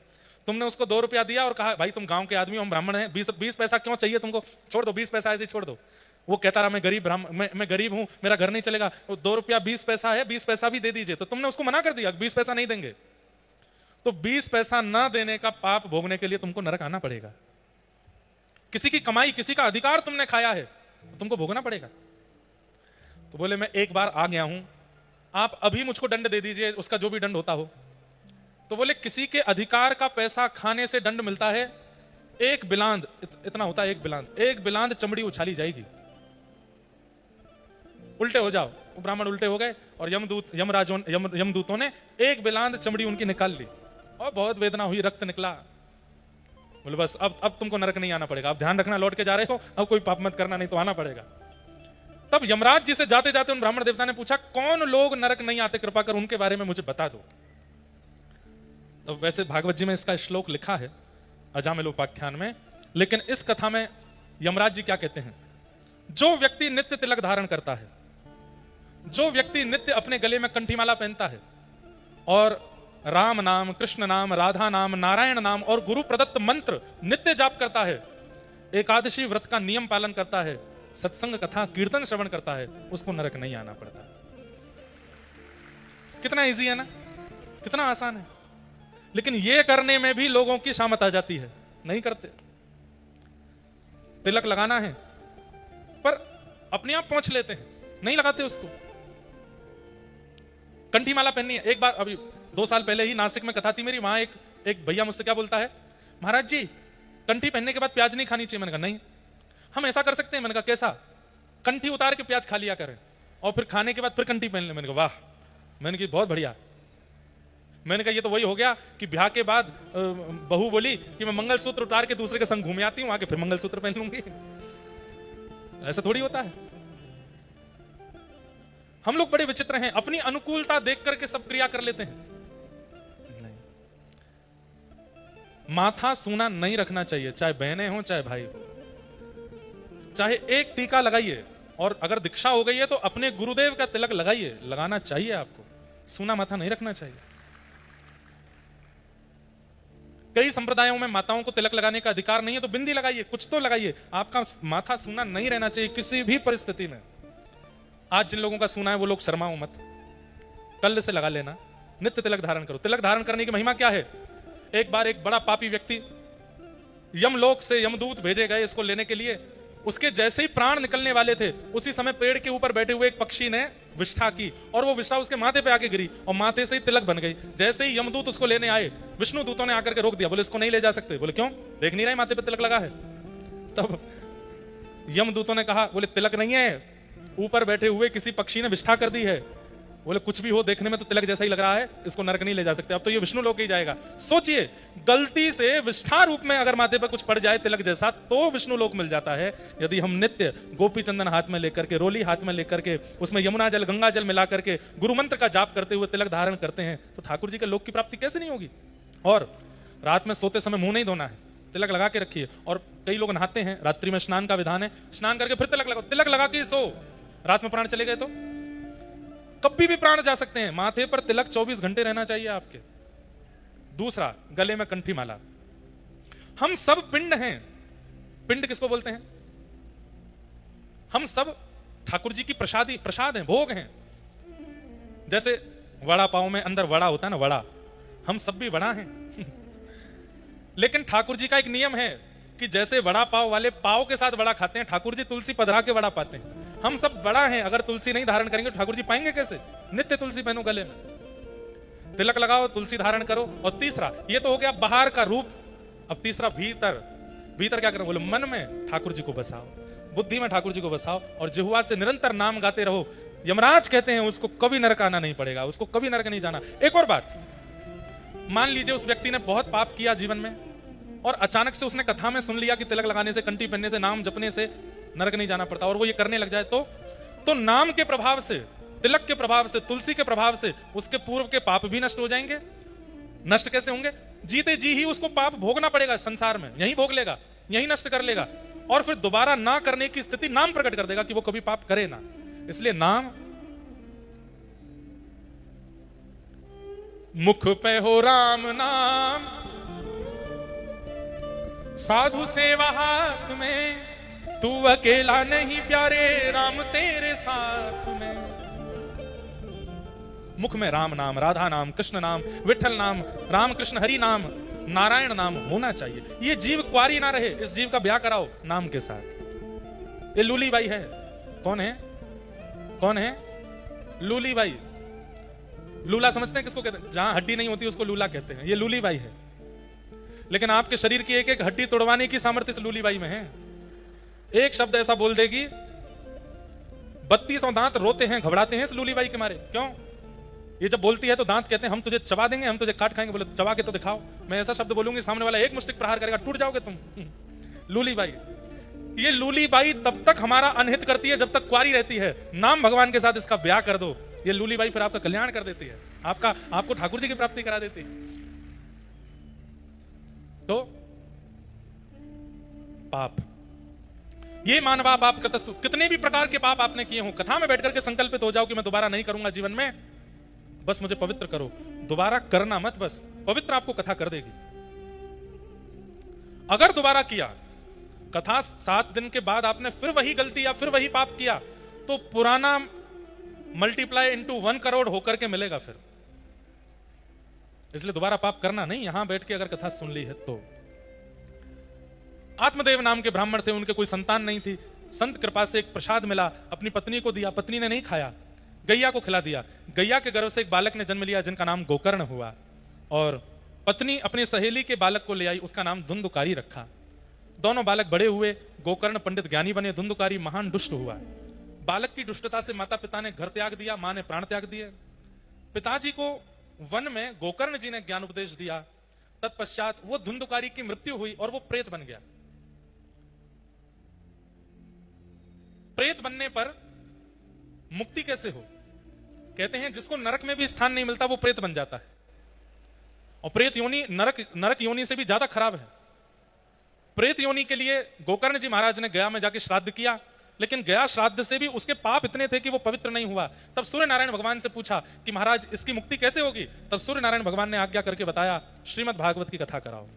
तुमने उसको 2 रुपया दिया और कहा भाई तुम गांव के आदमी हो, हम ब्राह्मण हैं, 20 पैसा क्यों चाहिए तुमको, छोड़ दो 20 पैसा ऐसे ही छोड़ दो। वो कहता रहा मैं गरीब मैं गरीब हूं, मेरा घर नहीं चलेगा, 2 रुपया 20 पैसा है, 20 पैसा भी दे दीजिए। तो तुमने उसको मना कर दिया 20 पैसा नहीं देंगे। तो 20 पैसा ना देने का पाप भोगने के लिए तुमको नरक आना पड़ेगा। किसी की कमाई, किसी का अधिकार तुमने खाया है, तुमको भोगना पड़ेगा। तो बोले मैं एक बार आ गया हूं, आप अभी मुझको दंड दे दीजिए, उसका जो भी दंड होता हो। तो बोले किसी के अधिकार का पैसा खाने से दंड मिलता है एक बिलांद, इतना होता है एक बिलांद चमड़ी उछाली जाएगी। उल्टे हो जाओ, वो ब्राह्मण उल्टे हो गए और यमदूतों ने एक बिलांद चमड़ी उनकी निकाल ली और बहुत वेदना हुई, रक्त निकला। बोले बस अब तुमको नरक नहीं आना पड़ेगा, अब ध्यान रखना लौट के जा रहे हो, अब कोई पाप मत करना नहीं तो आना पड़ेगा। तब यमराज जी से जाते जाते उन ब्राह्मण देवता ने पूछा कौन लोग नरक नहीं आते, कृपा कर उनके बारे में मुझे बता दो। तो वैसे भागवत जी में इसका श्लोक लिखा है अजामिलोपाख्यान में, लेकिन इस कथा में यमराज जी क्या कहते हैं, जो व्यक्ति नित्य तिलक धारण करता है, जो व्यक्ति नित्य अपने गले में कंठीमाला पहनता है और राम नाम, कृष्ण नाम, राधा नाम, नारायण नाम और गुरु प्रदत्त मंत्र नित्य जाप करता है, एकादशी व्रत का नियम पालन करता है, सत्संग कथा कीर्तन श्रवण करता है, उसको नरक नहीं आना पड़ता। कितना इजी है ना, कितना आसान है। लेकिन यह करने में भी लोगों की शामत आ जाती है, नहीं करते। तिलक लगाना है पर अपने आप पहुंच लेते हैं, नहीं लगाते उसको। कंठी माला पहननी है। एक बार अभी 2 साल पहले ही नासिक में कथा थी मेरी, वहां एक भैया मुझसे क्या बोलता है, महाराज जी कंठी पहनने के बाद प्याज नहीं खानी चाहिए। मैंने कहा नहीं, हम ऐसा कर सकते हैं। मैंने कहा कैसा? कंठी उतार के प्याज खा लिया करें और फिर खाने के बाद फिर कंठी पहन ले। मैंने कहा वाह, मैंने कहा बहुत बढ़िया। मैंने कहा ये तो वही हो गया कि ब्याह के बाद बहू बोली कि मैं मंगलसूत्र उतार के दूसरे के संग घूमे आती हूं, आके फिर मंगलसूत्र पहन लूंगी। ऐसा थोड़ी होता है। हम लोग बड़े विचित्र हैं, अपनी अनुकूलता देख करके सब क्रिया कर लेते हैं। नहीं, माथा सूना नहीं रखना चाहिए, चाहे बहनें हो चाहे भाई हो। चाहे एक टीका लगाइए, और अगर दीक्षा हो गई है तो अपने गुरुदेव का तिलक लगाइए, लगाना चाहिए आपको। सूना माथा नहीं रखना चाहिए। कई संप्रदायों में माताओं को तिलक लगाने का अधिकार नहीं है, तो बिंदी लगाइए, कुछ तो लगाइए। आपका माथा सूना नहीं रहना चाहिए किसी भी परिस्थिति में। आज जिन लोगों का सूना है वो लोग शर्माओ मत, कल से लगा लेना, नित्य तिलक धारण करो। तिलक धारण करने की महिमा क्या है? एक बार एक बड़ा पापी व्यक्ति यमलोक से यमदूत भेजे गए इसको लेने के लिए। उसके जैसे ही प्राण निकलने वाले थे, उसी समय पेड़ के ऊपर बैठे हुए एक पक्षी ने विष्ठा की और वो विष्ठा उसके माथे पे आके गिरी और माथे से ही तिलक बन गई। जैसे ही यमदूत उसको लेने आए, विष्णु दूतों ने आकर के रोक दिया, बोले इसको नहीं ले जा सकते। बोले क्यों? देख नहीं रहे माथे पे तिलक लगा है? तब यमदूतों ने कहा, बोले तिलक नहीं है, ऊपर बैठे हुए किसी पक्षी ने विष्ठा कर दी है। बोले कुछ भी हो, देखने में तो तिलक जैसा ही लग रहा है, इसको नरक नहीं ले जा सकते। अब तो ये विष्णु लोक ही जाएगा। सोचिए, गलती से विष्ठा रूप में अगर माथे पर कुछ पड़ जाए तिलक जैसा, तो विष्णु लोक मिल जाता है। यदि हम नित्य गोपी चंदन हाथ में लेकर के, रोली हाथ में लेकर के, उसमें यमुना जल गंगा जल मिला करके गुरु मंत्र का जाप करते हुए तिलक धारण करते हैं, तो ठाकुर जी के लोक की प्राप्ति कैसे नहीं होगी? और रात में सोते समय मुंह नहीं धोना है, तिलक लगा के रखिए। और कई लोग नहाते हैं, रात्रि में स्नान का विधान है, स्नान करके फिर तिलक लगाओ। तिलक लगा के सो, रात में प्राण चले गए तो कभी भी प्राण जा सकते हैं। माथे पर तिलक 24 घंटे रहना चाहिए आपके। दूसरा, गले में कंठी माला। हम सब पिंड हैं। पिंड किसको बोलते हैं? हम सब ठाकुर जी की प्रसाद हैं, भोग हैं। जैसे वड़ा पाव में अंदर वड़ा होता है ना, वड़ा, हम सब भी वड़ा हैं। लेकिन ठाकुर जी का एक नियम है कि जैसे वड़ा पाव वाले पाव के साथ वड़ा खाते हैं, ठाकुर जी तुलसी पधरा के वड़ा पाते हैं। हम सब बड़ा हैं, अगर तुलसी नहीं धारण करेंगे तो ठाकुर जी पाएंगे कैसे? नित्य तुलसी पहनो गले में, तिलक लगाओ, तुलसी धारण करो। और तीसरा, ये तो हो गया बाहर का रूप। अब तीसरा, भीतर क्या करो? बोले मन में ठाकुर जी को बसाओ, बुद्धि में ठाकुर जी को बसाओ और जिह्वा से निरंतर नाम गाते रहो। यमराज कहते हैं उसको कभी नरक आना नहीं पड़ेगा, उसको कभी नरक नहीं जाना। एक और बात, मान लीजिए उस व्यक्ति ने बहुत पाप किया जीवन में और अचानक से उसने कथा में सुन लिया कि तिलक लगाने से, कंठी पहनने से, नाम जपने से नरक नहीं जाना पड़ता, और वो ये करने लग जाए तो नाम के प्रभाव से, तिलक के प्रभाव से, तुलसी के प्रभाव से उसके पूर्व के पाप भी नष्ट हो जाएंगे। नष्ट कैसे होंगे? जीते जी ही उसको पाप भोगना पड़ेगा संसार में, यही भोग लेगा, यही नष्ट कर लेगा, और फिर दोबारा ना करने की स्थिति नाम प्रकट कर देगा कि वो कभी पाप करे ना। इसलिए नाम, मुख पे हो राम नाम, साधु सेवा हाथ में, तू अकेला नहीं प्यारे, राम तेरे साथ में। मुख में राम नाम, राधा नाम, कृष्ण नाम, विठल नाम, राम कृष्ण हरि नाम, नारायण नाम होना चाहिए। ये जीव क्वारी ना रहे, इस जीव का ब्याह कराओ नाम के साथ। ये लूली बाई है। कौन है? लूली बाई। लूला समझते हैं किसको कहते हैं? जहां हड्डी नहीं होती उसको लूला कहते हैं। ये लूली बाई है, लेकिन आपके शरीर की एक एक हड्डी तोड़वाने की सामर्थ्य इस लूली बाई में है। एक शब्द ऐसा बोल देगी 32 दांत रोते हैं, घबराते हैं इस लूली बाई के मारे। क्यों? ये जब बोलती है तो दांत कहते हैं हम तुझे चबा देंगे, हम तुझे काट खाएंगे। बोले चबा के तो दिखाओ। मैं ऐसा शब्द बोलूंगी सामने वाला एक मुष्टिक प्रहार करेगा, टूट जाओगे तुम। लूली बाई। ये लूली बाई तब तक हमारा अनहित करती है जब तक कुंवारी रहती है। नाम भगवान के साथ इसका ब्याह कर दो, ये लूली बाई फिर आपका कल्याण कर देती है, आपको ठाकुर जी की प्राप्ति करा देती है। तो पाप, ये मानवा पाप कृतस्तु, कितने भी प्रकार के पाप आपने किए हो, कथा में बैठकर के संकल्पित हो जाओ कि मैं दोबारा नहीं करूंगा जीवन में, बस मुझे पवित्र करो। दोबारा करना मत, बस पवित्र आपको कथा कर देगी। अगर दोबारा किया, कथा 7 दिन के बाद आपने फिर वही गलती या फिर वही पाप किया, तो पुराना मल्टीप्लाई इंटू 1 करोड़ होकर के मिलेगा फिर। इसलिए दोबारा पाप करना नहीं। यहां बैठ के अगर कथा सुन ली है तो। आत्मदेव नाम के ब्राह्मण थे, उनके कोई संतान नहीं थी। संत कृपा से एक प्रसाद मिला, अपनी पत्नी को दिया, पत्नी ने नहीं खाया, गैया को खिला दिया। गैया के गर्भ से एक बालक ने जन्म लिया जिनका नाम गोकर्ण हुआ, और पत्नी अपनी सहेली के बालक को ले आई, उसका नाम धुंधुकारी रखा। दोनों बालक बड़े हुए, गोकर्ण पंडित ज्ञानी बने, धुंधुकारी महान दुष्ट हुआ। बालक की दुष्टता से माता पिता ने घर त्याग दिया, मां ने प्राण त्याग दिए। पिताजी को वन में गोकर्ण जी ने ज्ञान उपदेश दिया। तत्पश्चात वो धुंधुकारी की मृत्यु हुई और वो प्रेत बन गया। प्रेत बनने पर मुक्ति कैसे हो? कहते हैं जिसको नरक में भी स्थान नहीं मिलता वो प्रेत बन जाता है। और प्रेत योनि नरक योनि से भी ज्यादा खराब है। प्रेत योनि के लिए गोकर्ण जी महाराज ने गया में जाके श्राद्ध किया, लेकिन गया श्राद्ध से भी उसके पाप इतने थे कि वो पवित्र नहीं हुआ। तब सूर्य नारायण भगवान से पूछा कि महाराज इसकी मुक्ति कैसे होगी? तब सूर्य नारायण भगवान ने आज्ञा करके बताया, श्रीमद् भागवत की कथा कराओ।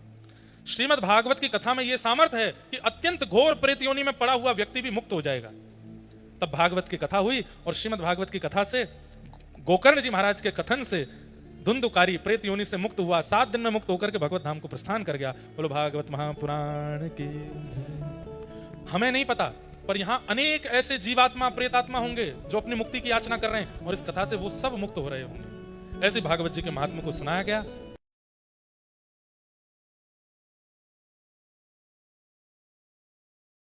श्रीमद् भागवत की कथा में यह सामर्थ्य है कि अत्यंत घोर प्रेत योनि में पड़ा हुआ व्यक्ति भी मुक्त हो जाएगा। तब भागवत की कथा हुई और श्रीमद् भागवत की कथा से, गोकर्ण जी महाराज के कथन से धुंधुकारी प्रेत योनि से मुक्त हुआ। 7 दिन में मुक्त होकर के भगवत धाम को प्रस्थान कर गया। बोलो भागवत महापुराण की। हमें नहीं पता, पर यहां अनेक ऐसे जीवात्मा प्रेतात्मा होंगे जो अपनी मुक्ति की याचना कर रहे हैं, और इस कथा से वो सब मुक्त हो रहे होंगे। ऐसे भागवत जी के महात्मा को सुनाया गया।